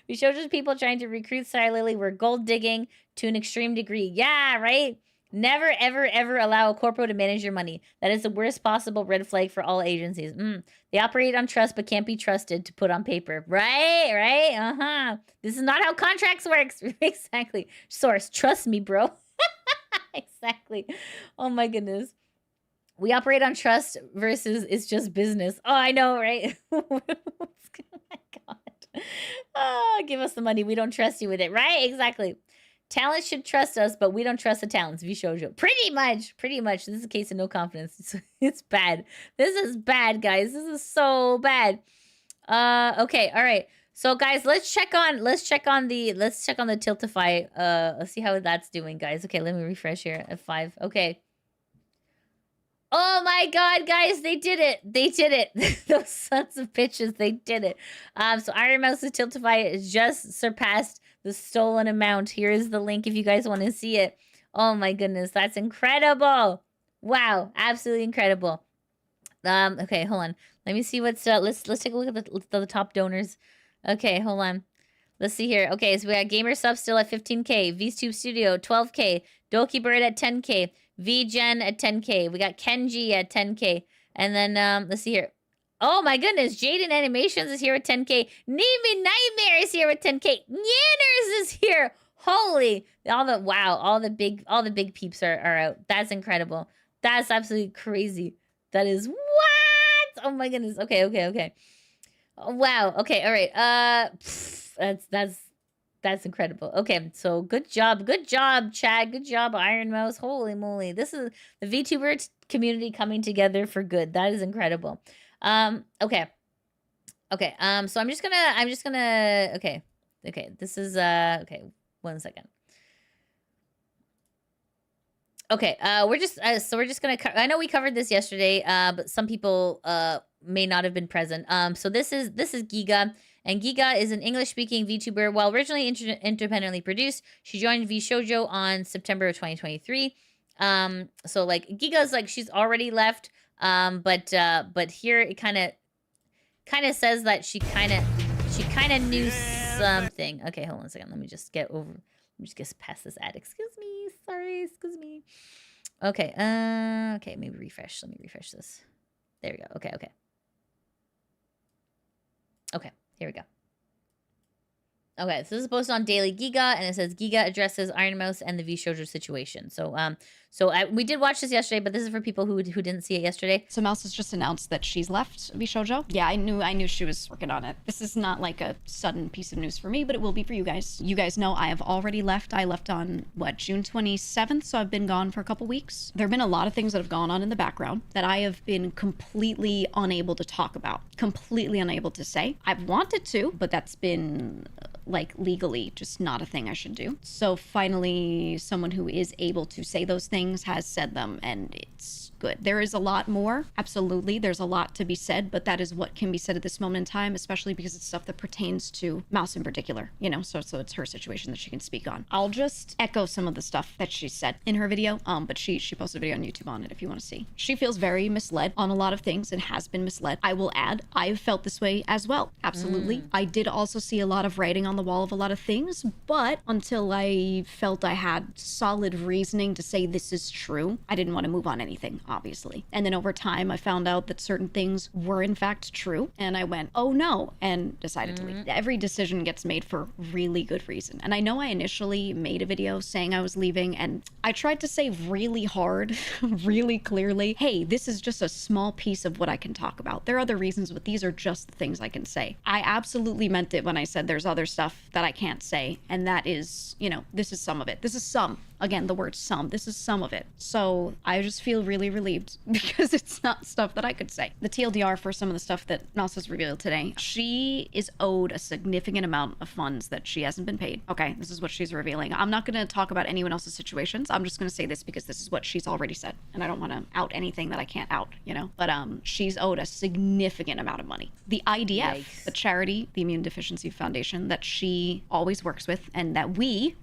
VShojo's people trying to recruit Sire Lily were gold digging to an extreme degree. Yeah, right? Never, ever, ever allow a corpo to manage your money. That is the worst possible red flag for all agencies. They operate on trust but can't be trusted to put on paper. Right? Right? Uh-huh. This is not how contracts works. Exactly. Source, trust me, bro. Exactly. Oh my goodness. We operate on trust versus it's just business. Oh, I know, right? Oh my God. Oh, give us the money. We don't trust you with it. Right? Exactly. Talent should trust us, but we don't trust the talents. VShojo. Pretty much. This is a case of no confidence. It's bad. This is bad, guys. This is so bad. Okay, all right. So guys, let's check on the Tiltify. Let's see how that's doing, guys. Okay, let me refresh here at 5. Okay. Oh my God, guys, they did it. They did it. Those sons of bitches, they did it. So IRONMOUSE's Tiltify has just surpassed the stolen amount. Here is the link if you guys want to see it. Oh my goodness, that's incredible. Wow, absolutely incredible. Okay, hold on. Let me see what's let's take a look at the top donors. Okay, hold on. Let's see here. Okay, so we got Gamer Sub still at 15K, VTube Studio 12K, Doki Bird at 10K, VGen at 10K. We got Kenji at 10K. And then let's see here. Oh my goodness, Jaden Animations is here at 10K. Nimi Nightmare is here at 10K. Yanners is here. Holy, all the big peeps are out. That's incredible. That's absolutely crazy. That is what? Oh my goodness. Okay. Oh, wow. Okay, all right. That's incredible. Okay, so good job, Chad. Good job, IRONMOUSE. Holy moly, this is the VTuber community coming together for good. That is incredible. Okay. So I'm just gonna. Okay. This is okay. 1 second. Okay. We're just gonna. I know we covered this yesterday. But some people may not have been present. So this is Giga. And Giga is an English-speaking VTuber. While originally independently produced, she joined VShojo on September of 2023. So like Giga's like she's already left. But here it kind of says that she kind of knew something. Okay, hold on a second. Let me just get past this ad. Excuse me. Sorry. Excuse me. Okay. Okay. Maybe refresh. Let me refresh this. There we go. Okay. Okay. Here we go. Okay, so this is posted on Daily Giga, and it says Giga addresses IRONMOUSE and the VShojo situation. So, we did watch this yesterday, but this is for people who didn't see it yesterday. So Mouse has just announced that she's left VShojo. Yeah, I knew she was working on it. This is not like a sudden piece of news for me, but it will be for you guys. You guys know I have already left. I left on June 27th, so I've been gone for a couple weeks. There have been a lot of things that have gone on in the background that I have been completely unable to talk about, completely unable to say. I've wanted to, but that's been like legally just not a thing I should do. So finally, someone who is able to say those things has said them, and it's good. There is a lot more. Absolutely, there's a lot to be said, but that is what can be said at this moment in time, especially because it's stuff that pertains to Mouse in particular, you know, so it's her situation that she can speak on. I'll just echo some of the stuff that she said in her video, but she posted a video on YouTube on it if you want to see. She feels very misled on a lot of things and has been misled. I will add, I've felt this way as well. Absolutely. I did also see a lot of writing on the wall of a lot of things, but until I felt I had solid reasoning to say this is true, I didn't want to move on anything, obviously. And then over time, I found out that certain things were in fact true, and I went, oh no, and decided to leave. Every decision gets made for really good reason. And I know I initially made a video saying I was leaving, and I tried to say really hard, really clearly, hey, this is just a small piece of what I can talk about. There are other reasons, but these are just the things I can say. I absolutely meant it when I said there's other stuff that I can't say, and that is, you know, this is some of it. This is some. Again, the word some. This is some of it. So I just feel really relieved because it's not stuff that I could say. The TLDR for some of the stuff that Nas has revealed today, she is owed a significant amount of funds that she hasn't been paid. Okay, this is what she's revealing. I'm not going to talk about anyone else's situations. I'm just going to say this because this is what she's already said, and I don't want to out anything that I can't out, you know? But she's owed a significant amount of money. The IDF, the charity, the Immune Deficiency Foundation that she always works with, and that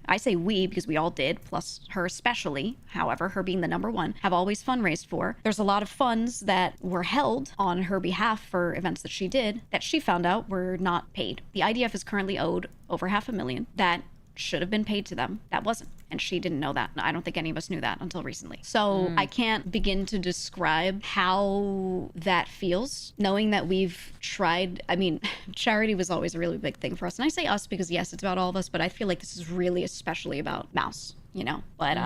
I say we because we all did, plus us, her especially, however, her being the number one, have always fundraised for. There's a lot of funds that were held on her behalf for events that she did that she found out were not paid. The IDF is currently owed over $500,000 that should have been paid to them. That wasn't. And she didn't know that. I don't think any of us knew that until recently. So I can't begin to describe how that feels, knowing that we've tried. I mean, charity was always a really big thing for us. And I say us because, yes, it's about all of us, but I feel like this is really especially about Mouse. You know, but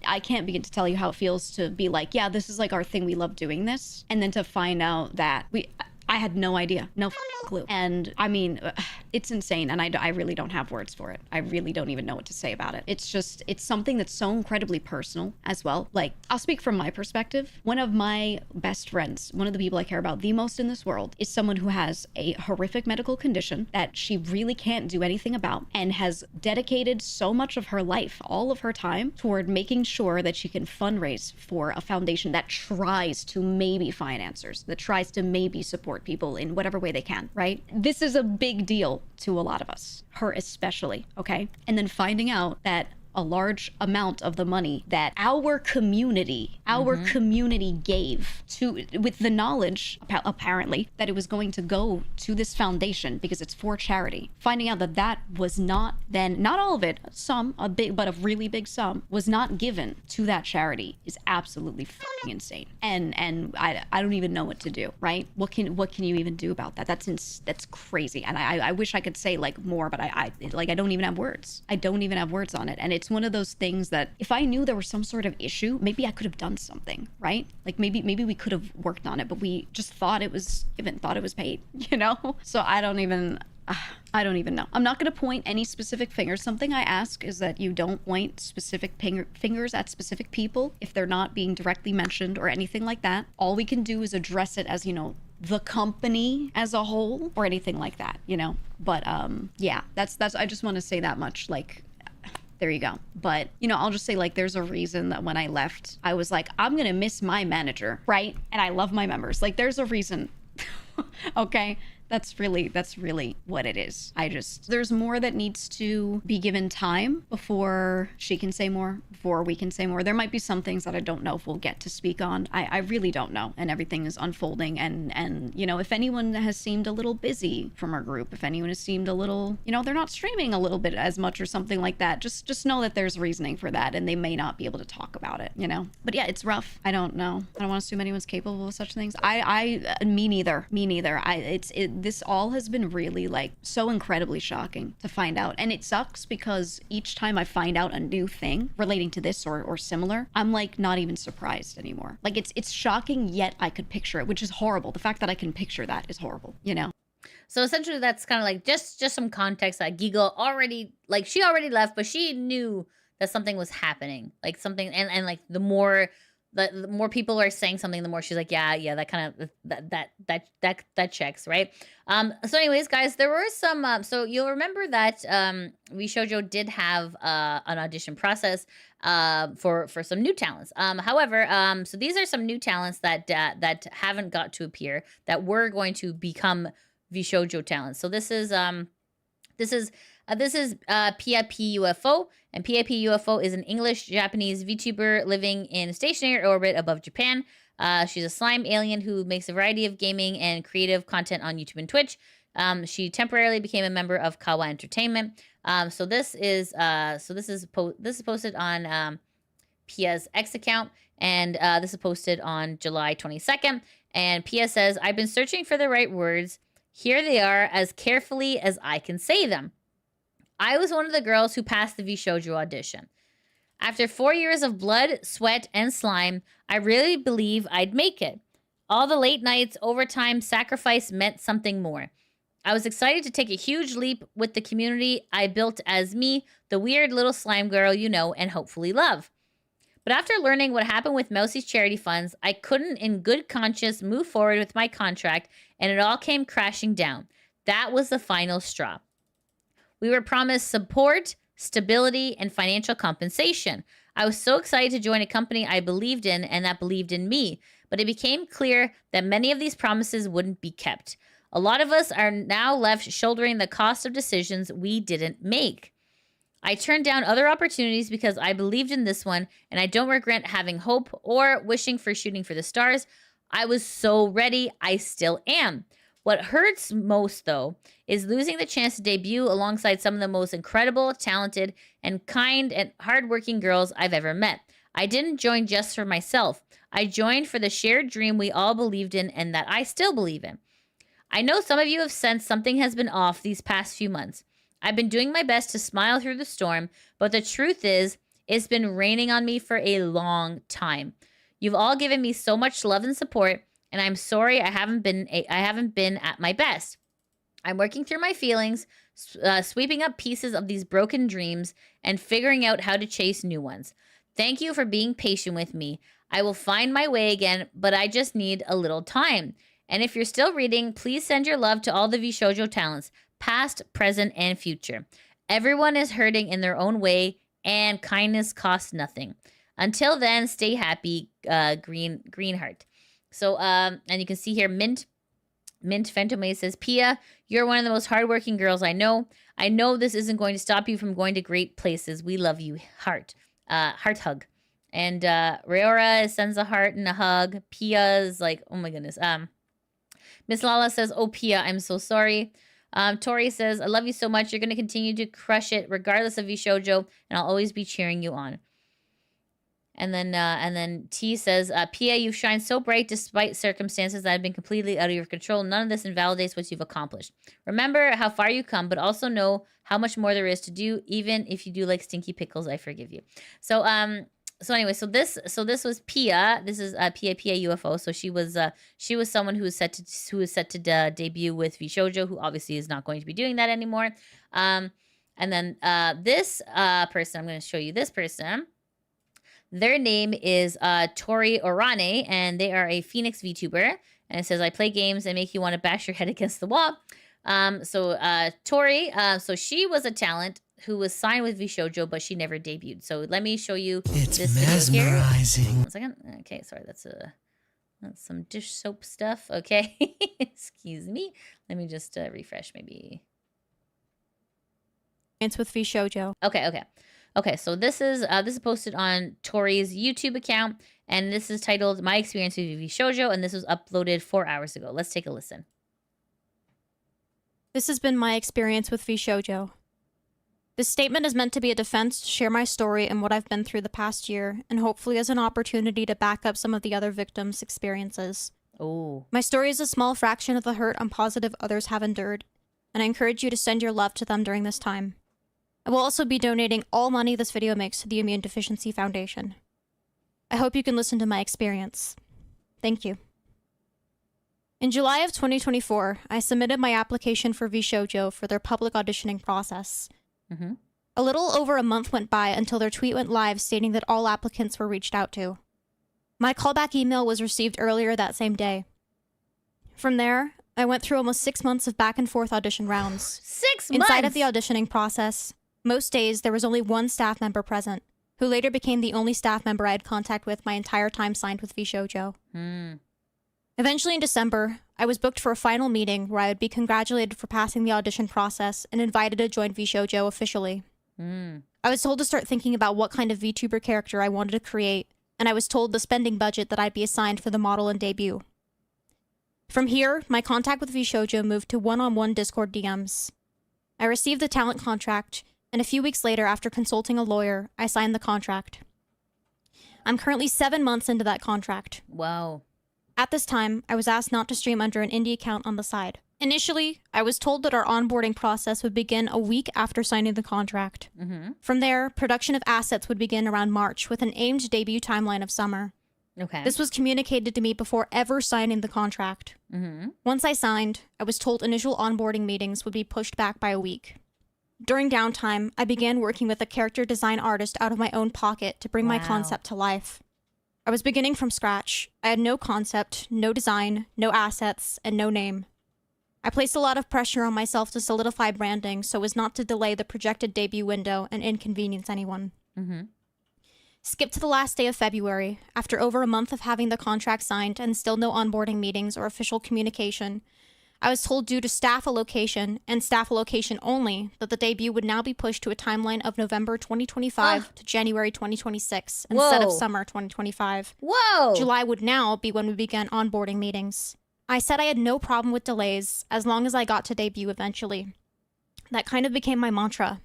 I can't begin to tell you how it feels to be like, yeah, this is like our thing. We love doing this. And then to find out that I had no idea, no clue. And I mean, it's insane. And I really don't have words for it. I really don't even know what to say about it. It's just, it's something that's so incredibly personal as well. Like, I'll speak from my perspective. One of my best friends, one of the people I care about the most in this world, is someone who has a horrific medical condition that she really can't do anything about and has dedicated so much of her life, all of her time, toward making sure that she can fundraise for a foundation that tries to maybe find answers, that tries to maybe support people in whatever way they can, right? This is a big deal to a lot of us, her especially, okay? And then finding out that a large amount of the money that our community gave to, with the knowledge apparently that it was going to go to this foundation because it's for charity, finding out that that was not then, not all of it, some, a big, but a really big sum was not given to that charity is absolutely fucking insane. And I don't even know what to do, right? What can you even do about that? That's crazy. And I wish I could say like more, but I don't even have words. I don't even have words on it. And it's one of those things that if I knew there was some sort of issue, maybe I could have done something, right? Like maybe we could have worked on it, but we just thought it was given, thought it was paid, you know? So I don't even know. I'm not going to point any specific fingers. Something I ask is that you don't point specific fingers at specific people if they're not being directly mentioned or anything like that. All we can do is address it as, you know, the company as a whole or anything like that, you know? But yeah, that's I just want to say that much. Like, there you go. But, you know, I'll just say, like, there's a reason that when I left, I was like, I'm going to miss my manager, right? And I love my members. Like, there's a reason. Okay? That's really what it is. There's more that needs to be given time before she can say more, before we can say more. There might be some things that I don't know if we'll get to speak on. I really don't know. And everything is unfolding. And you know, if anyone has seemed a little busy from our group, if anyone has seemed a little, you know, they're not streaming a little bit as much or something like that, just know that there's reasoning for that and they may not be able to talk about it, you know? But yeah, it's rough. I don't know. I don't want to assume anyone's capable of such things. Me neither. This all has been really like so incredibly shocking to find out. And it sucks because each time I find out a new thing relating to this or similar, I'm like not even surprised anymore. Like it's shocking, yet I could picture it, which is horrible. The fact that I can picture that is horrible, you know? So essentially that's kind of like just some context that Giga already, like she already left, but she knew that something was happening. Like something, and like the more people are saying something, the more she's like, yeah, that kind of that checks, right? So anyways, guys, there were some so you'll remember that VShojo did have an audition process for some new talents. However, so these are some new talents that haven't got to appear that were going to become VShojo talents. So this is PIP UFO, and PIP UFO is an English-Japanese VTuber living in stationary orbit above Japan. She's a slime alien who makes a variety of gaming and creative content on YouTube and Twitch. She temporarily became a member of Kawa Entertainment. So this is posted on Pia's X account, and this is posted on July 22nd. And Pia says, "I've been searching for the right words. Here they are, as carefully as I can say them. I was one of the girls who passed the VShojo audition. After 4 years of blood, sweat, and slime, I really believe I'd make it. All the late nights, overtime, sacrifice meant something more. I was excited to take a huge leap with the community I built as me, the weird little slime girl you know and hopefully love. But after learning what happened with Mousie's charity funds, I couldn't in good conscience move forward with my contract, and it all came crashing down. That was the final straw. We were promised support, stability, and financial compensation. I was so excited to join a company I believed in and that believed in me, but it became clear that many of these promises wouldn't be kept. A lot of us are now left shouldering the cost of decisions we didn't make. I turned down other opportunities because I believed in this one, and I don't regret having hope or wishing for shooting for the stars. I was so ready. I still am. What hurts most, though, is losing the chance to debut alongside some of the most incredible, talented, and kind and hardworking girls I've ever met. I didn't join just for myself. I joined for the shared dream we all believed in and that I still believe in. I know some of you have sensed something has been off these past few months. I've been doing my best to smile through the storm, but the truth is, it's been raining on me for a long time. You've all given me so much love and support, and I'm sorry I haven't been at my best. I'm working through my feelings, sweeping up pieces of these broken dreams, and figuring out how to chase new ones. Thank you for being patient with me. I will find my way again, but I just need a little time. And if you're still reading, please send your love to all the VShojo talents, past, present, and future. Everyone is hurting in their own way, and kindness costs nothing. Until then, stay happy, Greenheart. So, and you can see here, Mint Fentome says, Pia, you're one of the most hardworking girls I know. I know this isn't going to stop you from going to great places. We love you, heart hug. And Reora sends a heart and a hug. Pia is like, oh my goodness. Miss Lala says, oh, Pia, I'm so sorry. Tori says, I love you so much. You're going to continue to crush it regardless of VShojo, and I'll always be cheering you on. And then T says, Pia, you shine so bright despite circumstances that have been completely out of your control. None of this invalidates what you've accomplished. Remember how far you come, but also know how much more there is to do. Even if you do like stinky pickles, I forgive you. So anyway, so this was Pia. This is Pia UFO. So she was someone who was set to debut with VShojo, who obviously is not going to be doing that anymore. And then this person, I'm going to show you this person. Their name is Tori Orane, and they are a Phoenix VTuber. And it says, I play games that make you want to bash your head against the wall. Tori, so she was a talent who was signed with VShojo, but she never debuted. So let me show you this mesmerizing. Here. 1 second. Okay, sorry, that's some dish soap stuff. Okay, excuse me. Let me just refresh, maybe. It's with VShojo. Okay, so this is posted on Tori's YouTube account, and this is titled My Experience with VShojo, and this was uploaded 4 hours ago. Let's take a listen. This has been my experience with VShojo. This statement is meant to be a defense to share my story and what I've been through the past year, and hopefully as an opportunity to back up some of the other victims' experiences. Oh. My story is a small fraction of the hurt I'm positive others have endured, and I encourage you to send your love to them during this time. I will also be donating all money this video makes to the Immune Deficiency Foundation. I hope you can listen to my experience. Thank you. In July of 2024, I submitted my application for VShojo for their public auditioning process. Mm-hmm. A little over a month went by until their tweet went live stating that all applicants were reached out to. My callback email was received earlier that same day. From there, I went through almost 6 months of back and forth audition rounds. 6 months? Inside of the auditioning process, most days there was only one staff member present, who later became the only staff member I had contact with my entire time signed with VShojo. Eventually in December, I was booked for a final meeting where I would be congratulated for passing the audition process and invited to join VShojo officially. I was told to start thinking about what kind of VTuber character I wanted to create, and I was told the spending budget that I'd be assigned for the model and debut. From here, my contact with VShojo moved to one-on-one Discord DMs. I received the talent contract, and a few weeks later, after consulting a lawyer, I signed the contract. I'm currently 7 months into that contract. Wow. At this time, I was asked not to stream under an indie account on the side. Initially, I was told that our onboarding process would begin a week after signing the contract. From there, production of assets would begin around March with an aimed debut timeline of summer. Okay. This was communicated to me before ever signing the contract. Once I signed, I was told initial onboarding meetings would be pushed back by a week. During downtime, I began working with a character design artist out of my own pocket to bring my concept to life. I was beginning from scratch. I had no concept, no design, no assets, and no name. I placed a lot of pressure on myself to solidify branding so as not to delay the projected debut window and inconvenience anyone. Skip to the last day of February. After over a month of having the contract signed and still no onboarding meetings or official communication, I was told due to staff allocation and staff allocation only that the debut would now be pushed to a timeline of November 2025 to January 2026 instead of summer 2025. Whoa! July would now be when we began onboarding meetings. I said I had no problem with delays as long as I got to debut eventually. That kind of became my mantra.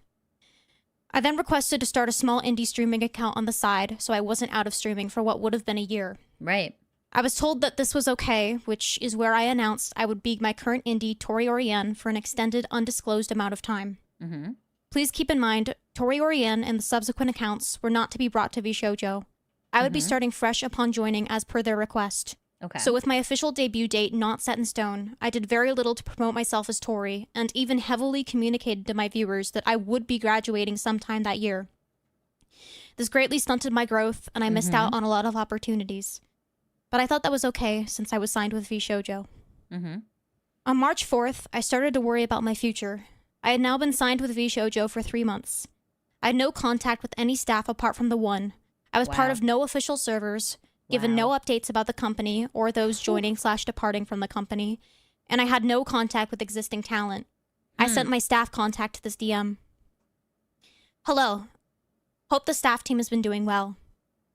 I then requested to start a small indie streaming account on the side so I wasn't out of streaming for what would have been a year. Right. I was told that this was okay, which is where I announced I would be my current indie Tori Orien for an extended, undisclosed amount of time. Mm-hmm. Please keep in mind, Tori Orien and the subsequent accounts were not to be brought to VShojo. I would be starting fresh upon joining as per their request. Okay. So with my official debut date not set in stone, I did very little to promote myself as Tori, and even heavily communicated to my viewers that I would be graduating sometime that year. This greatly stunted my growth, and I missed out on a lot of opportunities. But I thought that was okay, since I was signed with VShojo. Mm-hmm. On March 4th, I started to worry about my future. I had now been signed with VShojo for 3 months. I had no contact with any staff apart from the one. I was part of no official servers, given no updates about the company or those joining/departing from the company, and I had no contact with existing talent. I sent my staff contact to this DM. Hello. Hope the staff team has been doing well.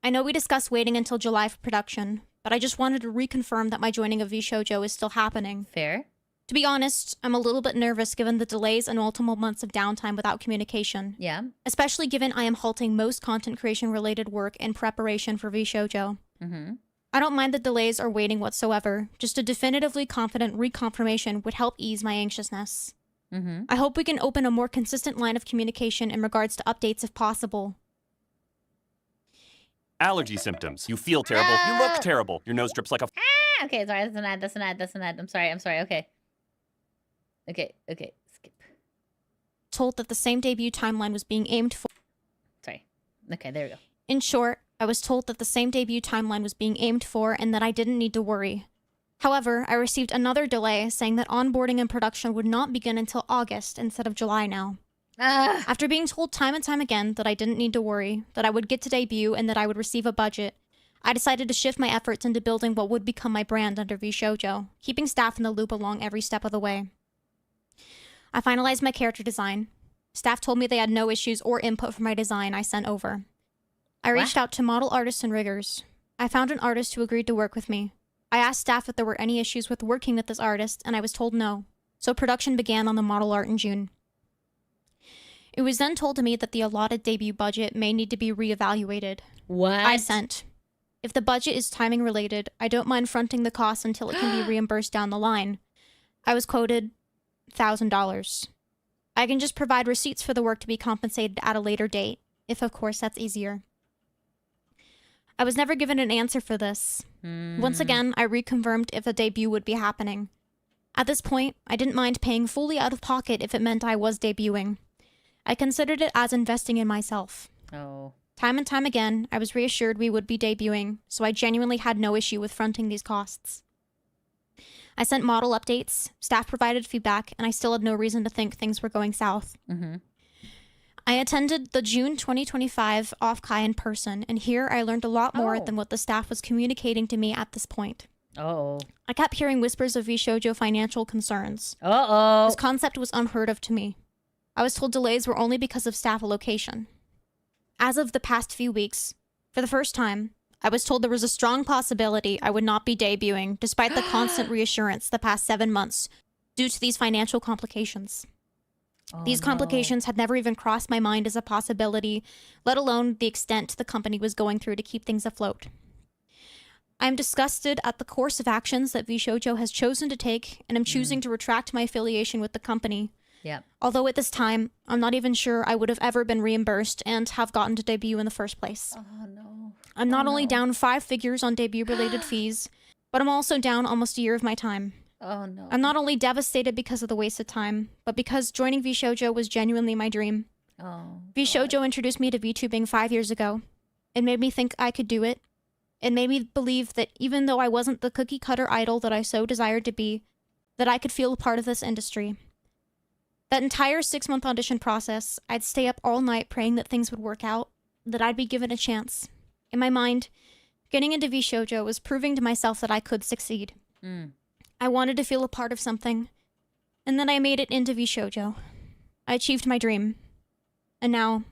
I know we discussed waiting until July for production, but I just wanted to reconfirm that my joining of VShojo is still happening. Fair. To be honest, I'm a little bit nervous given the delays and multiple months of downtime without communication. Yeah. Especially given I am halting most content creation related work in preparation for VShojo. Mm-hmm. I don't mind the delays or waiting whatsoever. Just a definitively confident reconfirmation would help ease my anxiousness. Mm-hmm. I hope we can open a more consistent line of communication in regards to updates if possible. Allergy symptoms. You feel terrible. You look terrible. Your nose drips like a... Okay, sorry, that's an ad. I'm sorry, okay. Okay, skip. Told that the same debut timeline was being aimed for... Sorry. Okay, there we go. In short, I was told that the same debut timeline was being aimed for and that I didn't need to worry. However, I received another delay saying that onboarding and production would not begin until August instead of July now. After being told time and time again that I didn't need to worry, that I would get to debut and that I would receive a budget, I decided to shift my efforts into building what would become my brand under VShojo, keeping staff in the loop along every step of the way. I finalized my character design. Staff told me they had no issues or input for my design I sent over. I reached out to model artists and riggers. I found an artist who agreed to work with me. I asked staff if there were any issues with working with this artist, and I was told no. So production began on the model art in June. It was then told to me that the allotted debut budget may need to be reevaluated. What? I sent. If the budget is timing related, I don't mind fronting the cost until it can be reimbursed down the line. I was quoted $1,000. I can just provide receipts for the work to be compensated at a later date, if of course that's easier. I was never given an answer for this. Once again, I reconfirmed if a debut would be happening. At this point, I didn't mind paying fully out of pocket if it meant I was debuting. I considered it as investing in myself. Oh. Time and time again, I was reassured we would be debuting, so I genuinely had no issue with fronting these costs. I sent model updates, staff provided feedback, and I still had no reason to think things were going south. Mm-hmm. I attended the June 2025 Off-Kai in person, and here I learned a lot more than what the staff was communicating to me at this point. Oh. I kept hearing whispers of VShojo financial concerns. Uh-oh. This concept was unheard of to me. I was told delays were only because of staff allocation. As of the past few weeks, for the first time, I was told there was a strong possibility I would not be debuting, despite the constant reassurance the past 7 months, due to these financial complications. These complications had never even crossed my mind as a possibility, let alone the extent the company was going through to keep things afloat. I am disgusted at the course of actions that VShojo has chosen to take, and am choosing to retract my affiliation with the company. Yep. Although at this time, I'm not even sure I would have ever been reimbursed and have gotten to debut in the first place. Oh, no. I'm not only down 5 figures on debut-related fees, but I'm also down almost a year of my time. Oh, no. I'm not only devastated because of the wasted time, but because joining VShojo was genuinely my dream. Oh. VShojo introduced me to VTubing 5 years ago. It made me think I could do it. It made me believe that even though I wasn't the cookie-cutter idol that I so desired to be, that I could feel a part of this industry. That entire 6-month audition process, I'd stay up all night praying that things would work out, that I'd be given a chance. In my mind, getting into VShojo was proving to myself that I could succeed. I wanted to feel a part of something. And then I made it into VShojo. I achieved my dream. And now,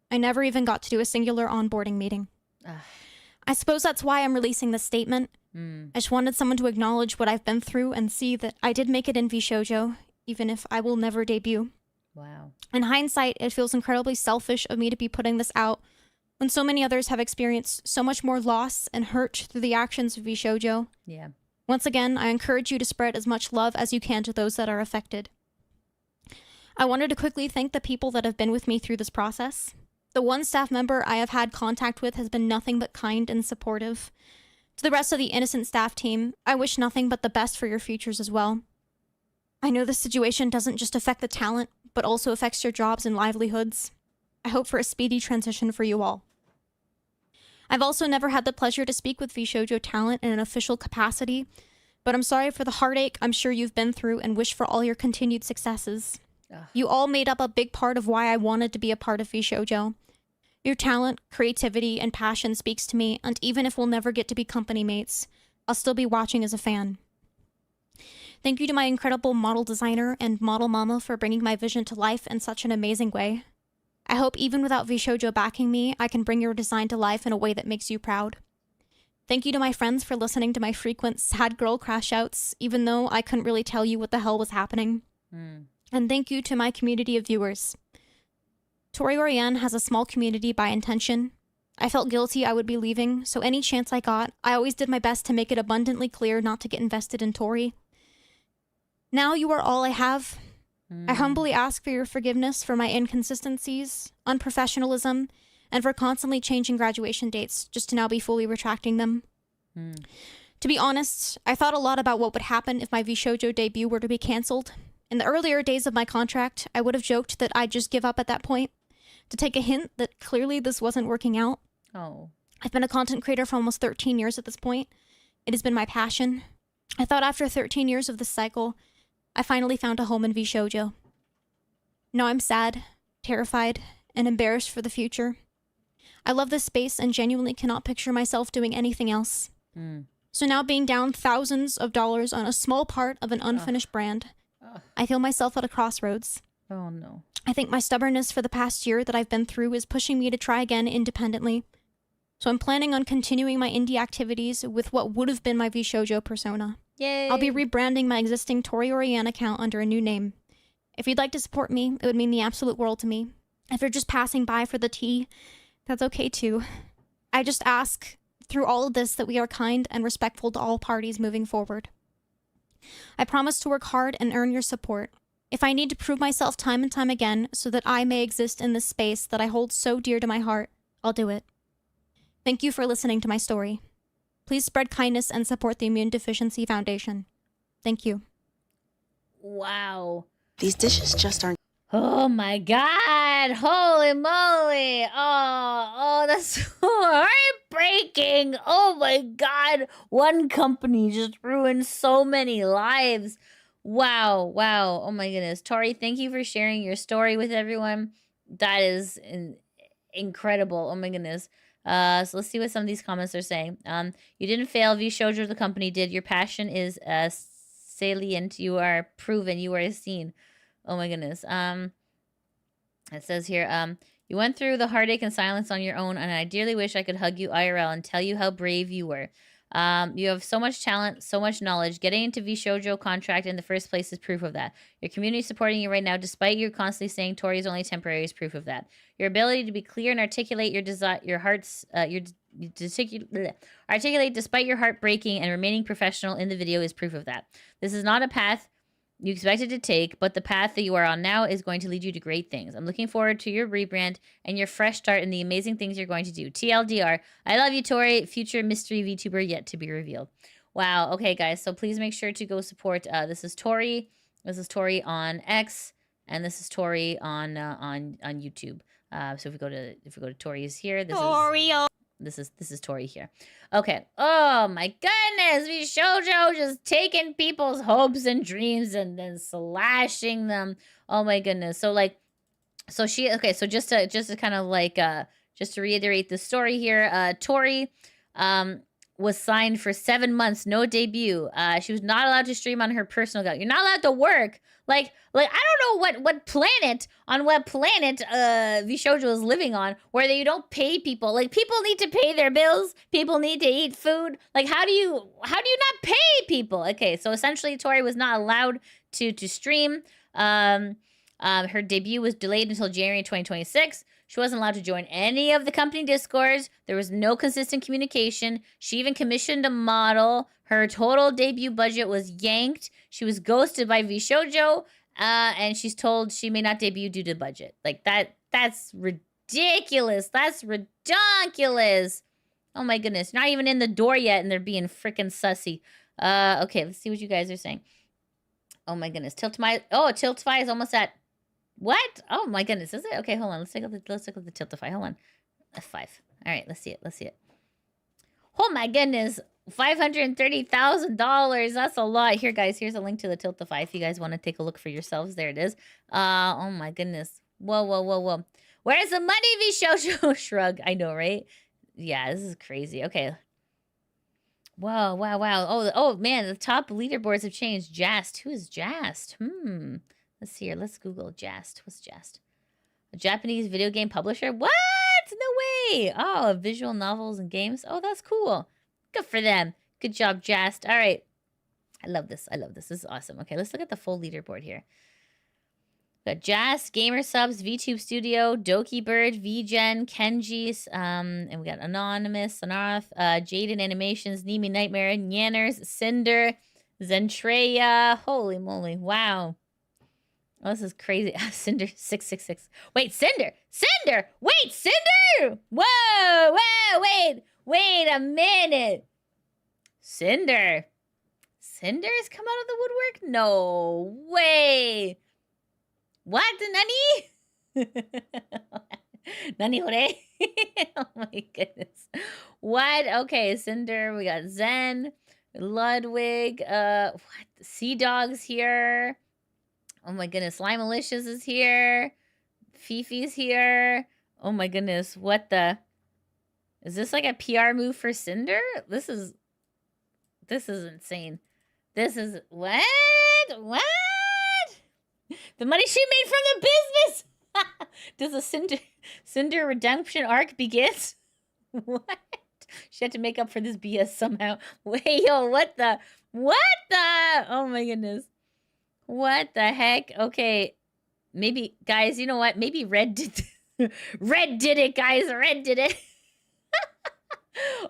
I never even got to do a singular onboarding meeting. I suppose that's why I'm releasing this statement. I just wanted someone to acknowledge what I've been through and see that I did make it in VShojo, even if I will never debut. Wow. In hindsight, it feels incredibly selfish of me to be putting this out when so many others have experienced so much more loss and hurt through the actions of VShojo. Yeah. Once again, I encourage you to spread as much love as you can to those that are affected. I wanted to quickly thank the people that have been with me through this process. The one staff member I have had contact with has been nothing but kind and supportive. To the rest of the innocent staff team, I wish nothing but the best for your futures as well. I know this situation doesn't just affect the talent, but also affects your jobs and livelihoods. I hope for a speedy transition for you all. I've also never had the pleasure to speak with VShojo talent in an official capacity, but I'm sorry for the heartache I'm sure you've been through and wish for all your continued successes. You all made up a big part of why I wanted to be a part of VShojo. Your talent, creativity, and passion speaks to me, and even if we'll never get to be company mates, I'll still be watching as a fan. Thank you to my incredible model designer and model mama for bringing my vision to life in such an amazing way. I hope even without VShojo backing me, I can bring your design to life in a way that makes you proud. Thank you to my friends for listening to my frequent sad girl crash outs, even though I couldn't really tell you what the hell was happening. And thank you to my community of viewers. Tori Oriane has a small community by intention. I felt guilty I would be leaving, so any chance I got, I always did my best to make it abundantly clear not to get invested in Tori. Now you are all I have. I humbly ask for your forgiveness for my inconsistencies, unprofessionalism, and for constantly changing graduation dates just to now be fully retracting them. To be honest, I thought a lot about what would happen if my VShojo debut were to be cancelled. In the earlier days of my contract, I would have joked that I'd just give up at that point, to take a hint that clearly this wasn't working out. I've been a content creator for almost 13 years at this point. It has been my passion. I thought after 13 years of this cycle, I finally found a home in VShojo. Now I'm sad, terrified, and embarrassed for the future. I love this space and genuinely cannot picture myself doing anything else. So now being down thousands of dollars on a small part of an unfinished brand, I feel myself at a crossroads. Oh no. I think my stubbornness for the past year that I've been through is pushing me to try again independently. So I'm planning on continuing my indie activities with what would have been my VShojo persona. Yay! I'll be rebranding my existing Tori Oriane account under a new name. If you'd like to support me, it would mean the absolute world to me. If you're just passing by for the tea, that's okay too. I just ask, through all of this, that we are kind and respectful to all parties moving forward. I promise to work hard and earn your support. If I need to prove myself time and time again so that I may exist in this space that I hold so dear to my heart, I'll do it. Thank you for listening to my story. Please spread kindness and support the Immune Deficiency Foundation. Thank you. Wow. These dishes just aren't... Oh my god. Holy moly. Oh, that's so heartbreaking. Oh my god. One company just ruined so many lives. Wow. Oh my goodness. Tori, thank you for sharing your story with everyone. That is incredible. Oh my goodness. So let's see what some of these comments are saying. You didn't fail. VShojo, the company, did. Your passion is salient. You are proven. You are seen. Oh my goodness. It says here, you went through the heartache and silence on your own, and I dearly wish I could hug you IRL and tell you how brave you were. You have so much talent, so much knowledge. Getting into VShojo contract in the first place is proof of that. Your community is supporting you right now, despite you constantly saying Tori is only temporary, is proof of that. Your ability to be clear and articulate articulate despite your heart breaking and remaining professional in the video is proof of that. This is not a path you expected to take, but the path that you are on now is going to lead you to great things. I'm looking forward to your rebrand and your fresh start and the amazing things you're going to do. TLDR, I love you, Tori. Future mystery VTuber yet to be revealed. Wow. Okay, guys. So please make sure to go support. This is Tori. This is Tori on X, and this is Tori on YouTube. So if we go to Tori's here, this is Tori here. Okay. Oh my goodness, VShojo just taking people's hopes and dreams and then slashing them. Oh my goodness. So just to kind of like just to reiterate the story here, Tori was signed for 7 months, no debut. She was not allowed to stream on her personal account. You're not allowed to work. Like I don't know what planet VShojo is living on where you don't pay people. Like, people need to pay their bills. People need to eat food. Like, how do you not pay people? Okay, so essentially Tori was not allowed to stream. Her debut was delayed until January 2026. She wasn't allowed to join any of the company discords. There was no consistent communication. She even commissioned a model. Her total debut budget was yanked. She was ghosted by VShojo, and she's told she may not debut due to budget. Like, that's ridiculous. That's ridiculous. Oh my goodness. Not even in the door yet, and they're being freaking sussy. Okay, let's see what you guys are saying. Oh my goodness. Tiltify is almost at... What? Oh my goodness, is it? Okay, hold on. Let's take a look at the Tiltify. Hold on. F5. All right, let's see it. Oh my goodness. $530,000. That's a lot. Here, guys, here's a link to the Tiltify if you guys want to take a look for yourselves. There it is. Oh my goodness. Whoa. Where's the money, VShojo? Shrug. I know, right? Yeah, this is crazy. Okay. Wow. Oh man, the top leaderboards have changed. Jast. Who is Jast? Let's see here. Let's Google Jast. What's Jast? A Japanese video game publisher? What? No way. Oh, visual novels and games. Oh, that's cool. Good for them. Good job, Jast. All right. I love this. This is awesome. Okay, let's look at the full leaderboard here. We got Jast, Gamer Subs, VTube Studio, Doki Bird, VGen, Kenji's, and we got Anonymous, Anarth, Jaden Animations, Nemi Nightmare, Nyanners, Cinder, Zentreya. Holy moly. Wow. Oh, this is crazy. Cinder 666. Wait, Cinder! Wait, Cinder! Whoa! Wait a minute. Cinder has come out of the woodwork? No way. What? Nani? Nani hore? Oh my goodness. What? Okay, Cinder. We got Zen, Ludwig. What? Sea Dog's here. Oh my goodness, Slime Malicious is here. Fifi's here. Oh my goodness, what the... Is this like a PR move for Cinder? This is insane. This is... What? The money she made from the business! Does the Cinder redemption arc begin? What? She had to make up for this BS somehow. Wait, yo, what the... Oh my goodness. What the heck? Okay. Maybe, guys, you know what? Maybe Red did it, guys. Red did it.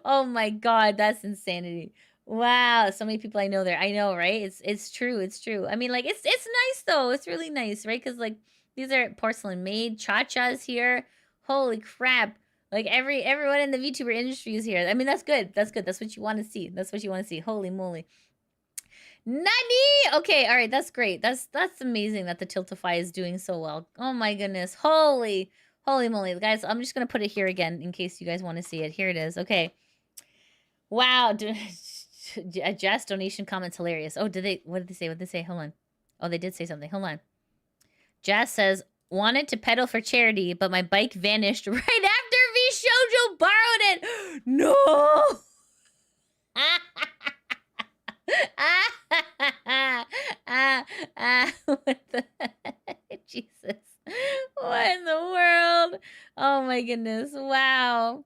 Oh my god, that's insanity. Wow, so many people I know there. I know, right? It's true. I mean, like, it's nice though. It's really nice, right? Because like these are porcelain made. Cha-Cha's here. Holy crap. Like everyone in the VTuber industry is here. I mean, that's good. That's what you want to see. Holy moly. Nani! Okay, all right, that's great. That's amazing that the Tiltify is doing so well. Oh my goodness. Holy moly. Guys, I'm just going to put it here again in case you guys want to see it. Here it is. Okay. Wow. A Jazz donation comment's hilarious. Oh, what did they say? Hold on. Oh, they did say something. Hold on. Jazz says, wanted to pedal for charity, but my bike vanished right after VShojo borrowed it. No! What the heck? Jesus. What in the world? Oh my goodness. Wow.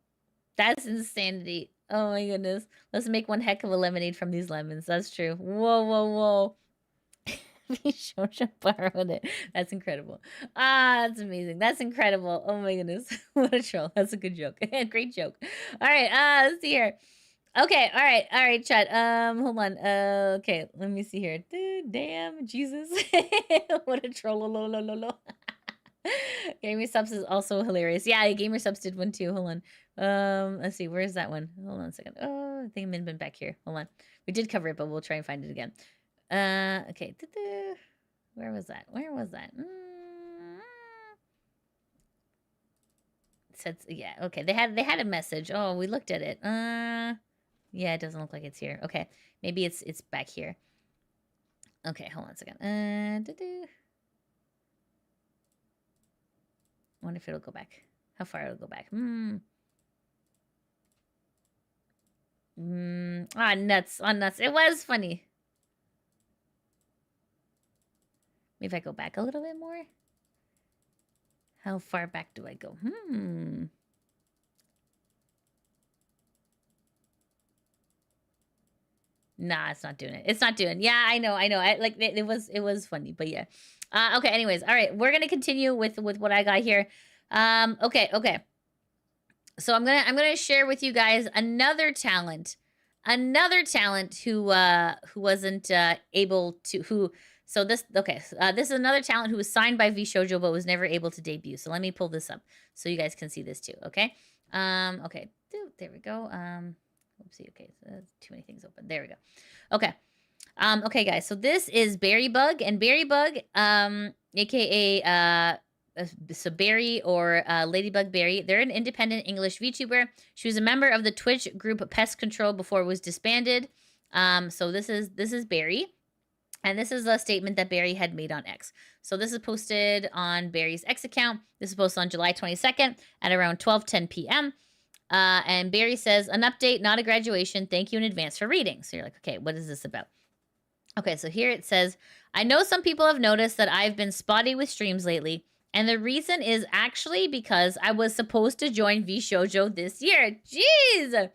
That's insanity. Oh my goodness. Let's make one heck of a lemonade from these lemons. That's true. Whoa. VShojo borrowed it. That's incredible. That's amazing. That's incredible. Oh my goodness. What a troll. That's a good joke. Great joke. All right. Let's see here. Okay, all right, chat. Hold on. Okay, let me see here. Damn, Jesus. What a troll. Gamer Subs is also hilarious. Yeah, Gamer Subs did one too. Hold on. Let's see, where's that one? Hold on a second. Oh, I think it may have been back here. Hold on. We did cover it, but we'll try and find it again. Okay. Where was that? Said, yeah, okay. They had a message. Oh, we looked at it. Yeah, it doesn't look like it's here. Okay, maybe it's back here. Okay, hold on a second. Wonder if it'll go back. How far it'll go back? Nuts. On nuts. It was funny. Maybe if I go back a little bit more. How far back do I go? Nah, it's not doing it. It's not doing. Yeah, I know. It was funny, but yeah. Okay, anyways. All right, we're gonna continue with what I got here. Okay. So I'm gonna share with you guys another talent who wasn't able to this is another talent who was signed by VShojo but was never able to debut. So let me pull this up so you guys can see this too. Okay. Okay. There we go. Oopsie. Okay. So too many things open. There we go. Okay. Okay, guys. So this is Berrybug, and Berrybug, aka so Berry or Ladybug Berry. They're an independent English VTuber. She was a member of the Twitch group Pest Control before it was disbanded. So this is Berry. And this is a statement that Berry had made on X. So this is posted on Berry's X account. This is posted on July 22nd at around 12:10 p.m. And Berry says, an update, not a graduation. Thank you in advance for reading. So you're like, okay, what is this about? Okay, so here it says, I know some people have noticed that I've been spotty with streams lately. And the reason is actually because I was supposed to join VShojo this year. Jeez!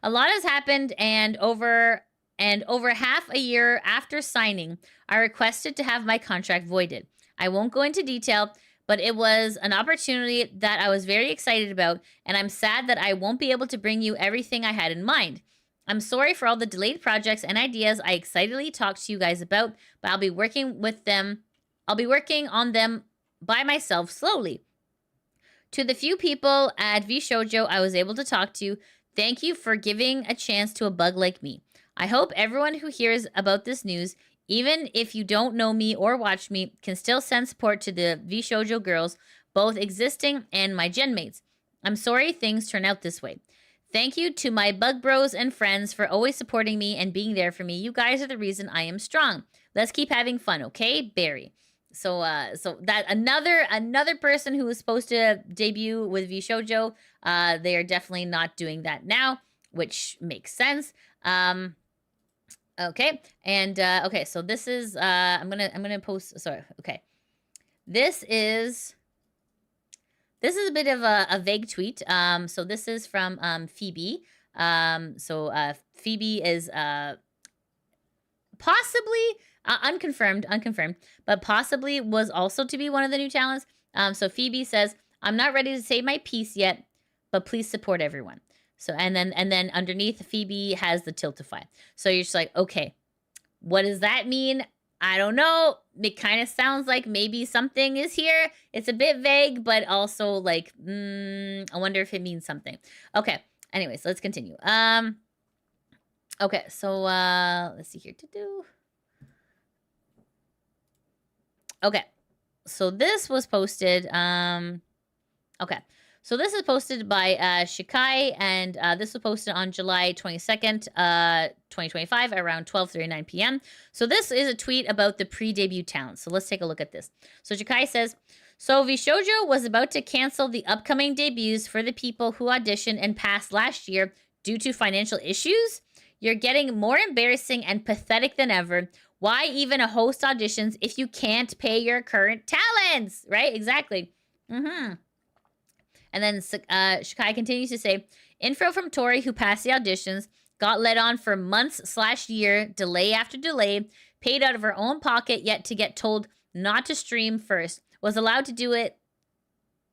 A lot has happened, and over half a year after signing, I requested to have my contract voided. I won't go into detail, but it was an opportunity that I was very excited about, and I'm sad that I won't be able to bring you everything I had in mind. I'm sorry for all the delayed projects and ideas I excitedly talked to you guys about, but I'll be working on them by myself slowly. To the few people at VShojo I was able to talk to, thank you for giving a chance to a bug like me. I hope everyone who hears about this news, even if you don't know me or watch me, can still send support to the VShojo girls, both existing and my gen mates. I'm sorry things turn out this way. Thank you to my bug bros and friends for always supporting me and being there for me. You guys are the reason I am strong. Let's keep having fun, okay? Barry. So that another person who was supposed to debut with VShojo, they are definitely not doing that now, which makes sense. Okay, and okay, so this is I'm gonna post. Sorry, okay, this is a bit of a vague tweet. So this is from Phoebe. Phoebe is possibly unconfirmed, but possibly was also to be one of the new talents. So Phoebe says, "I'm not ready to say my piece yet, but please support everyone." So and then underneath Phoebe has the Tiltify. So you're just like, okay, what does that mean? I don't know. It kind of sounds like maybe something is here. It's a bit vague, but also like, I wonder if it means something. Okay. Anyways, let's continue. Okay. So let's see here. Okay. So this was posted. Okay. So this is posted by Shikai, and this was posted on July 22nd, 2025, around 12:39 p.m. So this is a tweet about the pre-debut talents. So let's take a look at this. So Shikai says, so VShojo was about to cancel the upcoming debuts for the people who auditioned and passed last year due to financial issues? You're getting more embarrassing and pathetic than ever. Why even host auditions if you can't pay your current talents? Right? Exactly. And then Shikai continues to say, info from Tori, who passed the auditions, got led on for months/year, delay after delay, paid out of her own pocket, yet to get told not to stream first, was allowed to do it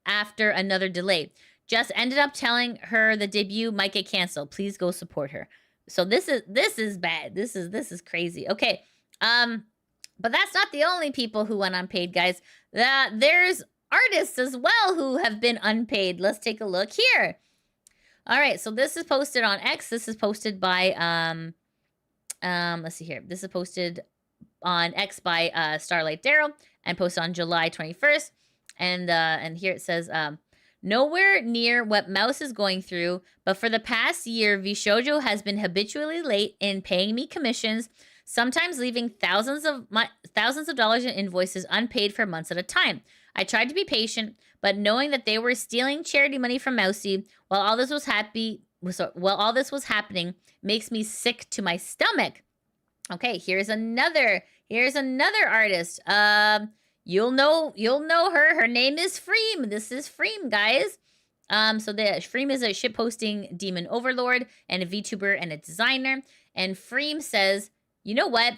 after another delay. Just ended up telling her the debut might get canceled. Please go support her. So this is bad. This is crazy. Okay. But that's not the only people who went unpaid, guys. There's artists as well who have been unpaid. Let's take a look here. All right, so this is posted on X. This is posted by let's see here. This is posted on X by Starlight Daryl and posted on July 21st. And here it says, nowhere near what Mouse is going through, but for the past year, VShojo has been habitually late in paying me commissions, sometimes leaving thousands of dollars in invoices unpaid for months at a time. I tried to be patient, but knowing that they were stealing charity money from Mousy while all this was happening, while all this was happening, makes me sick to my stomach. Okay, here's another artist. You'll know her. Her name is Freem. This is Freem, guys. So Freem is a shitposting demon overlord and a VTuber and a designer. And Freem says, you know what?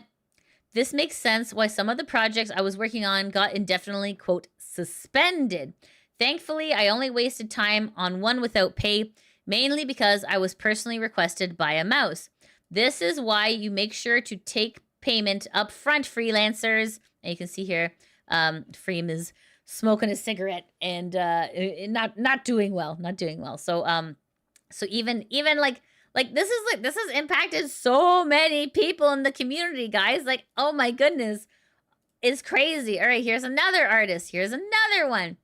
This makes sense why some of the projects I was working on got indefinitely, quote, suspended. Thankfully, I only wasted time on one without pay, mainly because I was personally requested by a mouse. This is why you make sure to take payment up front, freelancers. And you can see here, Freem is smoking a cigarette and not doing well. So even like this has impacted so many people in the community, guys. Like, oh my goodness, it's crazy. All right, here's another artist. Here's another one.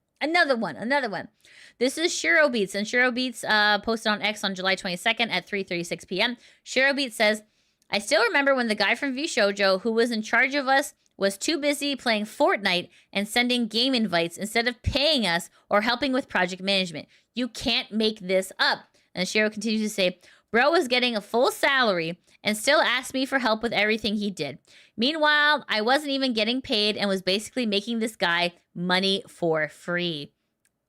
This is Shiro Beats, and Shiro Beats posted on X on July 22nd at 3:36 p.m. Shiro Beats says, I still remember when the guy from VShojo who was in charge of us was too busy playing Fortnite and sending game invites instead of paying us or helping with project management. You can't make this up. And Shiro continues to say, bro was getting a full salary and still asked me for help with everything he did. Meanwhile, I wasn't even getting paid and was basically making this guy money for free.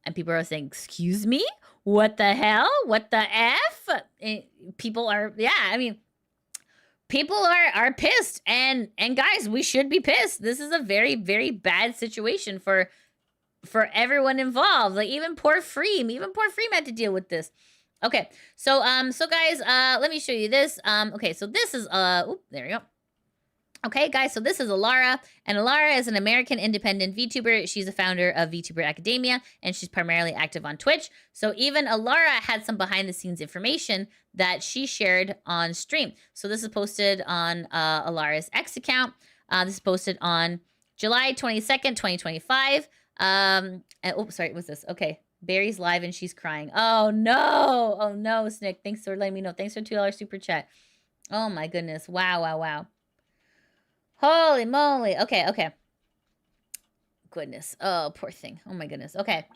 And people are saying, excuse me? What the hell? What the F? People are, people are pissed. And guys, we should be pissed. This is a very, very bad situation for everyone involved. Like even poor Freem had to deal with this. Okay, so guys, let me show you this. Okay, so this is there we go. Okay, guys, so this is Alara, and Alara is an American independent VTuber. She's a founder of VTuber Academia, and she's primarily active on Twitch. So even Alara had some behind-the-scenes information that she shared on stream. So this is posted on Alara's X account. This is posted on July 22nd, 2025. And, oh, sorry, what's this? Okay. Barry's live and she's crying. Oh no, Snick. Thanks for letting me know. Thanks for $2 super chat. Oh my goodness. Wow. Holy moly. Okay. Goodness. Oh, poor thing. Oh my goodness. Okay.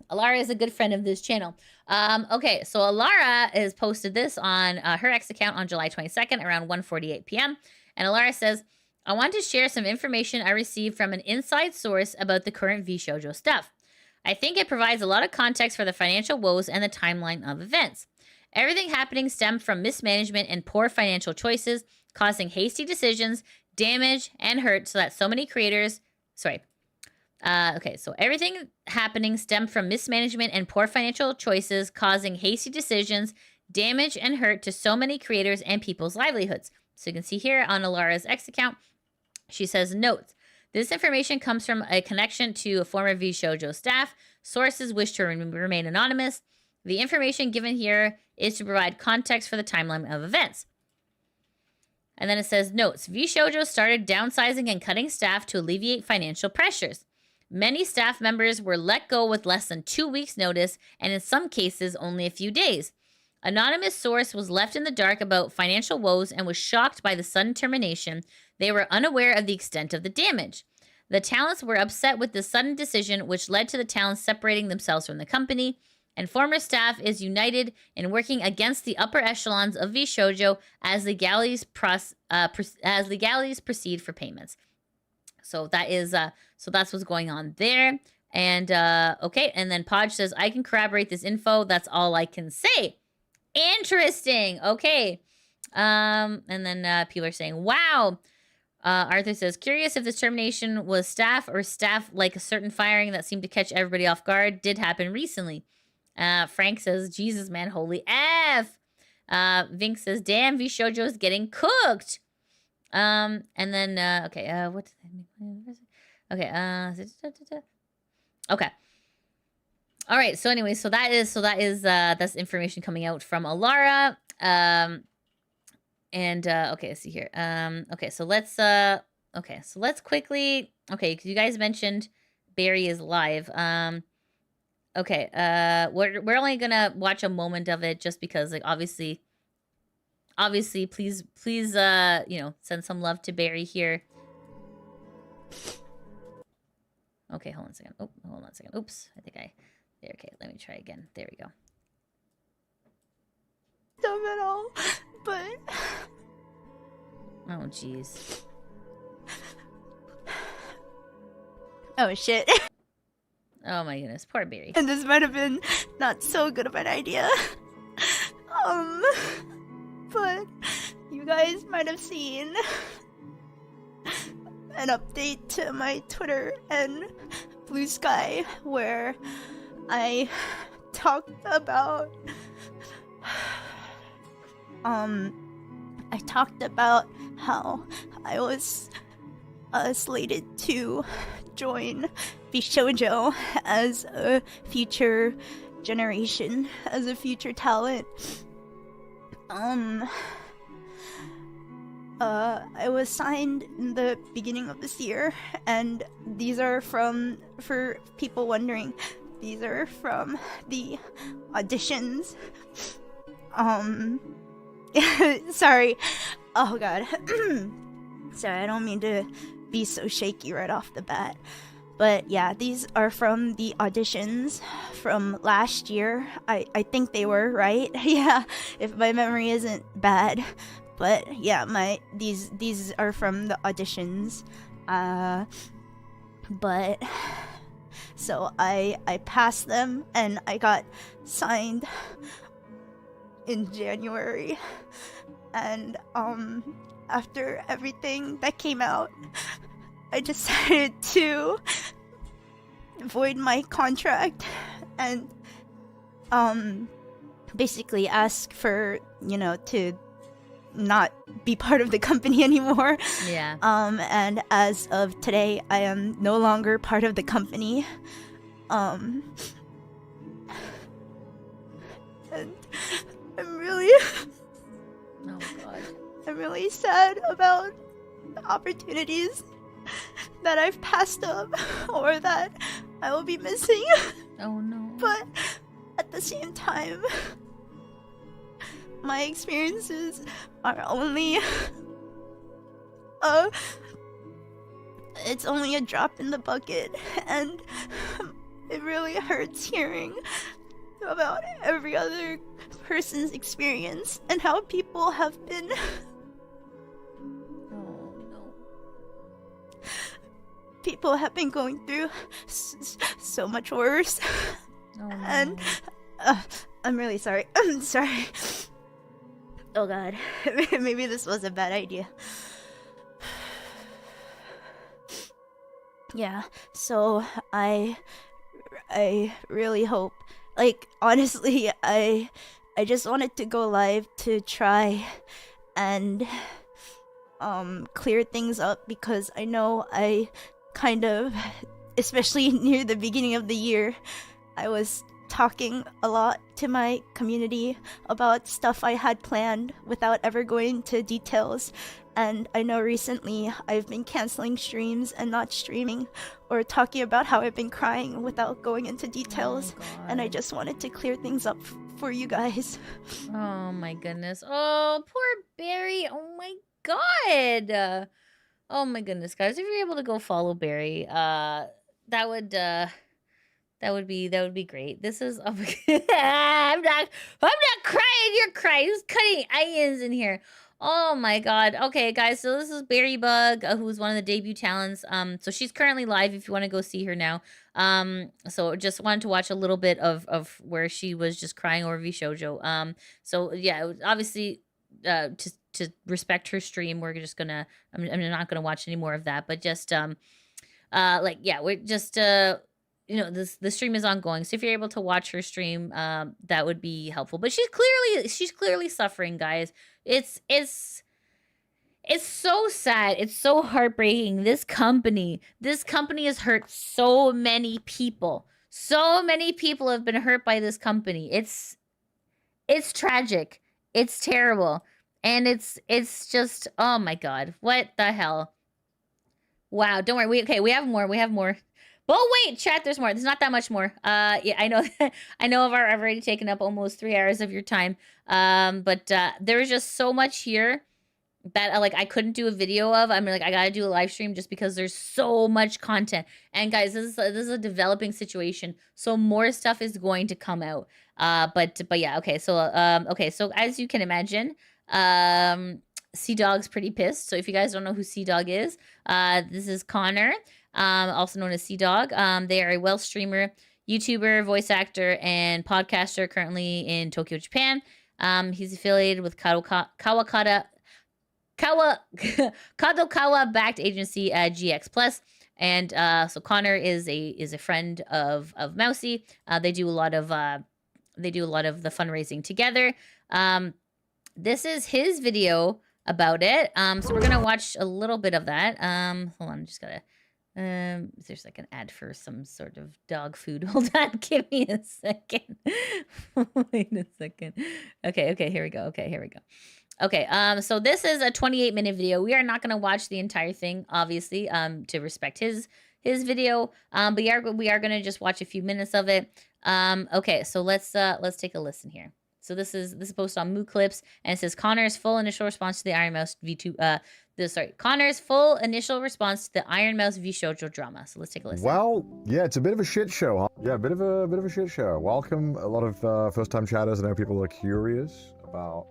Alara is a good friend of this channel. Okay, so Alara has posted this on her X account on July 22nd around 1:48 p.m. And Alara says, I want to share some information I received from an inside source about the current VShojo stuff. I think it provides a lot of context for the financial woes and the timeline of events. Everything happening stemmed from mismanagement and poor financial choices, causing hasty decisions, damage, and hurt so that so many creators... so everything happening stemmed from mismanagement and poor financial choices, causing hasty decisions, damage, and hurt to so many creators and people's livelihoods. So you can see here on Alara's X account, she says, notes. This information comes from a connection to a former VShojo staff. Sources wish to remain anonymous. The information given here is to provide context for the timeline of events. And then it says, notes, VShojo started downsizing and cutting staff to alleviate financial pressures. Many staff members were let go with less than 2 weeks' notice, and in some cases, only a few days. Anonymous source was left in the dark about financial woes and was shocked by the sudden termination. They were unaware of the extent of the damage. The talents were upset with the sudden decision, which led to the talents separating themselves from the company. And former staff is united in working against the upper echelons of VShojo as legalities proceed for payments. So that is so that's what's going on there. And okay, and then Podge says, I can corroborate this info. That's all I can say. Interesting. Okay. And then people are saying, wow. Arthur says, curious if this termination was staff or staff like a certain firing that seemed to catch everybody off guard did happen recently. Frank says, Jesus, man, holy F. Vink says, damn, VShojo is getting cooked. And then, okay, what did I mean? Okay, okay. All right, so anyway, that's information coming out from Alara. And okay, let's see here. Okay, so let's quickly, okay, because you guys mentioned Barry is live. Okay, we're only gonna watch a moment of it just because, like, obviously, please, you know, send some love to Barry here. Okay, hold on a second. Oh, hold on a second. Oops, I think there. Okay, let me try again. There we go. them at all. But oh jeez. oh shit. Oh my goodness, poor Barry. And this might have been not so good of an idea. But you guys might have seen an update to my Twitter and Blue Sky where I talked about how I was slated to join VShojo as a future generation, as a future talent. I was signed in the beginning of this year, and these are for people wondering, these are from the auditions. Sorry. Oh god. Sorry, I don't mean to be so shaky right off the bat. But yeah, these are from the auditions from last year. I think they were, right? Yeah, if my memory isn't bad. But yeah, these are from the auditions. But so I passed them and I got signed in January. And after everything that came out, I decided to void my contract and basically ask for, to not be part of the company anymore. Yeah. And as of today, I am no longer part of the company. And I'm really oh god. I'm really sad about the opportunities that I've passed up or that I will be missing. Oh no. But at the same time, my experiences are only it's only a drop in the bucket, and it really hurts hearing about every other person's experience and how people have been people have been going through so much worse. Oh, no. And I'm really sorry. I'm sorry. Oh god. Maybe this was a bad idea. Yeah, so I really hope, like, honestly, I just wanted to go live to try and clear things up, because I know I kind of, especially near the beginning of the year, I was talking a lot to my community about stuff I had planned without ever going into details. And I know recently I've been canceling streams and not streaming, or talking about how I've been crying without going into details. And I just wanted to clear things up for you guys. Oh my goodness. Oh, poor Barry. Oh my god. Oh my goodness, guys. If you're able to go follow Barry, that would be great. This is I'm not crying. You're crying. Who's cutting onions in here? Oh my god. Okay, guys. So this is Berry Bug, who's one of the debut talents. So she's currently live if you want to go see her now. So just wanted to watch a little bit of where she was just crying over VShojo. So yeah, obviously, to respect her stream, we're just gonna. I'm not gonna watch any more of that. But just like, yeah, we're just the stream is ongoing, so if you're able to watch her stream, that would be helpful. But she's clearly suffering, guys. It's so sad. It's so heartbreaking. This company has hurt so many people. So many people have been hurt by this company. It's tragic. It's terrible. And it's just, oh my god, what the hell? Wow, don't worry. We have more. But wait, chat, there's more. There's not that much more. Yeah, I know. I know I've already taken up almost 3 hours of your time. But there is just so much here that like I couldn't do a video of. I mean, like I gotta do a live stream just because there's so much content. And guys, this is a developing situation, so more stuff is going to come out. But yeah, okay. So so as you can imagine, Sea Dog's pretty pissed. So if you guys don't know who Sea Dog is, this is Connor, also known as Sea Dog. They are a Welsh streamer, YouTuber, voice actor, and podcaster currently in Tokyo, Japan. He's affiliated with Kadokawa backed agency GX Plus, and so Connor is a friend of Mousy. They do a lot of the fundraising together. This is his video about it. So we're gonna watch a little bit of that. Hold on, I'm just gotta. There's like an ad for some sort of dog food. Hold on, give me a second. Wait a second. Okay, here we go. Okay, so this is a 28-minute video. We are not going to watch the entire thing, obviously, to respect his video. But we are going to just watch a few minutes of it. Okay, so let's take a listen here. So this is posted on Moo Clips, and it says Connor's full initial response to the IRONMOUSE Connor's full initial response to the IRONMOUSE VShojo drama. So let's take a listen. Well, yeah, it's a bit of a shit show, huh? Yeah, a bit of a shit show. Welcome, a lot of first-time chatters. I know people are curious about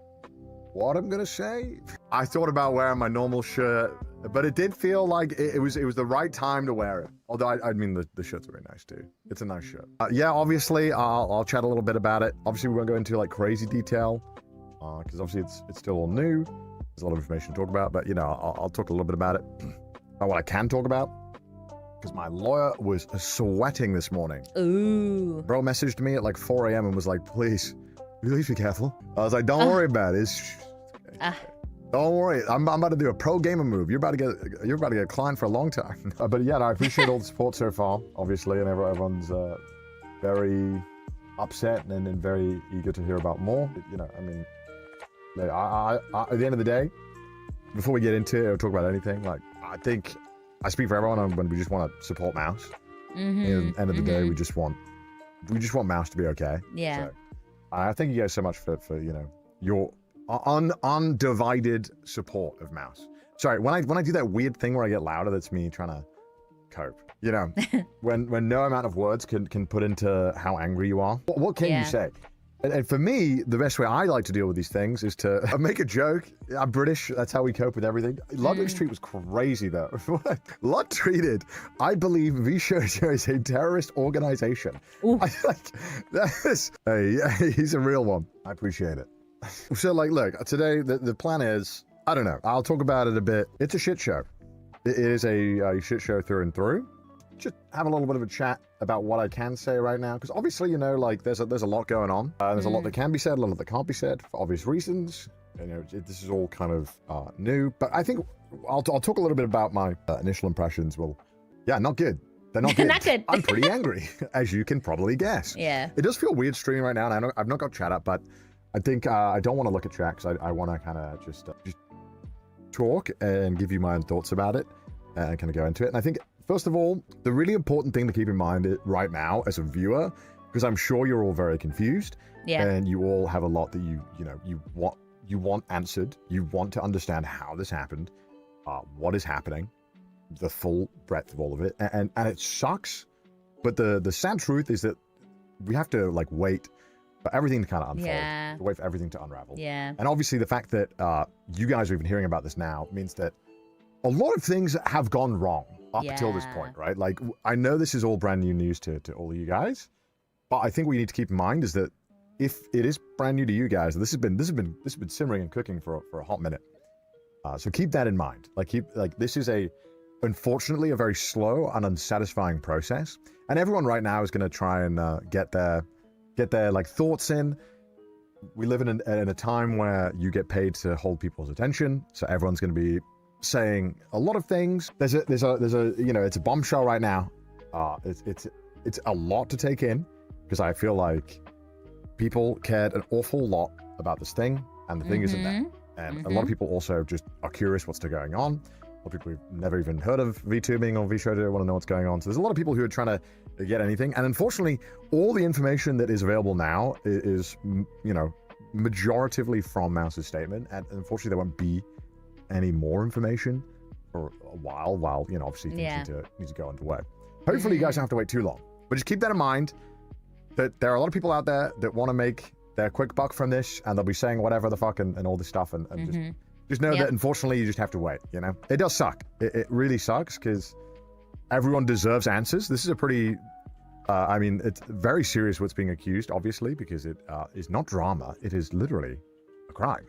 what I'm gonna say. I thought about wearing my normal shirt, but it did feel like it was the right time to wear it. Although I mean the shirt's very nice too. It's a nice shirt. Yeah, obviously I'll chat a little bit about it. Obviously we won't go into like crazy detail because obviously it's still all new. There's a lot of information to talk about, but you know I'll talk a little bit about it, about what I can talk about. Because my lawyer was sweating this morning. Ooh. Bro messaged me at like 4 a.m. and was like, please be careful. I was like, don't worry about it. Don't worry. I'm about to do a pro gamer move. You're about to get a client for a long time. But yeah, no, I appreciate all the support so far, obviously, and everyone's very upset and very eager to hear about more. You know, I mean, I at the end of the day, before we get into it or talk about anything, like I think I speak for everyone when we just want to support Mouse. Mm-hmm. At the end of the day, we just want Mouse to be okay. Yeah. So, I thank you guys so much for you know your undivided support of Mouse. Sorry, when I do that weird thing where I get louder, that's me trying to cope. You know, when no amount of words can put into how angry you are. What can you say? And for me, the best way I like to deal with these things is to make a joke. I'm British. That's how we cope with everything. Ludwig's tweet was crazy, though. Lud tweeted, I believe VShojo is a terrorist organization. He's a real one. I appreciate it. So, like, look, today, the plan is, I don't know. I'll talk about it a bit. It's a shit show. It is a shit show through and through. Just have a little bit of a chat about what I can say right now, because obviously, you know, like there's a lot going on. There's a lot that can be said, a lot that can't be said for obvious reasons. You know, this is all kind of new, but I think I'll talk a little bit about my initial impressions. Well, yeah, not good. They're not good. Not good. I'm pretty angry, as you can probably guess. Yeah. It does feel weird streaming right now, and I've not got chat up, but I think I don't want to look at chat because I want to kind of just talk and give you my own thoughts about it and kind of go into it. And I think, first of all, the really important thing to keep in mind right now as a viewer, because I'm sure you're all very confused, and you all have a lot that you want answered. You want to understand how this happened, what is happening, the full breadth of all of it, and it sucks. But the sad truth is that we have to like wait for everything to kind of unfold, to wait for everything to unravel. Yeah. And obviously, the fact that you guys are even hearing about this now means that a lot of things have gone wrong up until this point, right? Like, I know this is all brand new news to all of you guys, but I think what you need to keep in mind is that if it is brand new to you guys, this has been simmering and cooking for a hot minute. So keep that in mind. This is unfortunately a very slow and unsatisfying process, and everyone right now is going to try and get their like thoughts in. We live in a time where you get paid to hold people's attention, so everyone's going to be saying a lot of things. There's a you know, it's a bombshell right now. It's a lot to take in, because I feel like people cared an awful lot about this thing, and the thing isn't there. And a lot of people also just are curious what's still going on. A lot of people who've never even heard of VTubing or VShojo want to know what's going on. So there's a lot of people who are trying to get anything. And unfortunately, all the information that is available now is you know, majoritively from Mouse's statement. And unfortunately, there won't be any more information for a while, you know, obviously things need to go underway. Hopefully you guys don't have to wait too long. But just keep that in mind, that there are a lot of people out there that want to make their quick buck from this, and they'll be saying whatever the fuck and all this stuff, and just know that unfortunately you just have to wait, you know? It does suck. It really sucks, because everyone deserves answers. This is a pretty, I mean, it's very serious what's being accused, obviously, because it is not drama. It is literally a crime.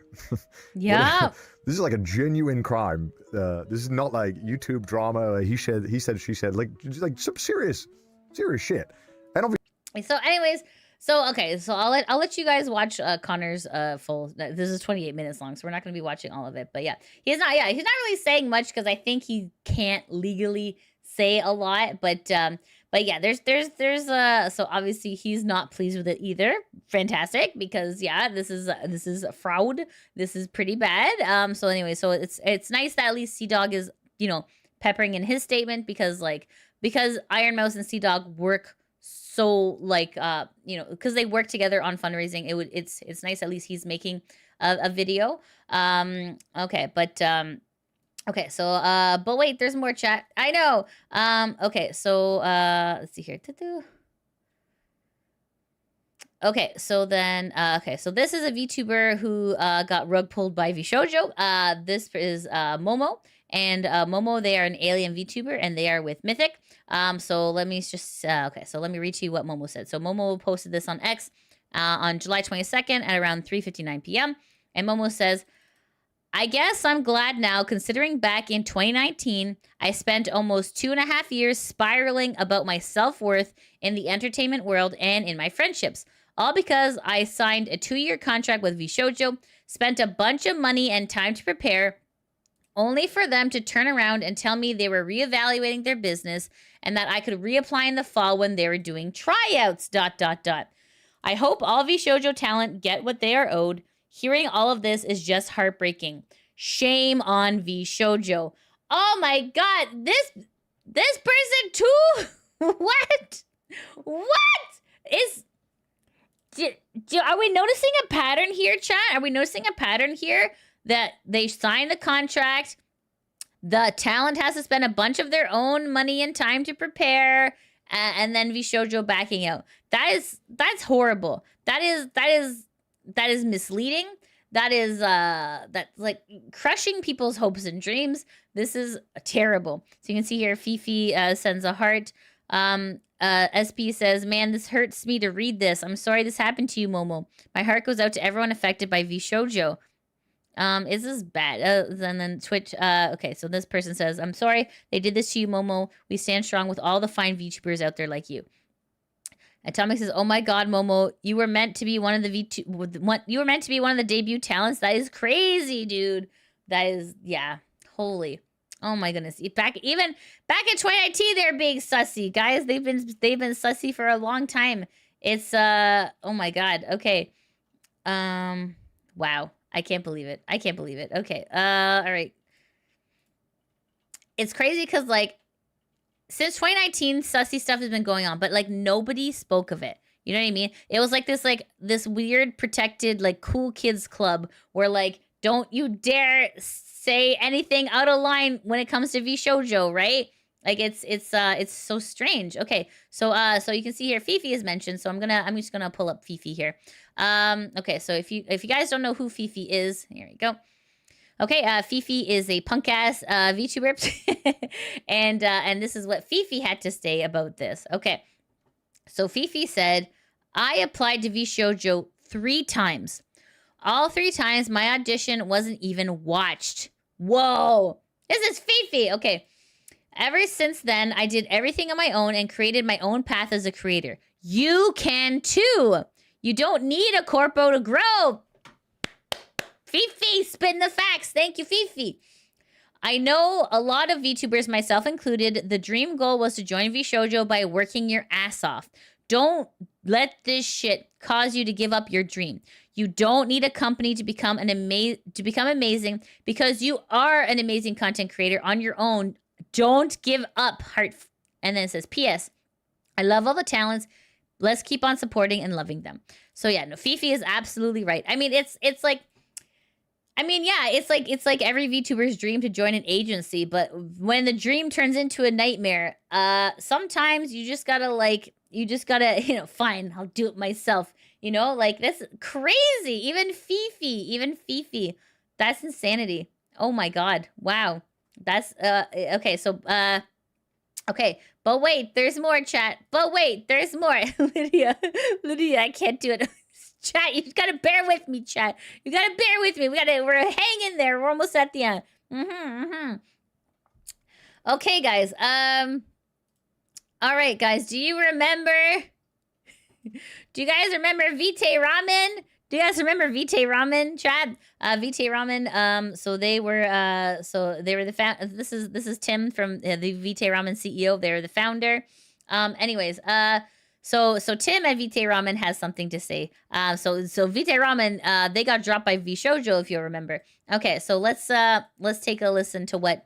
Yeah. This is like a genuine crime. This is not like YouTube drama. He said, she said, like some serious shit. And obviously, so anyways, okay, so I'll let you guys watch Connor's full. This is 28 minutes long, so we're not going to be watching all of it. But yeah, he's not really saying much, because I think he can't legally say a lot. But yeah, there's so obviously he's not pleased with it either. Fantastic, because yeah, this is a fraud. This is pretty bad. So anyway, so it's nice that at least Sea-Dog is, you know, peppering in his statement, because IRONMOUSE and Sea-Dog work so, like, you know, because they work together on fundraising. It's nice at least he's making a video. Okay, but okay, so but wait, there's more chat. I know. Okay, so let's see here. Okay, so then okay, so this is a VTuber who got rug pulled by VShojo. This is Momo. And Momo, they are an alien VTuber, and they are with Mythic. So let me just, okay, so let me read to you what Momo said. So Momo posted this on X on July 22nd at around 3:59 p.m. And Momo says, I guess I'm glad now, considering back in 2019, I spent almost 2.5 years spiraling about my self-worth in the entertainment world and in my friendships. All because I signed a 2-year contract with VShojo, spent a bunch of money and time to prepare, only for them to turn around and tell me they were reevaluating their business and that I could reapply in the fall when they were doing tryouts, ... I hope all VShojo talent get what they are owed. Hearing all of this is just heartbreaking. Shame on VShojo. Oh my god, this person too? What? Are we noticing a pattern here, chat? Are we noticing a pattern here? That they sign the contract, the talent has to spend a bunch of their own money and time to prepare, and then VShojo backing out. That's horrible. That is misleading. That's like crushing people's hopes and dreams. This is terrible. So you can see here, Fifi sends a heart. SP says, man, this hurts me to read this. I'm sorry this happened to you, Momo. My heart goes out to everyone affected by VShojo. Is this bad? And then Twitch, okay, so this person says, I'm sorry they did this to you, Momo. We stand strong with all the fine VTubers out there like you. Atomic says, oh my god, Momo, you were meant to be one of the you were meant to be one of the debut talents. That is crazy, dude. That is, yeah, holy. Oh my goodness. Back in 2019, they're being sussy. Guys, they've been sussy for a long time. It's oh my god. Okay. Wow. I can't believe it. Okay. All right. It's crazy because, like, since 2019, sussy stuff has been going on, but, like, nobody spoke of it. You know what I mean? It was like this weird protected, like, cool kids club where, like, don't you dare say anything out of line when it comes to VShojo, right? Like, it's so strange. Okay, so you can see here Fifi is mentioned, so I'm just gonna pull up Fifi here. Okay, so if you guys don't know who Fifi is, here we go. Okay, Fifi is a punk ass VTuber, and this is what Fifi had to say about this. Okay, so Fifi said, I applied to VShojo 3 times. All 3 times my audition wasn't even watched. Whoa, this is Fifi. Okay. Ever since then, I did everything on my own and created my own path as a creator. You can too. You don't need a corpo to grow. Fifi, spitting the facts. Thank you, Fifi. I know a lot of VTubers, myself included, the dream goal was to join VShojo by working your ass off. Don't let this shit cause you to give up your dream. You don't need a company to become amazing because you are an amazing content creator on your own. Don't give up, heart. And then it says, P.S. I love all the talents. Let's keep on supporting and loving them. So yeah, no, Fifi is absolutely right. I mean, it's like, I mean, yeah, it's like every VTuber's dream to join an agency, but when the dream turns into a nightmare, sometimes you just gotta fine, I'll do it myself. Like that's crazy. Even Fifi, that's insanity. Oh my god, wow, that's okay. So okay, but wait, there's more, chat. But wait, there's more. Lidia, I can't do it. Chat, you gotta bear with me, chat. You gotta bear with me. We're hanging there. We're almost at the end. Okay, guys. All right, guys. Do you guys remember Vitae Ramen? Do you guys remember Vitae Ramen, chat? Vitae Ramen. So they were the This is Tim from the Vitae Ramen CEO. They're the founder. Anyways, So Tim at Vitae Ramen has something to say. So Vitae Ramen, they got dropped by VShojo, if you remember. Okay, so let's take a listen to what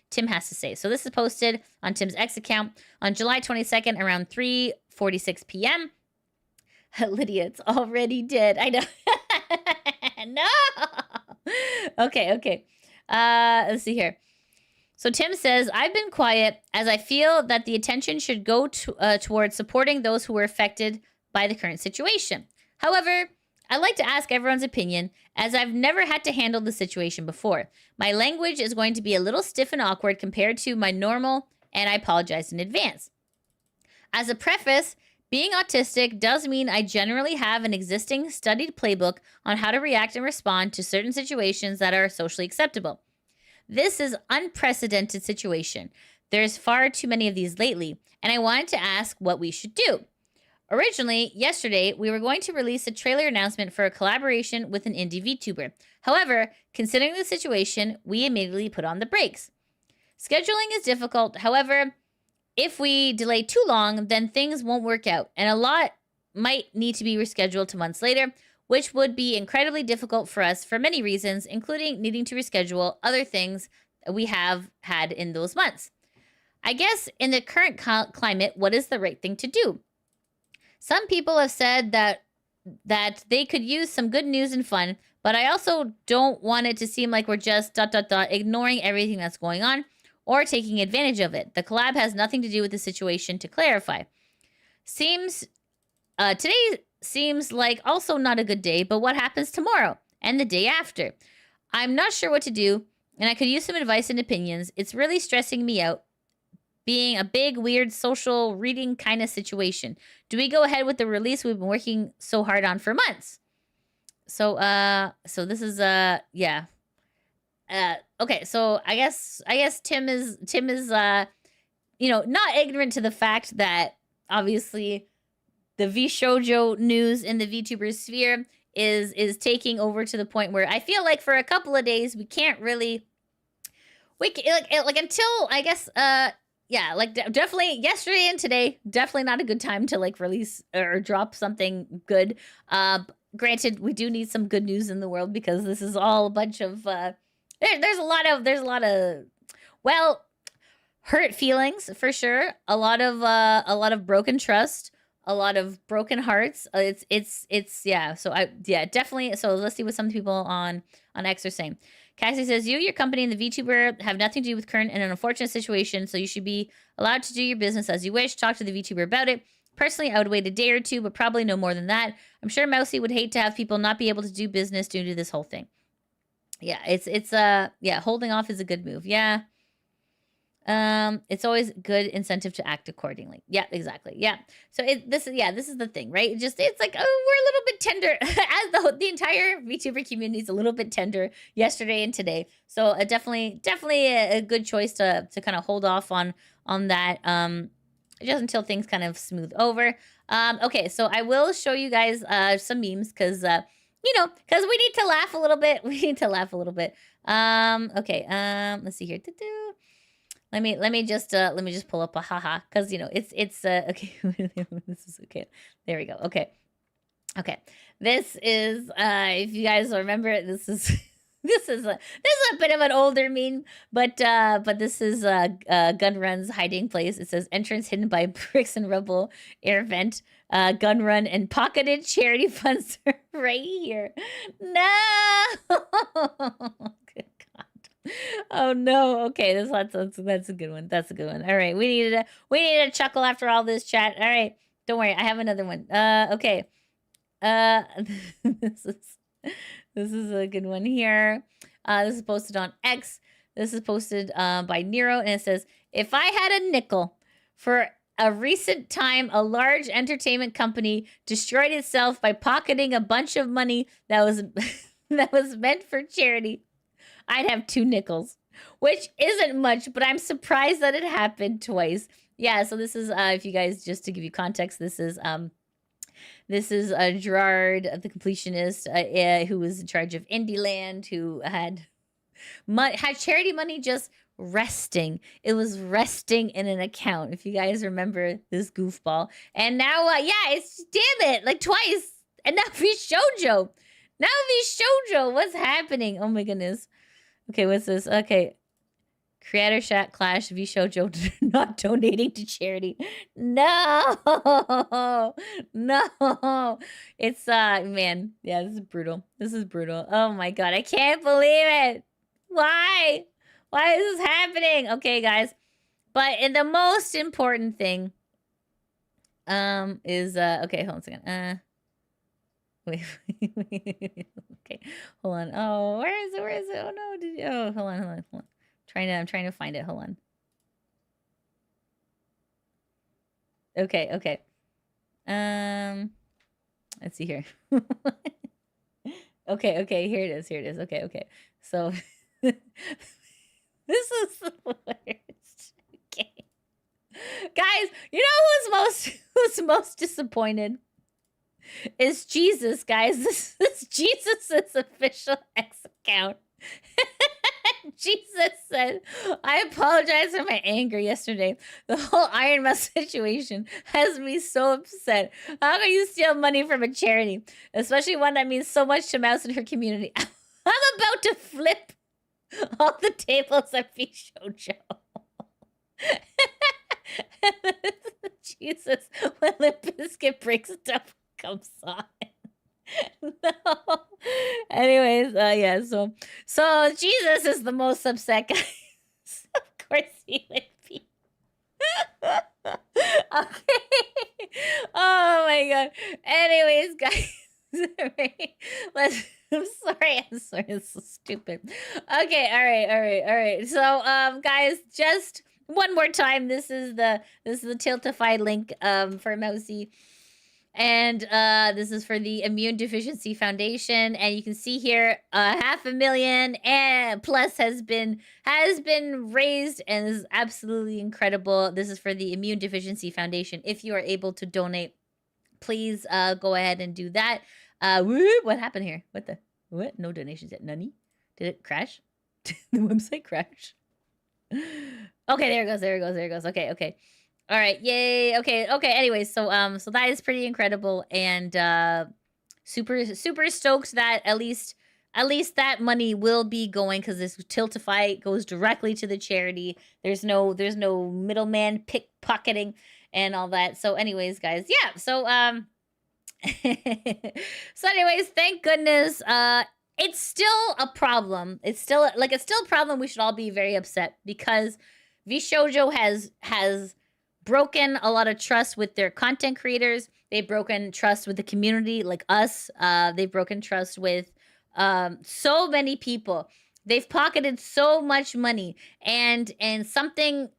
Tim has to say. So this is posted on Tim's X account on July 22nd around 3:46 p.m. Lidia, it's already dead. I know. No. Okay. Let's see here. So Tim says, I've been quiet as I feel that the attention should go towards supporting those who were affected by the current situation. However, I'd like to ask everyone's opinion as I've never had to handle the situation before. My language is going to be a little stiff and awkward compared to my normal, and I apologize in advance. As a preface, being autistic does mean I generally have an existing studied playbook on how to react and respond to certain situations that are socially acceptable. This is unprecedented situation. There's far too many of these lately, and I wanted to ask what we should do. Originally, yesterday, we were going to release a trailer announcement for a collaboration with an indie VTuber. However, considering the situation, we immediately put on the brakes. Scheduling is difficult. However, if we delay too long, then things won't work out, and a lot might need to be rescheduled to months later, which would be incredibly difficult for us for many reasons, including needing to reschedule other things we have had in those months. I guess in the current climate, what is the right thing to do? Some people have said that they could use some good news and fun, but I also don't want it to seem like we're just ... ignoring everything that's going on or taking advantage of it. The collab has nothing to do with the situation, to clarify. Today seems like also not a good day, but what happens tomorrow and the day after? I'm not sure what to do, and I could use some advice and opinions. It's really stressing me out, being a big, weird social reading kind of situation. Do we go ahead with the release we've been working so hard on for months? So this is yeah. Okay, so I guess Tim is not ignorant to the fact that obviously the VShojo news in the VTuber sphere is taking over to the point where I feel like for a couple of days we can't really until I guess definitely yesterday and today, definitely not a good time to release or drop something good. Granted, we do need some good news in the world because this is all a bunch of there's a lot of hurt feelings for sure, a lot of broken trust, a lot of broken hearts. It's definitely. So let's see what some people on X are saying. Cassie says, your company and the VTuber have nothing to do with current and an unfortunate situation, so you should be allowed to do your business as you wish. Talk to the VTuber about it. Personally, I would wait a day or two, but probably no more than that. I'm sure Mousy would hate to have people not be able to do business due to this whole thing. Yeah, it's holding off is a good move. Yeah. It's always good incentive to act accordingly. Yeah, exactly. Yeah. So this is the thing, right? It's like, oh, we're a little bit tender as the entire VTuber community is a little bit tender yesterday and today. So definitely a good choice to kind of hold off on that just until things kind of smooth over. Okay, so I will show you guys some memes because because we need to laugh a little bit. Okay, let's see here. Let me just pull up a haha because it's okay. This is okay. There we go. Okay. This is if you guys remember, this is This is a bit of an older meme, but this is Gun Run's hiding place. It says entrance hidden by bricks and rubble, air vent, Gun Run, and pocketed charity funds are right here. No. Good God. Oh no. Okay, that's a good one. That's a good one. All right, we needed a chuckle after all this chat. All right, don't worry, I have another one. Okay. This is a good one here. This is posted on X. This is posted by Nero, and it says, if I had a nickel for a recent time a large entertainment company destroyed itself by pocketing a bunch of money that was that was meant for charity, I'd have 2 nickels, which isn't much, but I'm surprised that it happened twice. Yeah, so this is if you guys, just to give you context, this is Gerard, the completionist, who was in charge of Indie Land, who had charity money just resting. It was resting in an account, if you guys remember this goofball. And now, it's, damn it, like twice. And now VShojo. Now VShojo, what's happening? Oh my goodness. Okay, what's this? Okay. Creator chat clash, VShojo not donating to charity. No. No. It's, man. Yeah, this is brutal. This is brutal. Oh my God. I can't believe it. Why? Why is this happening? Okay, guys. But the most important thing, is, okay, hold on a second. Wait. Okay, hold on. Oh, where is it? Where is it? Oh no. Hold on. I'm trying to find it. Hold on. Okay. Let's see here. Okay, here it is. Okay. So this is the worst. Okay. Guys, you know who's most disappointed? Is Jesus, guys. This is Jesus's official X account. Jesus said, I apologize for my anger yesterday. The whole IRONMOUSE situation has me so upset. How can you steal money from a charity? Especially one that means so much to Mouse and her community. I'm about to flip all the tables at VShojo. Jesus, when Limp Bizkit breaks stuff comes on. No. Anyways, yeah, so Jesus is the most upset, guys. Of course he would be. Okay. Oh my God. Anyways, guys. I'm sorry. It's so stupid. Okay, all right. So, guys, just one more time. This is the Tiltify link for Mousy. And this is for the Immune Deficiency Foundation, and you can see here 500,000 and plus has been raised, and this is absolutely incredible. This is for the Immune Deficiency Foundation. If you are able to donate, please go ahead and do that. What happened here? What? No donations yet. Nani? Did it crash? Did the website crash? Okay, there it goes. Okay. All right, yay. Okay. Anyways, so that is pretty incredible, and super stoked that at least that money will be going, because this Tiltify goes directly to the charity. There's no middleman pickpocketing and all that. So anyways, guys, yeah. So so anyways, thank goodness. It's still a problem. It's still a problem. We should all be very upset, because VShojo has broken a lot of trust with their content creators. They've broken trust with the community, like us. They've broken trust with so many people. They've pocketed so much money, and apparently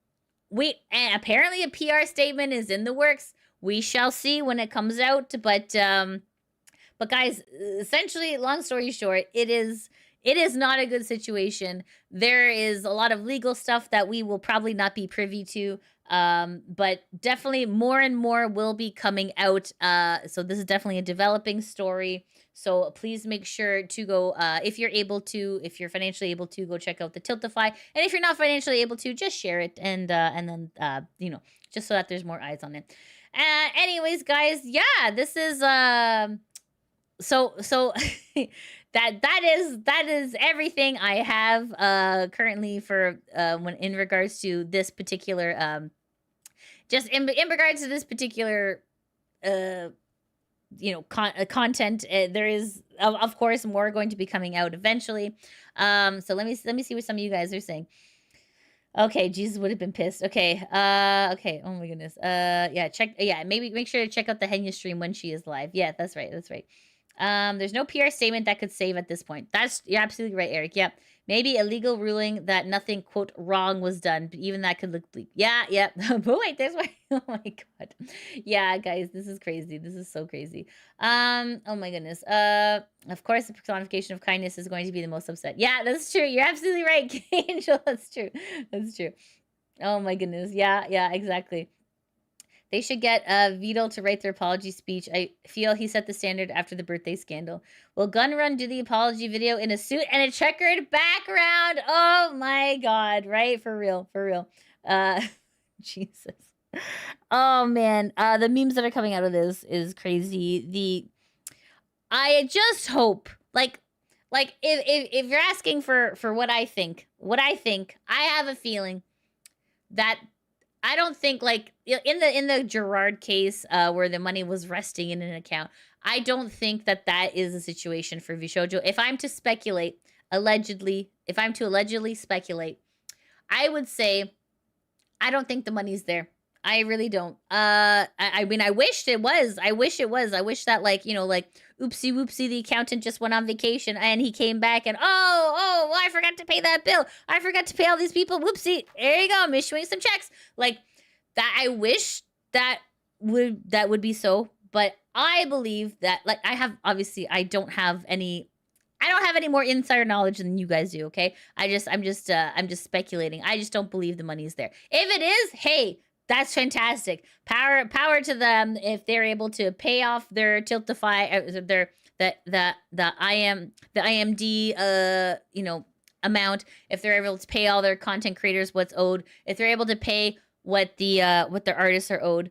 a PR statement is in the works. We shall see when it comes out. But guys, essentially, long story short, it is not a good situation. There is a lot of legal stuff that we will probably not be privy to. But definitely more and more will be coming out. So this is definitely a developing story. So please make sure to go, if you're financially able to, go check out the Tiltify. And if you're not financially able to, just share it, and then just so that there's more eyes on it. Anyways, guys, yeah, this is so that is everything I have currently for when in regards to this particular just in regards to this particular you know, content. There is of course more going to be coming out eventually. So let me see what some of you guys are saying. Okay, Jesus would have been pissed. Okay, okay. Oh my goodness. Yeah, maybe make sure to check out the Henya stream when she is live. Yeah, that's right. There's no PR statement that could save at this point. You're absolutely right, Eric. Yep. Maybe a legal ruling that nothing, quote, wrong was done, but even that could look bleak. Yeah. But wait, there's why. Oh my god. Yeah, guys, this is crazy. This is so crazy. Oh my goodness. Of course, the personification of kindness is going to be the most upset. Yeah, that's true. You're absolutely right, Angel. That's true. Oh my goodness. Yeah, exactly. They should get Vito to write their apology speech. I feel he set the standard after the birthday scandal. Will Gunrun do the apology video in a suit and a checkered background? Oh my god, right? For real. Jesus. Oh man, the memes that are coming out of this is crazy. I just hope, like if you're asking for what I think, I have a feeling that I don't think, like, in the Gerard case where the money was resting in an account, I don't think that is a situation for VShojo. If I'm to speculate, allegedly speculate, I would say I don't think the money's there. I really don't. I mean, I wish it was. I wish that, like, you know, like, oopsie whoopsie, the accountant just went on vacation and he came back and oh, I forgot to pay that bill. I forgot to pay all these people. Whoopsie. There you go. I'm issuing some checks. Like that. I wish that would be so, but I believe that, like, I don't have any more insider knowledge than you guys do. Okay. I'm just speculating. I just don't believe the money's there. If it is, hey, that's fantastic. Power to them if they're able to pay off their Tiltify, the IMD you know, amount. If they're able to pay all their content creators what's owed, if they're able to pay what their artists are owed.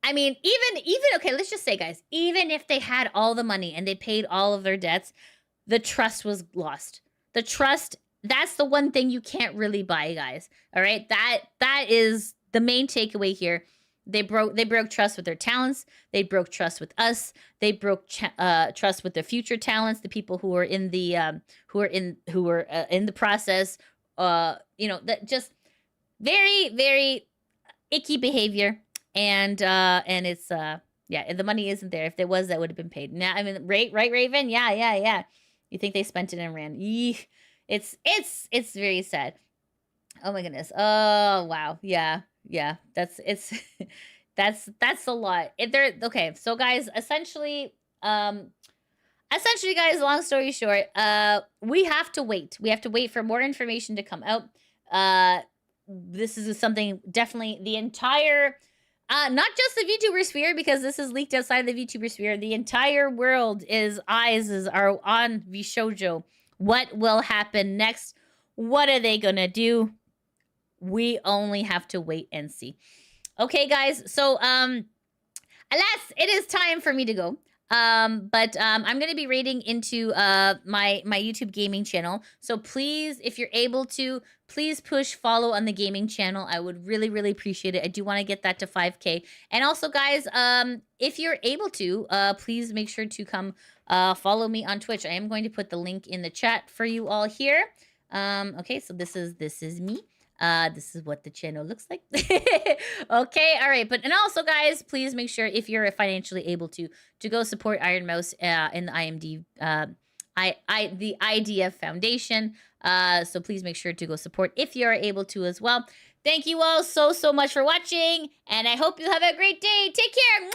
I mean, even okay, let's just say, guys, even if they had all the money and they paid all of their debts, the trust was lost. The trust. That's the one thing you can't really buy, guys. All right, that is the main takeaway here. They broke trust with their talents. They broke trust with us. They broke trust with their future talents, the people who are in the in the process. You know, that just very, very icky behavior. And it's yeah, the money isn't there. If there was, that would have been paid. Now, I mean, right, Raven? Yeah. You think they spent it and ran? Eek. It's very sad. Oh my goodness. Oh wow. Yeah. That's a lot. Okay. So guys, essentially, guys, long story short, we have to wait. We have to wait for more information to come out. This is something definitely the entire, not just the VTuber sphere, because this is leaked outside the VTuber sphere. The entire world eyes are on VShojo. What will happen next? What are they gonna do? We only have to wait and see. Okay, guys. So, alas, it is time for me to go. But I'm gonna be raiding into my YouTube gaming channel. So please, if you're able to, please push follow on the gaming channel. I would really, really appreciate it. I do want to get that to 5K. And also, guys, if you're able to, please make sure to come follow me on Twitch. I am going to put the link in the chat for you all here. Okay, so this is me. This is what the channel looks like. Okay, all right. And also, guys, please make sure, if you're financially able to go support IRONMOUSE in the IMD, the IDF Foundation. So please make sure to go support if you're able to as well. Thank you all so much for watching, and I hope you have a great day. Take care.